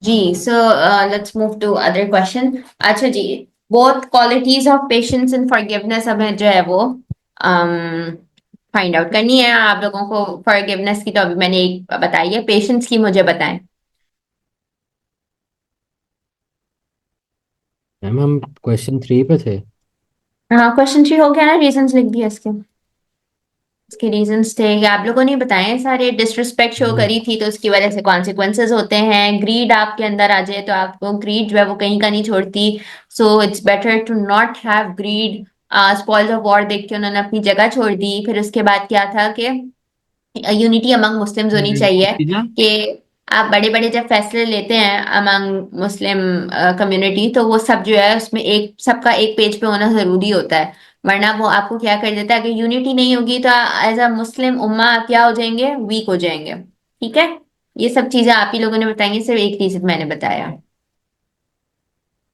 जी, so let's move to other question. अच्छा जी, both qualities of patience and forgiveness हमें जो है वो फाइंड आउट करनी है आप लोगों को. forgiveness की तो अभी मैंने एक बताई है, patience की मुझे बताएं. मैम हम क्वेश्चन 3 पे थे. हाँ, क्वेश्चन 3 हो गया ना, रीजंस लिख दिया इसके. इसके रीजंस थे कि आप लोगों ने बताए सारे. डिसरिस्पेक्ट शो करी थी तो उसकी वजह से कॉन्सिक्वेंसेज होते हैं. ग्रीड आपके अंदर आ जाए तो आपको ग्रीड जो है वो कहीं का नहीं छोड़ती. So it's better to not have greed. Spoils of war देख के उन्होंने अपनी जगह छोड़ दी. फिर उसके बाद क्या था कि यूनिटी अमंग मुस्लिम्स होनी चाहिए. ठीक है. कि आप बड़े बड़े जब फैसले लेते हैं अमंग मुस्लिम कम्युनिटी, तो वो सब जो है उसमें एक सबका एक पेज पे होना जरूरी होता है. वरना वो आपको क्या कर देता है, अगर यूनिटी नहीं होगी तो एज अ मुस्लिम उम्मा आप क्या हो जाएंगे, वीक हो जाएंगे. ठीक है, ये सब चीजें आप ही लोगों ने बताएंगे, सिर्फ एक रीजन मैंने बताया.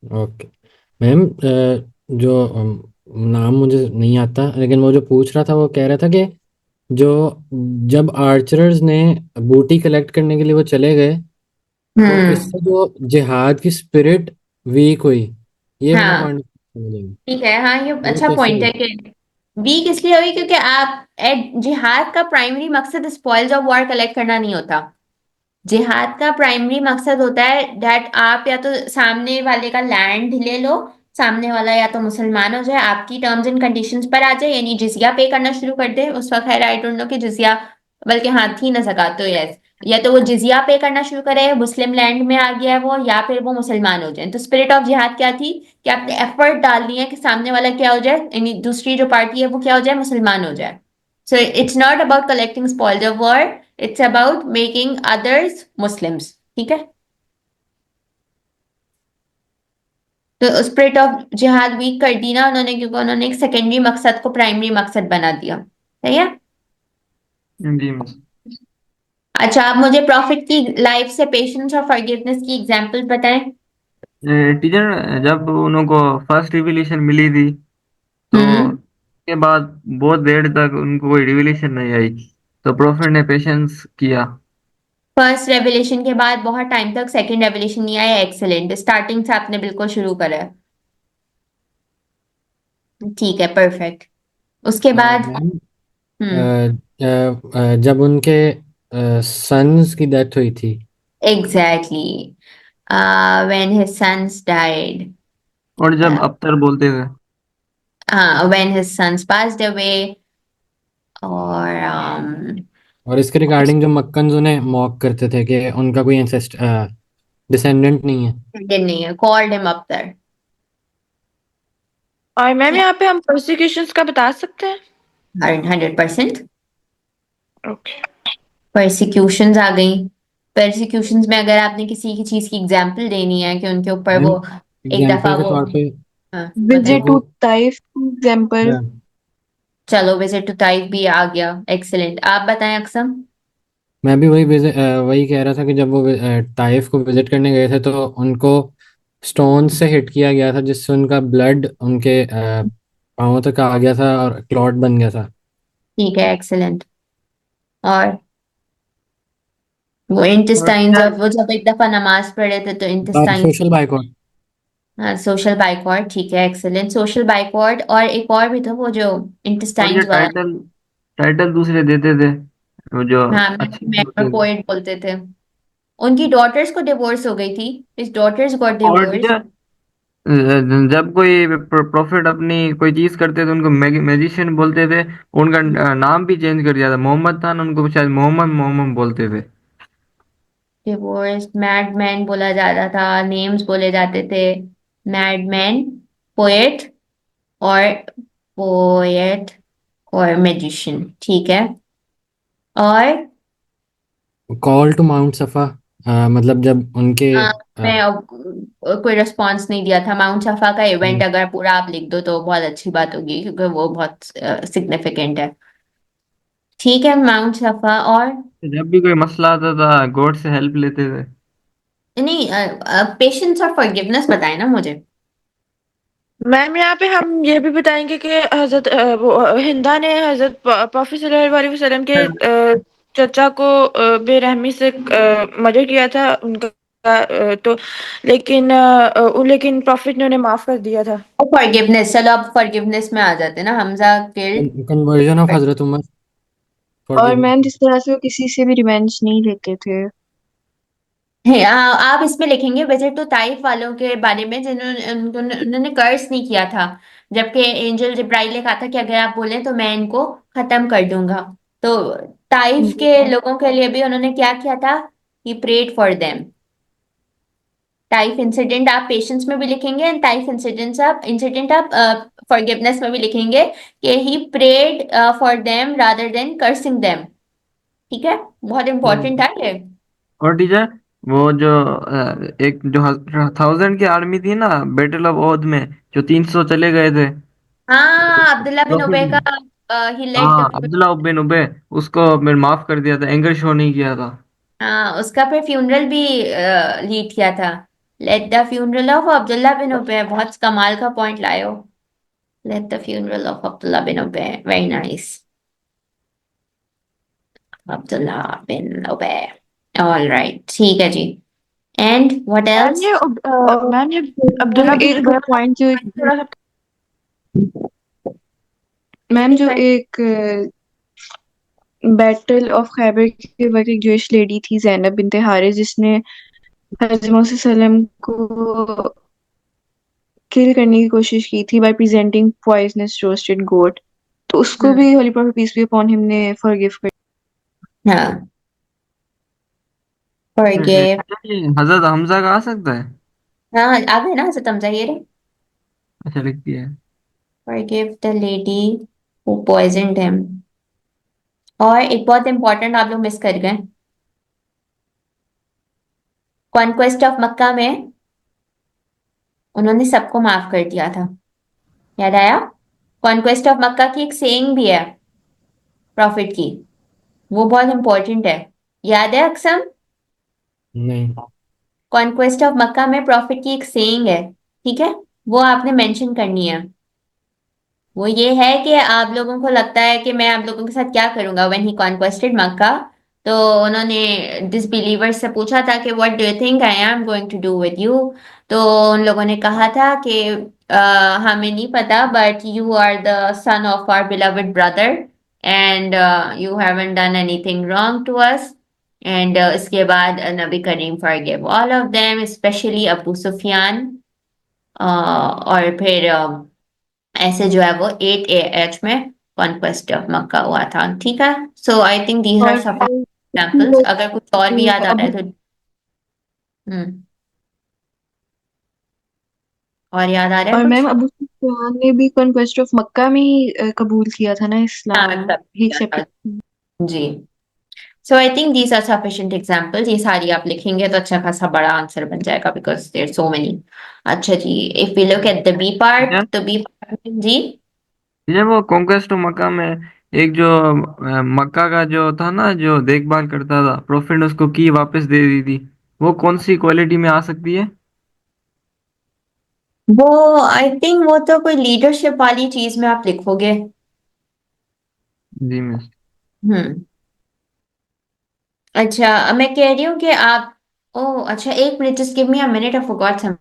ओके मैम, जो नाम मुझे नहीं आता, लेकिन वो जो पूछ रहा था वो कह रहा था कि जो जब आर्चरर्स ने बूटी कलेक्ट करने के लिए वो चले गए, तो हम्म। इससे जो जिहाद की स्पिरिट वीक हुई, ये वाला हाँ पॉइंट समझ आया। ठीक है, हाँ ये वो अच्छा कैसे पॉइंट है हुई? कि वीक इसलिए हुई क्योंकि आप जिहाद का प्राइमरी मकसद स्पॉइल्स ऑफ वॉर कलेक्ट करना नहीं होता। जिहाद का प्राइमरी मकसद होता है दैट आप या तो सामने वाले का लैंड ले लो, सामने वाला या तो मुसलमान हो जाए, आपकी टर्म्स एंड कंडीशंस पर आ जाए, यानी जिजिया पे करना शुरू कर दे। उस वक्त खैर आई डोंट नो कि जिजिया, बल्कि हाँ थी ना ज़कात, तो यस, या तो वो जिजिया पे करना शुरू करे, मुस्लिम लैंड में आ गया है वो, या फिर वो मुसलमान हो जाए। तो स्पिरिट ऑफ जिहाद क्या थी कि आपने एफर्ट डाल दिए कि सामने वाला क्या हो जाए, यानी दूसरी जो पार्टी है वो क्या हो जाए, मुसलमान हो जाए। So it's not about collecting spoils of war, it's about making others Muslims. ठीक है, तो स्पिरिट ऑफ जिहाद वीक कर दी ना उन्होंने, क्योंकि उन्होंने एक सेकेंडरी मकसद को प्राइमरी मकसद बना दिया। सही है। जी मिस। अच्छा, आप मुझे प्रॉफिट की लाइफ से पेशेंस और फॉरगिवनेस की एग्जांपल्स बताएं। टीचर जब उनको फर्स्ट रिविलेशन मिली थी, तो हम्म। उसके बाद बहुत देर तक उनको कोई रिविलेशन नहीं आई, तो प्रोफेट ने पेशेंस किया। फर्स्ट रेवलेशन के बाद बहुत टाइम तक सेकंड रेवलेशन नहीं आया, एक्सेलेंट, स्टार्टिंग से आपने बिल्कुल शुरू करा है। ठीक है, परफेक्ट। उसके बाद। Ma'am, hmm. जब उनके सन्स की डेथ हुई थी, exactly, when his sons died. और जब अख्तर बोलते थे। When his sons passed away, और और इसके रिगार्डिंग जो मक्कन्स उन्हें मॉक करते थे कि उनका कोई डिसेंडेंट नहीं है। नहीं है, कॉल्ड हिम अप देयर। और मैम यहाँ पे हम प्रोसिक्यूशंस का बता सकते हैं? 100%। ओके। परसिक्यूशंस आ गई। परसिक्यूशंस में अगर आपने किसी की चीज की एग्जाम्पल देनी है कि उनके ऊपर मैम, वो एक दफा एग्जाम्पल के वो, तौर पे, हाँ जब बताएं। विजिट वो टू ताइफ एग्जाम्पल। चलो विजिट टू ताइफ भी आ गया, एक्सीलेंट। आप बताएं अक्सम। मैं भी वही कह रहा था कि जब वो ताइफ को विजिट करने गए थे, तो उनको स्टोन से हिट किया गया था, जिससे उनका ब्लड उनके पाँव तक आ गया था और क्लॉट बन गया था। ठीक है, एक्सीलेंट। और वो और इंटेस्टाइन, टीचर, जब एक दफा नमाज पढ़े थे तो इंटेस्टाइन। Social boycott. हाँ, सोशल बाइकॉट, ठीक है, एक्सीलेंट, सोशल बाइकॉट। और एक और भी था वो जो और जो इंटेस्टाइन्स वाला। टाइटल टाइटल दूसरे देते थे, वो जो हाँ, अच्छे मैं होते थे। पोएट बोलते थे। उनकी डॉटर्स को डिवोर्स हो गई थी, इस डॉटर्स गॉट और डिवोर्स। टीचर, जब कोई प्रॉफिट अपनी कोई चीज करते थे, उनको मैजिशियन बोलते थे। उनका नाम भी चेंज कर दिया था, मोहम्मद था ना, उनको शायद मोहम्मद मोहम्मद बोलते थे। डिवोर्स, मैडमैन बोला जाता था, नेम्स बोले जाते थे। मैडमैन, पोएट, और पोएट और मैजिशियन, ठीक है। और कॉल टू माउंट सफा, मतलब जब उनके आ, मैं अब कोई रिस्पॉन्स नहीं दिया था। माउंट सफा का इवेंट अगर पूरा आप लिख दो तो बहुत अच्छी बात होगी, क्योंकि वो बहुत सिग्निफिकेंट है। ठीक है, माउंट सफा। और जब भी कोई मसला आता था, गॉड से हेल्प लेते थे। नहीं, पेशेंस और फॉरगिवनेस बताए ना मुझे। मैम यहाँ पे हम ये भी बताएंगे कि हजरत हिंदा ने हजरत प्रॉफेट सल्लल्लाहु अलैहि वसल्लम के चचा को बेरहमी से मर्डर किया था उनका, तो लेकिन लेकिन प्रॉफिट ने उन्हें माफ कर दिया था। और फॉरगिवनेस, चलो अब फॉरगिवनेस में आ जाते हैं ना। हमजा किल्ड। कन्वर्जन ऑफ हजरत उमर, और फॉरगिवनेस। मैम जिस तरह से वो किसी से भी रिवेंज नहीं लेते थे। है, आप इसमें लिखेंगे विजिट टू ताइफ वालों के बारे में जिन्होंने उन्होंने कर्ज नहीं किया था, जबकि एंजल जिब्राइल ने कहा था कि अगर आप बोले तो मैं इनको खत्म कर दूंगा। तो ताइफ के लोगों के लिए भी उन्होंने क्या किया था, he prayed for them. Taif incident आप पेशेंस में भी लिखेंगे, एंड ताइफ इंसिडेंट आप फॉरगिवनेस में भी लिखेंगे कि he prayed for them rather than cursing them. ठीक है, बहुत इंपॉर्टेंट है ये। और टीचर, वो जो एक जो 1000 की आर्मी थी ना, बैटल ऑफ ओहद में, जो 300 चले गए थे। हाँ, अब्दुल्ला बिन प्रॉफिट उबे ने, का ही लेड हाँ, अब्दुल्ला बिन उबे, उसको मैंने माफ कर दिया था, एंगर शो नहीं किया था। हाँ, उसका फिर फ्यूनरल भी लीड किया था। Let the funeral of Abdullah bin Ubay, बहुत कमाल का पॉइंट लाए हो। Let the funeral of Abdullah bin Ubay. Very nice. Abdullah bin Ubay. All right. ठीक है जी. And what ma'am else? ये और मैम ये अब्दुल्ला बिन एक जुबैर पॉइंट जो थोड़ा सा मैम जो एक बैटल ऑफ खैबर के वक्त एक जूइश लेडी थी जैनब बिनते हारिस जिसने हज़रत मोहम्मद सल्लम को किल करने की कोशिश की थी by presenting poisonous roasted goat, तो उसको भी holy prophet peace be upon him ने फॉरगिव कर हाँ. Forgive. ये हजरत हमजा का आ सकता है? हाँ आ गए ना हजरत हमजा ये रहे. अच्छा लिखती है। Forgive the lady who poisoned him. और एक बहुत इंपॉर्टेंट आप लोग मिस कर गए. कॉन्क्वेस्ट ऑफ मक्का में उन्होंने सबको माफ कर दिया था. याद आया? कॉन्क्वेस्ट ऑफ मक्का की एक सेइंग भी है प्रॉफिट की. वो बहुत इंपॉर्टेंट है. याद है अक्सम? नहीं। कॉन्क्वेस्ट ऑफ मक्का में प्रॉफिट की एक सेइंग है. ठीक है. वो आपने मेंशन करनी है. वो ये है कि आप लोगों को लगता है कि मैं आप लोगों के साथ क्या करूंगा व्हेन ही कॉन्क्वेस्टेड मक्का. तो उन्होंने डिसबिलीवर्स से पूछा था कि what do you think I am going to do with you. तो उन लोगों ने कहा था कि हमें नहीं पता but you are the son of our beloved brother and you haven't done anything wrong to us. And इसके बाद नबी करीम forgive all of them specially Abu Sufyan. और फिर ऐसे जो है वो 8 AH में कॉन्क्वेस्ट ऑफ मक्का हुआ था. ठीक है. So I think these are और सफिशिएंट फिर एग्जांपल्स. अगर कुछ और भी याद आ रहा अबू है तो. हम्म. और याद आ रहा है और कुछ? मैम अबू सुफियान ने भी कॉन्क्वेस्ट ऑफ मक्का में ही कबूल किया था ना हाँ इस्लाम, सब ही किया था. एक्सेप्टेड। जी. So I think these are sufficient examples. ये सारी आप लिखेंगे तो अच्छा खासा बड़ा आंसर बन जाएगा बिकॉज देयर सो मेनी. अच्छा जी. If we look at the B ठीक है। पार्ट तो बी पार्ट जी. ये वो कॉन्क्वेस्ट ऑफ मक्का में एक जो मक्का का जो था ना जो देखभाल करता था, प्रॉफिट ने उसको की वापस दे दी थी। वो कौन सी क्वालिटी में आ सकती है? वो आई थिंक वो तो कोई लीडरशिप वाली चीज में आप लिखोगे. जी मिस। हम्म. अच्छा मैं कह रही हूँ कि आप. ओह अच्छा एक minute just give me a minute I forgot some.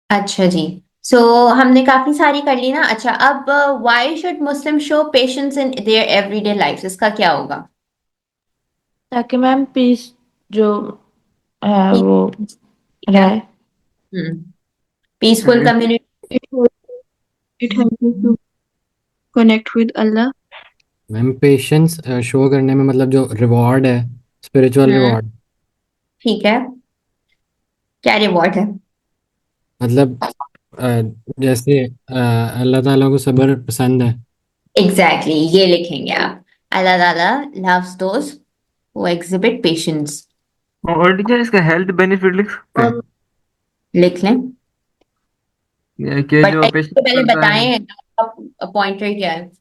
अच्छा जी. सो हमने काफी सारी कर ली ना. अच्छा अब why should Muslim show patience in their everyday life इसका क्या होगा? ताकि मैम पीस जो है ठीक वो ठीक है. रहे. Peaceful community. It help you to connect with Allah. Ma'am patience show करने में मतलब जो रिवॉर्ड है, स्पिरिचुअल हम्म. रिवॉर्ड। ठीक है. क्या रिवॉर्ड है? मतलब अ, जैसे अल्लाह ताला को सब्र पसंद है। एग्जैक्टली exactly, ये लिखेंगे आप. अल्लाह ताला loves those who exhibit patience. और टीचर इसका हेल्थ बेनिफिट लिख सकते हैं? और लिख लें. कि बट जो पेशेंट पहले करता है। बताएं पॉइंटर क्या है.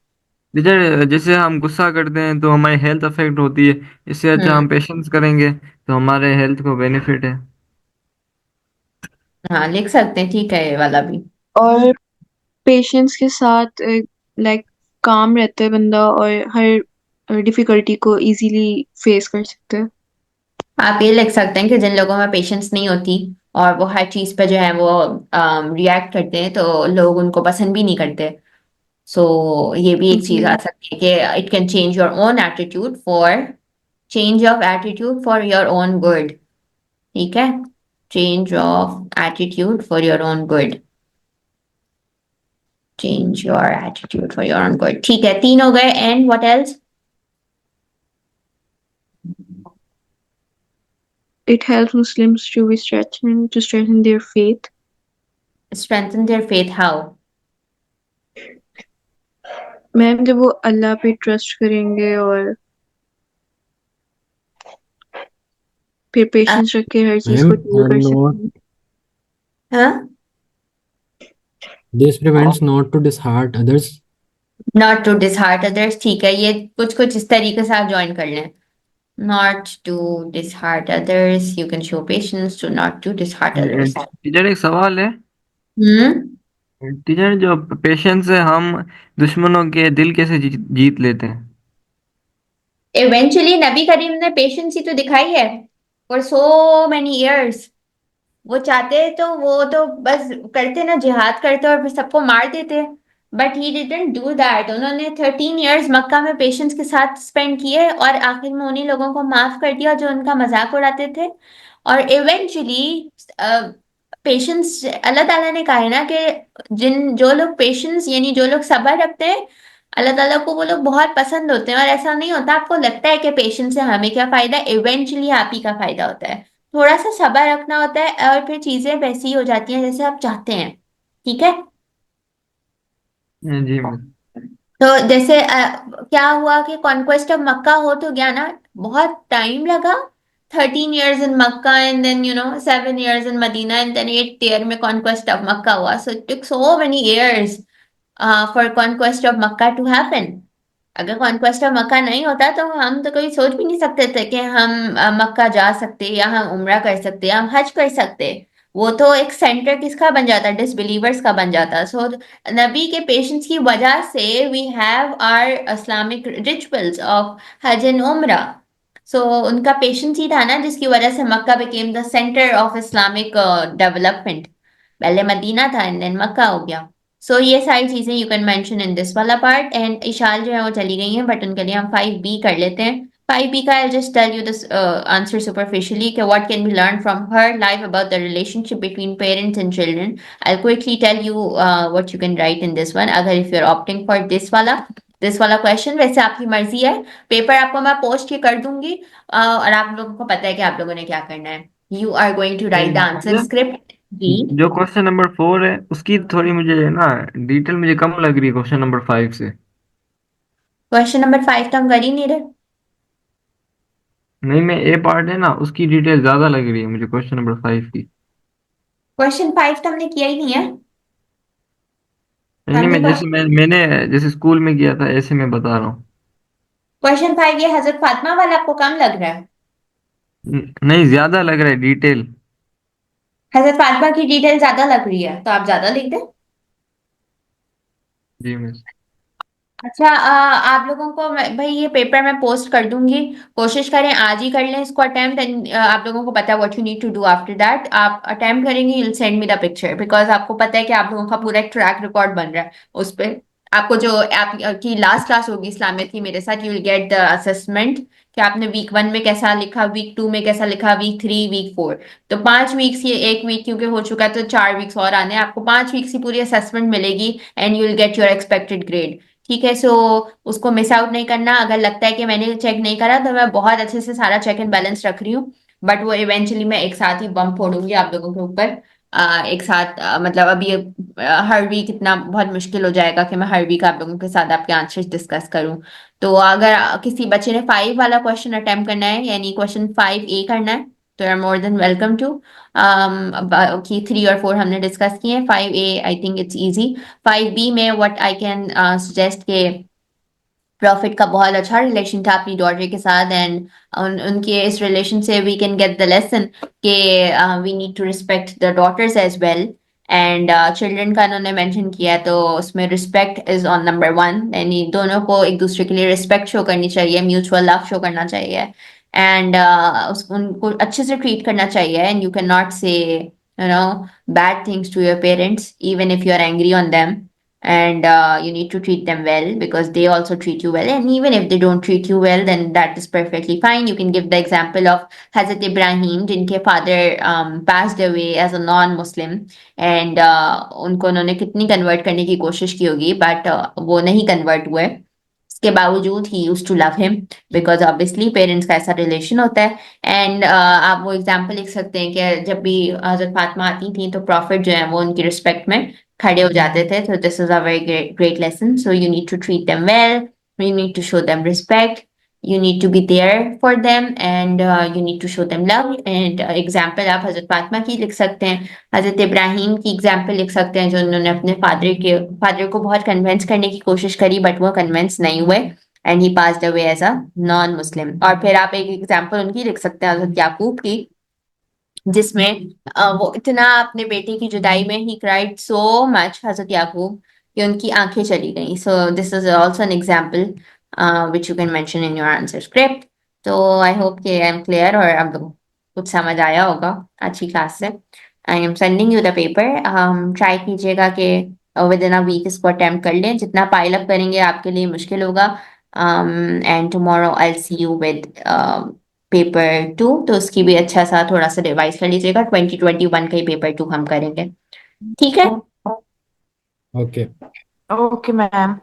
टीचर जैसे हम गुस्सा करते हैं तो हमारी हेल्थ अफेक्ट होती है, इससे अच्छा हम्म। हम पेशेंस करेंगे तो हमारे हेल्थ को बेनिफिट है। हाँ, लिख सकते हैं, ठीक है ये वाला भी। और पेशेंस के साथ लाइक काम रहता है बंदा और हर डिफिकल्टी को इजीली फेस कर सकते हैं। आप ये लिख सकते हैं कि जिन लोगों में पेशेंस नहीं होती और वो हर चीज पे जो है वो रिएक्ट करते हैं, तो लोग उनको पसंद भी नहीं करते। सो ये भी एक चीज आ जी। सकती है कि it can change your own attitude for change of attitude for your own good. ठीक है, change of attitude for your own good. Change your attitude for your own good. ठीक है, तीन हो गए। And what else? It helps Muslims to be strengthened to strengthen their faith. Strengthen their faith, how? Ma'am जब वो अल्लाह पे trust करेंगे और फिर पेशेंस रख के हर चीज मैम को डील कर नॉट, सकते हैं। हाँ, this prevents not to dishearten others. Not to dishearten others. ठीक है, ये कुछ कुछ इस तरीके से आप ज्वाइन कर लें। Not to disheart others. You can show patience to not to disheart others. Teacher एक सवाल है। हम्म। टीचर जो पेशेंस है, हम दुश्मनों के दिल कैसे जीत लेते हैं? इवेंचुअली नबी करीम ने पेशेंस ही तो दिखाई है फॉर सो मेनी इयर्स। वो चाहते तो वो तो बस करते ना, जिहाद करते और फिर सबको मार देते। But he didn't do that. उन्होंने 13 इयर्स मक्का में पेशेंस के साथ स्पेंड किए और आखिर में उन्हीं लोगों को माफ कर दिया जो उनका मजाक उड़ाते थे। और इवेंचुअली पेशेंस, अल्लाह ताला ने कहा है ना कि जिन जो लोग पेशेंस यानी जो लोग सब्र रखते हैं, अल्लाह ताला को वो लोग बहुत पसंद होते हैं। और ऐसा नहीं होता आपको लगता है कि पेशेंस से हमें क्या फायदा, इवेंचुअली आप ही का फायदा होता है। थोड़ा सा सब्र रखना होता है और फिर चीजें वैसी ही हो जाती हैं जैसे आप चाहते हैं। ठीक है। जी मिस। तो जैसे क्या हुआ कि कॉन्क्वेस्ट ऑफ मक्का हो तो गया ना, बहुत टाइम लगा। 13 years in Mecca and then 7 years in Medina and then 8th year में कॉन्क्वेस्ट ऑफ मक्का हुआ। So it took so many years for conquest of Mecca to happen. अगर कॉन्क्वेस्ट ऑफ मक्का नहीं होता तो हम तो कभी सोच भी नहीं सकते थे कि हम मक्का जा सकते या हम उम्रा कर सकते या हम हज कर सकते। वो तो एक सेंटर किसका बन जाता, डिसबिलीवर्स का बन जाता। सो नबी के पेशेंस की वजह से we have our Islamic rituals of हज एंड उम्रा। सो उनका पेशेंस ही था ना जिसकी वजह से Mecca became the centre of Islamic development. पहले मदीना था एंड देन मक्का हो गया। सो ये सारी चीजें you can mention in this वाला पार्ट। एंड इशाल जो है वो चली गई हैं, बट उनके लिए हम 5B कर लेते हैं। 5B का I just tell you this answer superficially कि what can be learn from her life about the relationship between parents and children. I quickly tell you what you can write in this one, अगर if you are opting for this वाला question. वैसे आपकी मर्जी है, paper आपको मैं post ही कर दूंगी। और आप लोगों को पता है कि आप लोगों ने क्या करना है। You are going to write the answer teacher script. जी। जो क्वेश्चन नंबर 4 है उसकी थोड़ी मुझे ना डिटेल मुझे कम लग रही है क्वेश्चन नंबर 5 से। क्वेश्चन नंबर 5 तो हम कर ही नहीं रहे। नहीं, मैं ए पार्ट है ना उसकी डिटेल ज्यादा लग रही है मुझे क्वेश्चन नंबर 5 की। क्वेश्चन 5 तो हमने किया ही नहीं है। नहीं, हमने मैं जैसे मैंने जैसे स्कूल में किया था ऐसे मैं बता रहा हूँ। क्वेश्चन 5 ये हजरत फातिमा वाला आपको कम लग रहा है? नहीं, ज्यादा लग रहा है डिटेल। हजरत फातिमा की डिटेल ज्यादा लग रही है तो आप ज्यादा लिख दें। जी मिस। अच्छा, आप लोगों को भाई ये पेपर मैं पोस्ट कर दूंगी। कोशिश करें आज ही कर लें इसको अटेम्प्ट। एंड आप लोगों को पता है what you need to do after that. आप अटेम्प्ट करेंगे, you will send me the picture, because आपको पता है कि आप लोगों का पूरा एक ट्रैक रिकॉर्ड बन रहा है उस पे। आपको जो आपकी लास्ट क्लास होगी इस्लामियत की मेरे साथ, you will get the assessment कि आपने वीक 1 में कैसा लिखा, वीक 2 में कैसा लिखा, वीक 3, वीक 4। तो 5 वीक्स, ये एक वीक क्योंकि हो चुका है तो 4 वीक्स और आने हैं। आपको 5 वीक्स की पूरी असेसमेंट मिलेगी and you will get your expected grade. ठीक है। सो उसको मिस आउट नहीं करना। अगर लगता है कि मैंने चेक नहीं करा तो मैं बहुत अच्छे से सारा चेक एंड बैलेंस रख रही हूँ। बट वो इवेंचुअली मैं एक साथ ही बम फोड़ूंगी आप लोगों के ऊपर। एक साथ मतलब अभी हर वीक इतना बहुत मुश्किल हो जाएगा कि मैं हर वीक आप लोगों के साथ आपके आंसर्स डिस्कस करूं। तो अगर किसी बच्चे ने 5 वाला क्वेश्चन अटेम्प्ट करना है यानी क्वेश्चन 5A करना है तो you are more than welcome to. कि 3 और 4 हमने डिस्कस किए हैं। 5A I think it's easy. 5B में व्हाट आई कैन सजेस्ट के प्रॉफिट का बहुत अच्छा रिलेशन था अपनी डॉटर के साथ एंड उनके इस रिलेशन से we can get the lesson कि we need to respect the daughters as well and children का उन्होंने मेंशन किया है, तो उसमें respect is on number one, यानी दोनों को एक दूसरे के लिए रिस्पेक्ट शो करनी चाहिए, म्यूचुअल लव शो करना चाहिए एंड उनको अच्छे से ट्रीट करना चाहिए एंड यू कैन नॉट से bad things to your parents even if you are angry on them, and you need to treat them well because they also treat you well, and even if they don't treat you well then that is perfectly fine. You can give the example of Hazrat Ibrahim जिनके father passed away as a non-Muslim and उनको उन्होंने कितनी convert करने की कोशिश की होगी but वो नहीं convert हुए, उसके बावजूद ही use to love him because obviously parents का ऐसा रिलेशन होता है एंड आप वो एग्जाम्पल लिख सकते हैं कि जब भी हजरत फातिमा आती थी तो प्रॉफिट जो है वो उनकी रिस्पेक्ट में खड़े हो जाते थे, तो this is a very great lesson. So you need to treat them well, you need to show them respect, you need to be there for them and you need to show them love. and example आप हजरत फातिमा की लिख सकते हैं, हजरत इब्राहिम की example लिख सकते हैं जो उन्होंने अपने फादर को बहुत कन्विंस करने की कोशिश करी बट वो कन्विंस नहीं हुए and he passed away as a non Muslim. और फिर आप एक एग्जाम्पल उनकी लिख सकते हैं हजरत याकूब की, जिसमें वो इतना अपने बेटे की जुदाई में ही क्राइड सो मच हजरत याकूब कि उनकी आंखें चली गई. So this is also an example which you can mention in your answer script. तो आई होप कि आई एम क्लियर और अब कुछ समझ आया होगा अच्छी क्लास से. I am sending you the paper, try कीजिएगा कि विद इन अ वीक इसको अटेम्प्ट कर लें, जितना पाइल अप करेंगे आपके लिए मुश्किल होगा. And tomorrow I see you with paper two, तो उसकी भी अच्छा सा थोड़ा सा रिवाइज कर लीजिएगा. 2021 का ही पेपर टू हम करेंगे, ठीक है? ओके. Okay ma'am.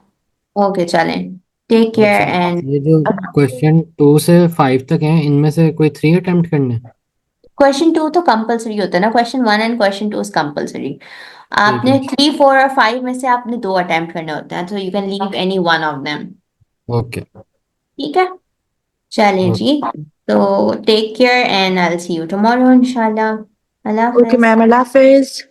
ओके चलें, टेक केयर अच्छा, एंड ये जो क्वेश्चन 2 से 5 तक हैं इनमें से कोई 3 अटेम्प्ट करने हैं? क्वेश्चन टू तो कंपलसरी होता है ना, question one and question two is compulsory. ठीक आपने है. 3, 4 और 5 में से आपने 2 अटेम्प्ट करने होते हैं, तो you can leave any one of them. Okay. ठीक है, चलें ओके. जी. तो take care and I will see you tomorrow इंशाल्लाह. अल्लाह ओके हाफिज. मैम, अल्लाह हाफिज.